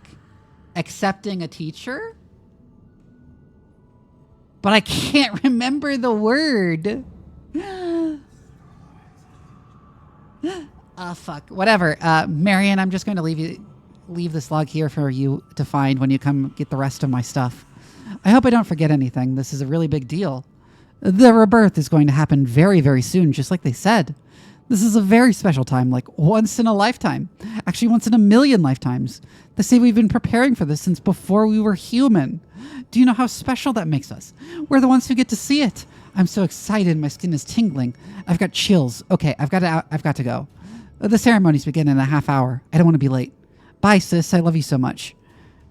accepting a teacher, but I can't remember the word. Fuck. Whatever. Marion, I'm just going to leave this log here for you to find when you come get the rest of my stuff. I hope I don't forget anything. This is a really big deal. The rebirth is going to happen very, very soon, just like they said. This is a very special time, like once in a lifetime. Actually, once in a million lifetimes. They say we've been preparing for this since before we were human. Do you know how special that makes us? We're the ones who get to see it. I'm so excited. My skin is tingling. I've got chills. Okay, I've got to go. The ceremonies begin in a half hour. I don't want to be late. Bye, sis. I love you so much.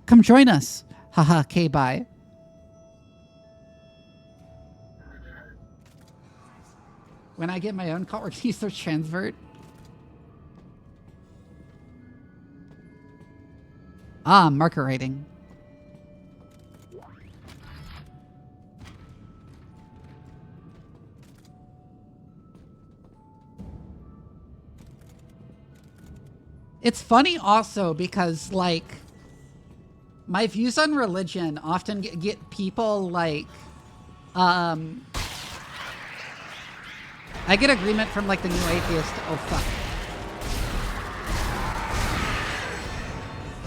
Come join us. Haha, okay, bye. When I get my own cult, we're gonna use their transvert. Ah, marker rating. It's funny also because, like, my views on religion often get people, like, I get agreement from, like, the new atheist. Oh, fuck.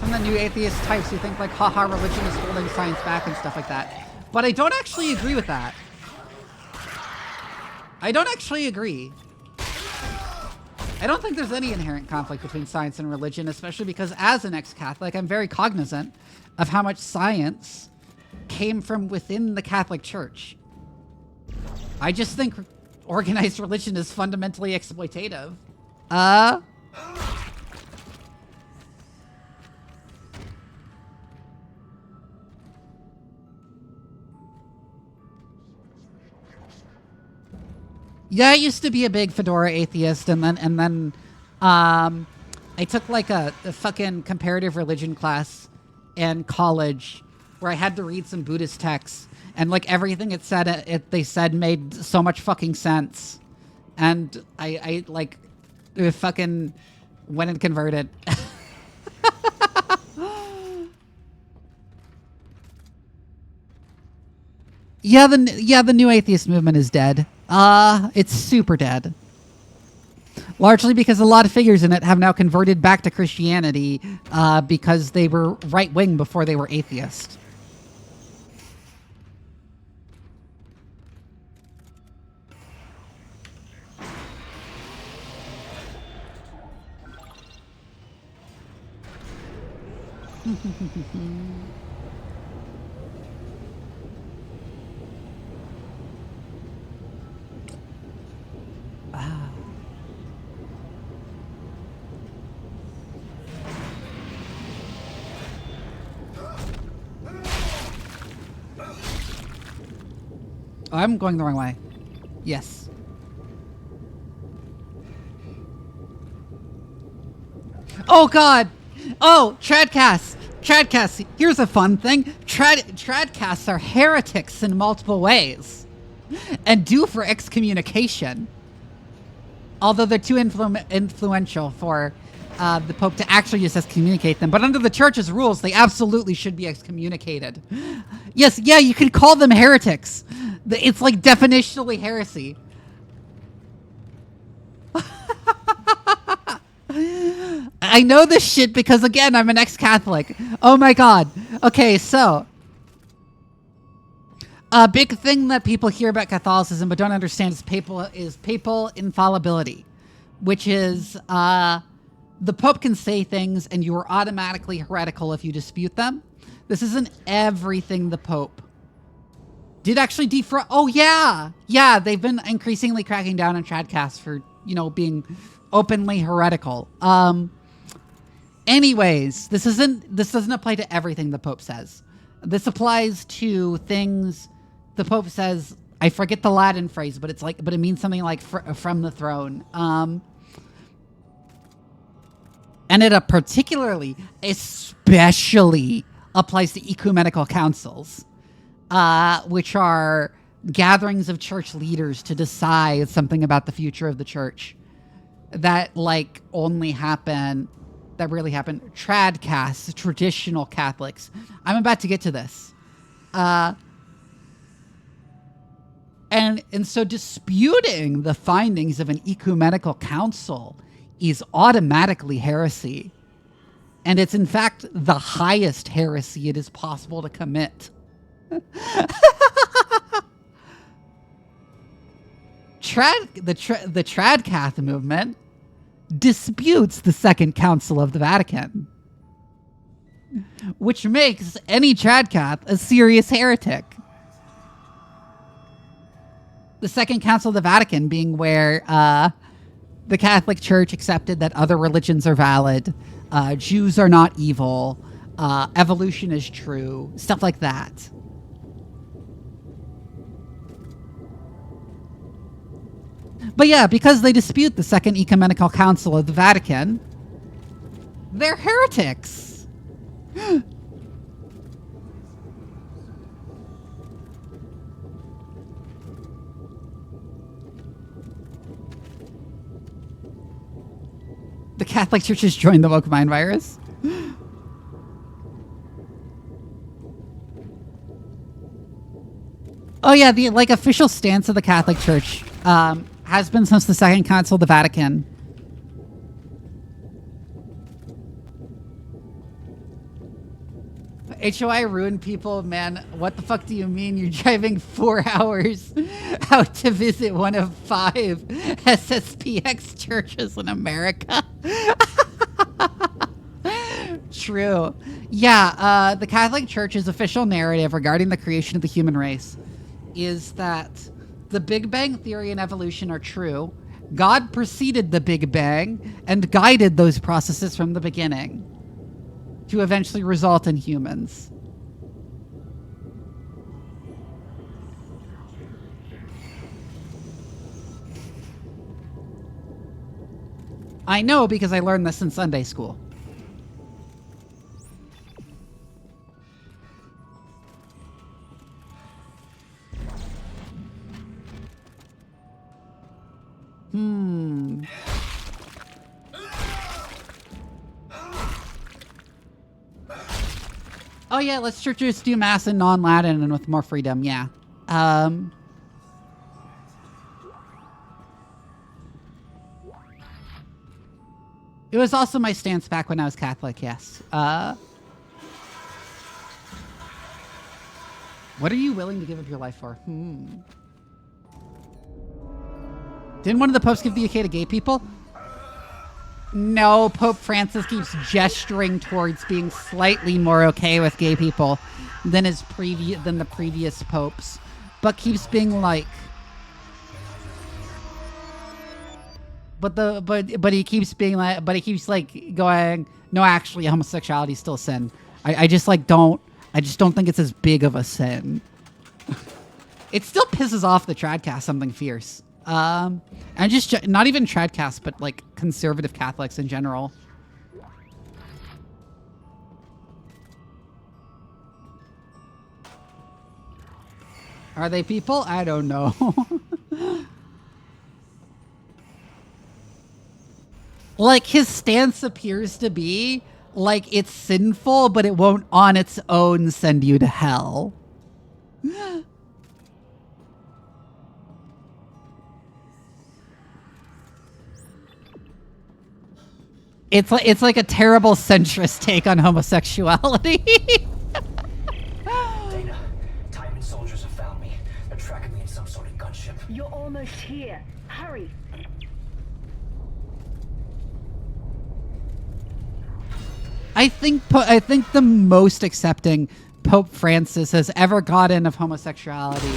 From the new atheist types who think, like, haha, religion is holding science back and stuff like that. But I don't actually agree with that. I don't actually agree. I don't think there's any inherent conflict between science and religion, especially because as an ex-Catholic, I'm very cognizant of how much science came from within the Catholic Church. I just think organized religion is fundamentally exploitative. Yeah, I used to be a big Fedora atheist, and then I took like a fucking comparative religion class in college where I had to read some Buddhist texts, and like everything it said, they said made so much fucking sense, and I like fucking went and converted. Yeah, the new atheist movement is dead. It's super dead. Largely because a lot of figures in it have now converted back to Christianity because they were right-wing before they were atheist. I'm going the wrong way. Yes. Oh god! Oh, tradcasts! Tradcasts! Here's a fun thing. Tradcasts are heretics in multiple ways. And due for excommunication. Although they're too influential for the Pope to actually just excommunicate them. But under the Church's rules, they absolutely should be excommunicated. Yes, yeah, you can call them heretics. It's like definitionally heresy. I know this shit because, again, I'm an ex-Catholic. Oh my god. Okay, so a big thing that people hear about Catholicism but don't understand is papal infallibility, which is the Pope can say things and you are automatically heretical if you dispute them. This isn't everything the Pope did actually defraud. Oh yeah, yeah. They've been increasingly cracking down on tradcasts for, you know, being openly heretical. Anyways, this doesn't apply to everything the Pope says. This applies to things the Pope says. I forget the Latin phrase, but it means something like from the throne. And it especially applies to ecumenical councils, which are gatherings of church leaders to decide something about the future of the church that really happen. Tradcasts, traditional Catholics. I'm about to get to this. And so disputing the findings of an ecumenical council is automatically heresy. And it's in fact the highest heresy it is possible to commit. The Tradcath movement disputes the Second Council of the Vatican, which makes any Tradcath a serious heretic. The Second Council of the Vatican being where the Catholic Church accepted that other religions are valid, Jews are not evil, evolution is true, stuff like that. But yeah, because they dispute the Second Ecumenical Council of the Vatican, they're heretics. The Catholic Church has joined the woke mind virus. Oh yeah, the official stance of the Catholic Church has been since the Second Council of the Vatican. HOI ruined people, man. What the fuck do you mean? You're driving 4 hours out to visit one of 5 SSPX churches in America? True. Yeah, the Catholic Church's official narrative regarding the creation of the human race is that the Big Bang Theory and evolution are true. God preceded the Big Bang and guided those processes from the beginning to eventually result in humans. I know because I learned this in Sunday school. Oh yeah, let's just do mass in non-Latin and with more freedom, yeah. It was also my stance back when I was Catholic, yes. What are you willing to give up your life for? Didn't one of the popes give the UK to gay people? No, Pope Francis keeps gesturing towards being slightly more okay with gay people than the previous popes, but keeps being like, but he keeps being like, going, no, actually, homosexuality is still a sin. I just don't think it's as big of a sin. It still pisses off the Tradcast something fierce. And just not even Tradcast, but like conservative Catholics in general. Are they people? I don't know. Like his stance appears to be like it's sinful, but it won't on its own send you to hell. It's like a terrible centrist take on homosexuality. Dana, Timon soldiers have found me. They're tracking me in some sort of gunship. You're almost here. Hurry. I think the most accepting Pope Francis has ever gotten of homosexuality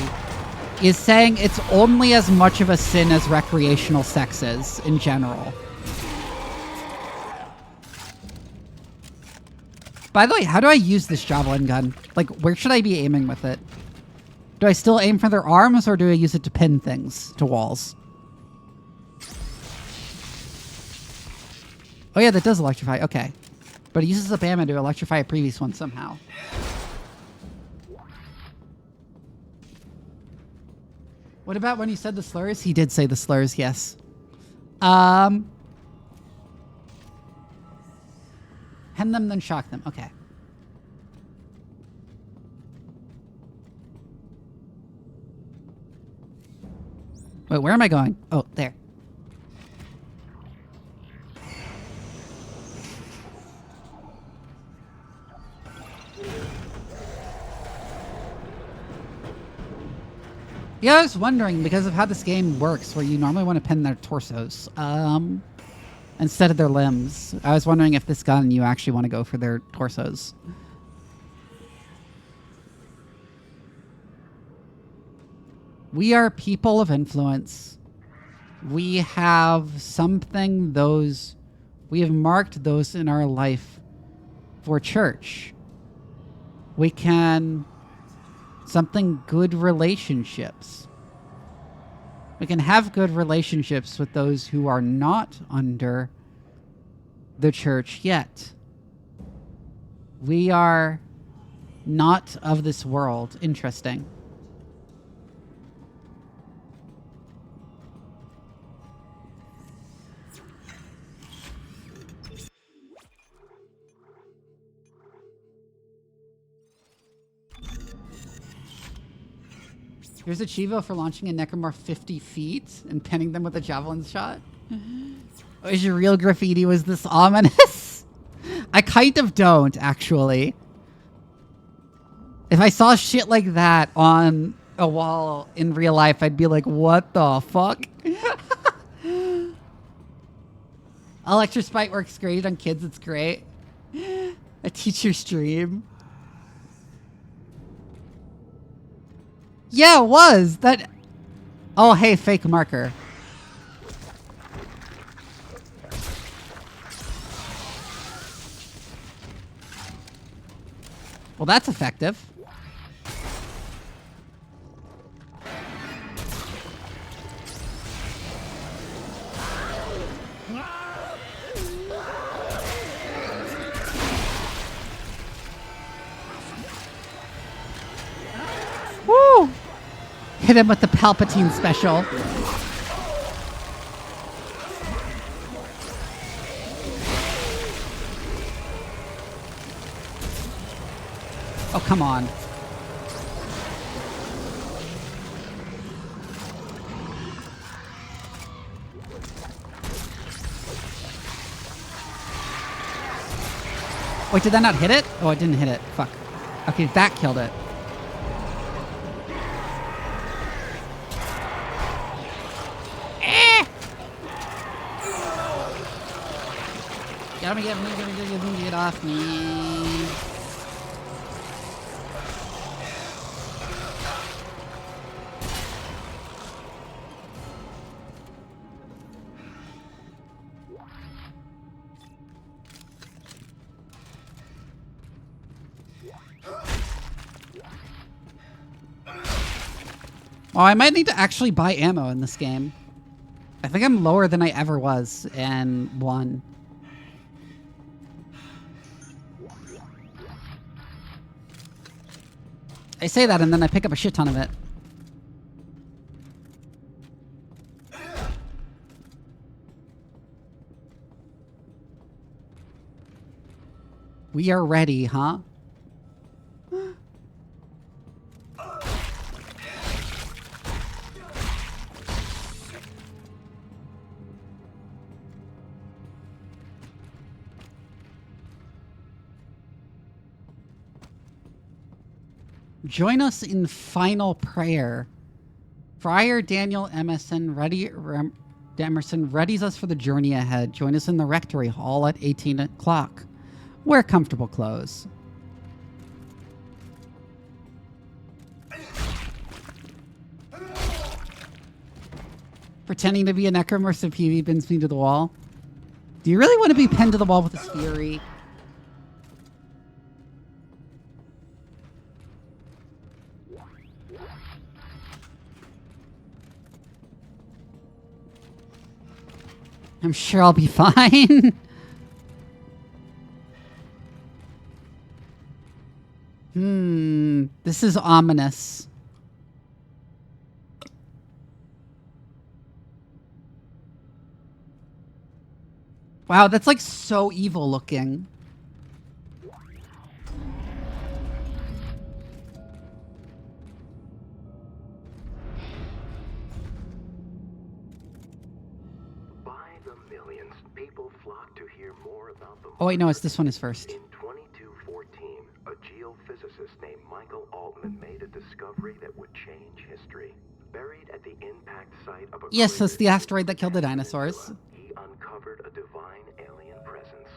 is saying it's only as much of a sin as recreational sex is in general. By the way, how do I use this javelin gun? Like, where should I be aiming with it? Do I still aim for their arms, or do I use it to pin things to walls? Oh yeah, that does electrify. Okay. But it uses up ammo to electrify a previous one somehow. What about when he said the slurs? He did say the slurs, yes. Hem them, then shock them. Okay. Wait, where am I going? Oh, there. Yeah, I was wondering because of how this game works, where you normally want to pin their torsos instead of their limbs. I was wondering if this gun you actually want to go for their torsos. We are people of influence. We have something we have marked those in our life for church. We can... something good relationships. We can have good relationships with those who are not under the church yet. We are not of this world. Interesting. Here's a Chivo for launching a necromorph 50 feet and pinning them with a javelin shot. Is your real graffiti? Was this ominous? I kind of don't, actually. If I saw shit like that on a wall in real life, I'd be like, what the fuck? Electrospite works great on kids. It's great. A teacher stream. Yeah, it was. That. Oh, hey, fake marker. Well, that's effective. Woo! Hit him with the Palpatine special. Oh, come on. Wait, did that not hit it? Oh, it didn't hit it. Fuck. Okay, that killed it. Get off me. Oh, I might need to actually buy ammo in this game. I think I'm lower than I ever was in 1. I say that and then I pick up a shit ton of it. We are ready, huh? Join us in final prayer. Friar Daniel Emerson readies us for the journey ahead. Join us in the rectory hall at 18 o'clock. Wear comfortable clothes. Pretending to be a necromancer PV bends me to the wall. Do you really want to be pinned to the wall with this fury? I'm sure I'll be fine. This is ominous. Wow, that's like so evil looking. Oh wait, no, it's this one is first. In 2214, a geophysicist named Michael Altman made a discovery that would change history. Buried at the impact site of a Yes, that's the asteroid that killed the dinosaurs. He uncovered a divine alien presence,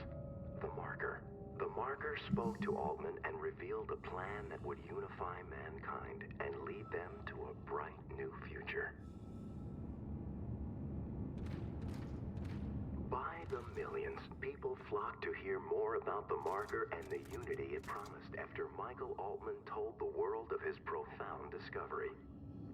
the Marker. The Marker spoke to Altman and revealed a plan that would unify mankind and lead them to a bright new future. By the millions, people flocked to hear more about the Marker and the unity it promised after Michael Altman told the world of his profound discovery.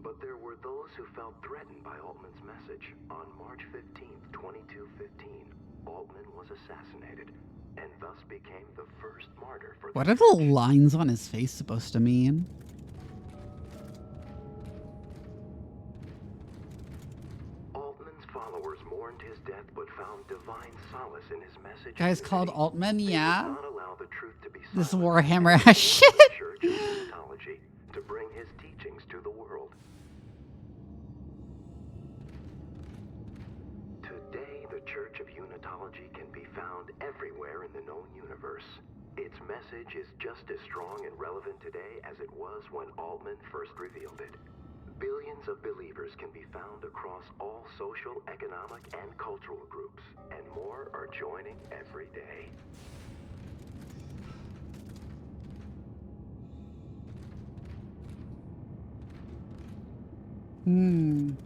But there were those who felt threatened by Altman's message. On March 15th, 2215, Altman was assassinated, and thus became the first martyr for What are the lines on his face supposed to mean? Altman's followers mourned his death but found divine solace in his message. Guy's called Altman, yeah. Not allow the truth to be This silenced. Warhammer ass shit. Church of Unitology to bring his teachings to the world. Today, the Church of Unitology can be found everywhere in the known universe. Its message is just as strong and relevant today as it was when Altman first revealed it. Billions of believers can be found across all social, economic, and cultural groups, and more are joining every day.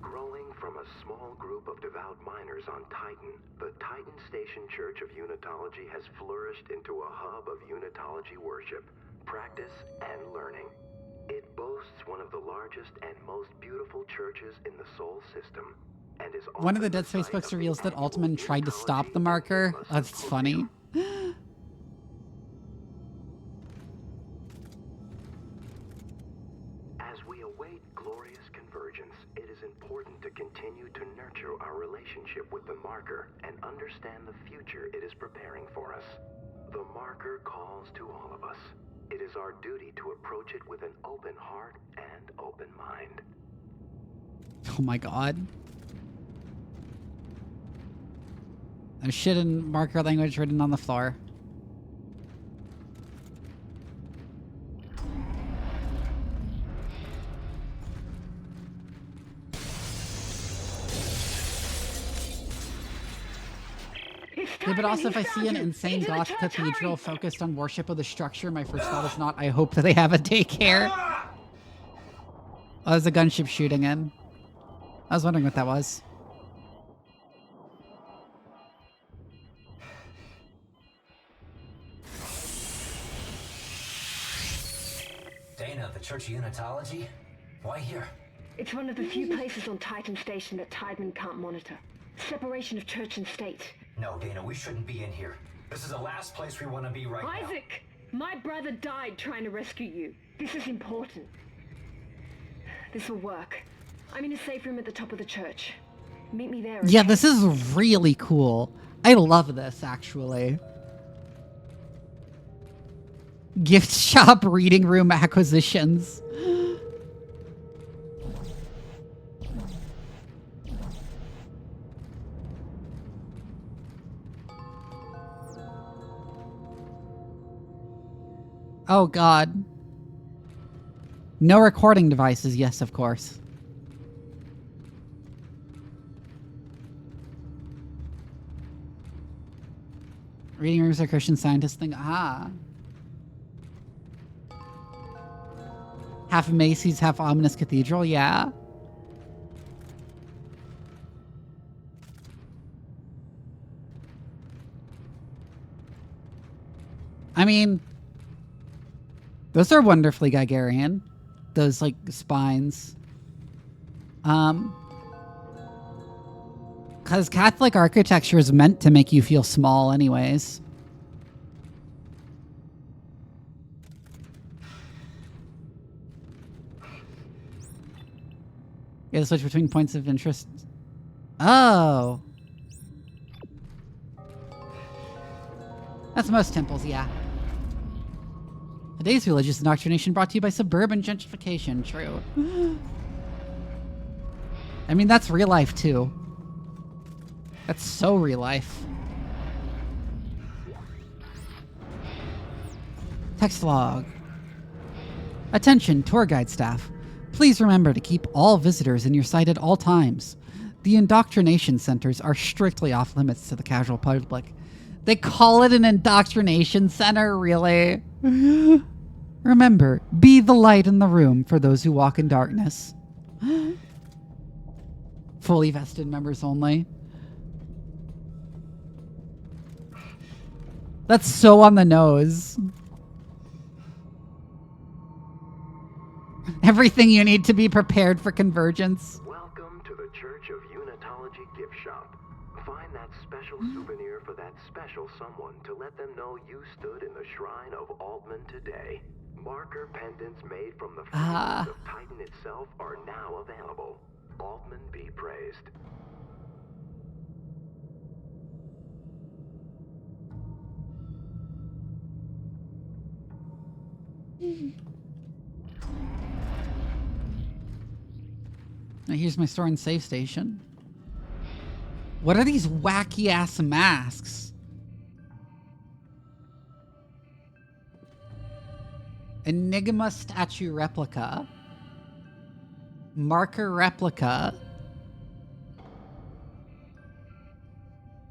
Growing from a small group of devout miners on Titan, the Titan Station Church of Unitology has flourished into a hub of Unitology worship, practice, and learning. It boasts one of the largest and most beautiful churches in the Sol system, and is One of the Dead Space books reveals that Altman tried to stop the marker. Oh, that's funny. As we await glorious convergence, it is important to continue to nurture our relationship with the marker and understand the future it is preparing for us. The marker calls to all of us. It is our duty to approach it with an open heart and open mind. Oh my god. There's shit in marker language written on the floor. Yeah, but also if I see an insane goth cathedral focused on worship of the structure, my first thought is not, I hope that they have a daycare. Oh, there's a gunship shooting in. I was wondering what that was. Dana, the Church of Unitology? Why here? It's one of the few places on Titan Station that Tideman can't monitor. Separation of church and state. No, Dana, we shouldn't be in here. This is the last place we want to be right now. Isaac! My brother died trying to rescue you. This is important. This will work. I'm in a safe room at the top of the church. Meet me there. Yeah, this is really cool. I love this, actually. Gift shop reading room acquisitions. Oh god. No recording devices, yes, of course. Reading rooms are Christian Scientist thing. Ah. Half Macy's, half Ominous Cathedral, yeah. I mean, those are wonderfully Geiger-ian. Those, like, spines. Because Catholic architecture is meant to make you feel small anyways. You gotta switch between points of interest. Oh. That's most temples, yeah. Today's religious indoctrination brought to you by suburban gentrification. True. I mean, that's real life, too. That's so real life. Text log. Attention, tour guide staff. Please remember to keep all visitors in your sight at all times. The indoctrination centers are strictly off limits to the casual public. They call it an indoctrination center, really? Remember, be the light in the room for those who walk in darkness. Fully vested members only. That's so on the nose. everything you need to be prepared for convergence. Welcome to the Church of Unitology gift shop. Find that special souvenir for that special someone to let them know you stood in the shrine of Altman today. Marker pendants made from the flames of Titan itself are now available. Altman be praised. Now here's my store and save station. What are these wacky ass masks? Enigma statue replica. Marker replica.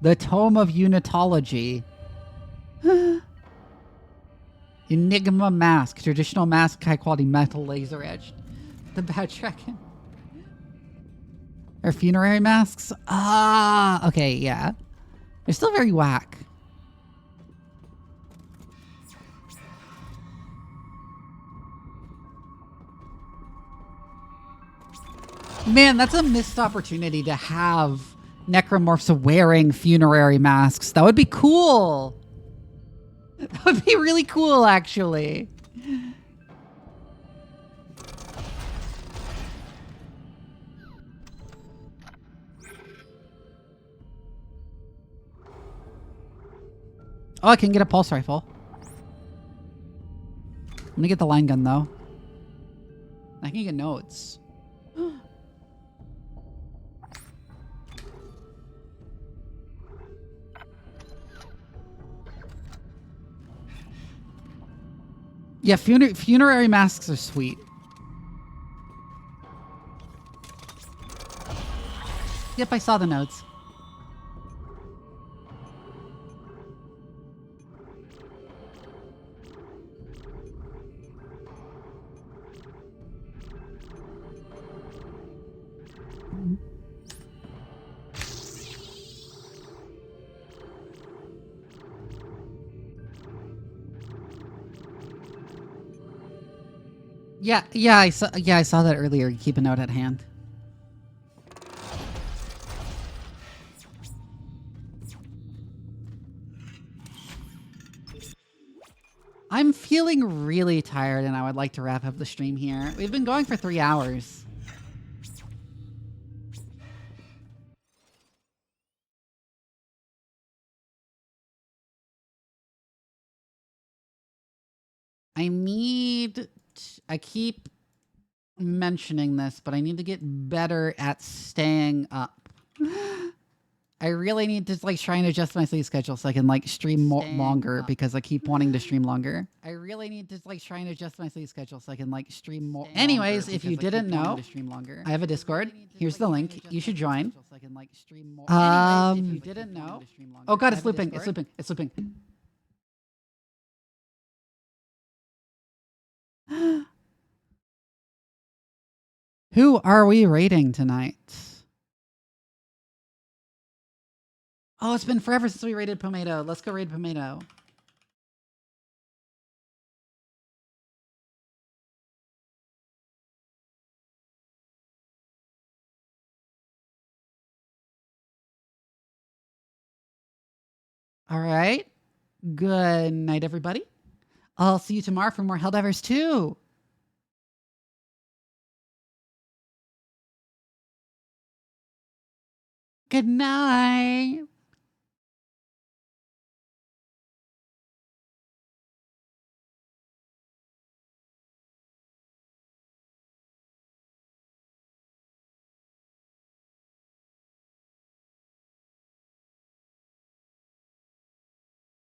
The Tome of Unitology. Enigma mask. Traditional mask, high quality metal laser edged. The bad dragon. Or funerary masks? Ah, okay, yeah. They're still very whack. Man, that's a missed opportunity to have necromorphs wearing funerary masks. That would be cool. That would be really cool, actually. Oh, I can get a pulse rifle. I'm gonna get the line gun, though. I can get notes. Yeah, funerary masks are sweet. Yep, I saw the notes. Yeah, I saw that earlier. Keep a note at hand. I'm feeling really tired and I would like to wrap up the stream here. We've been going for 3 hours. I keep mentioning this, but I need to get better at staying up. I really need to try and adjust my sleep schedule so I can stream longer because I keep wanting to stream longer. I really need to try and adjust my sleep schedule so I can stream more. Anyways, if you didn't know, I have a Discord. Here's the link. You should join. If you didn't know, oh god, it's looping. It's looping. It's looping. Who are we raiding tonight? Oh, it's been forever since we raided Pomato. Let's go raid Pomato. All right. Good night, everybody. I'll see you tomorrow for more Helldivers 2. Good night.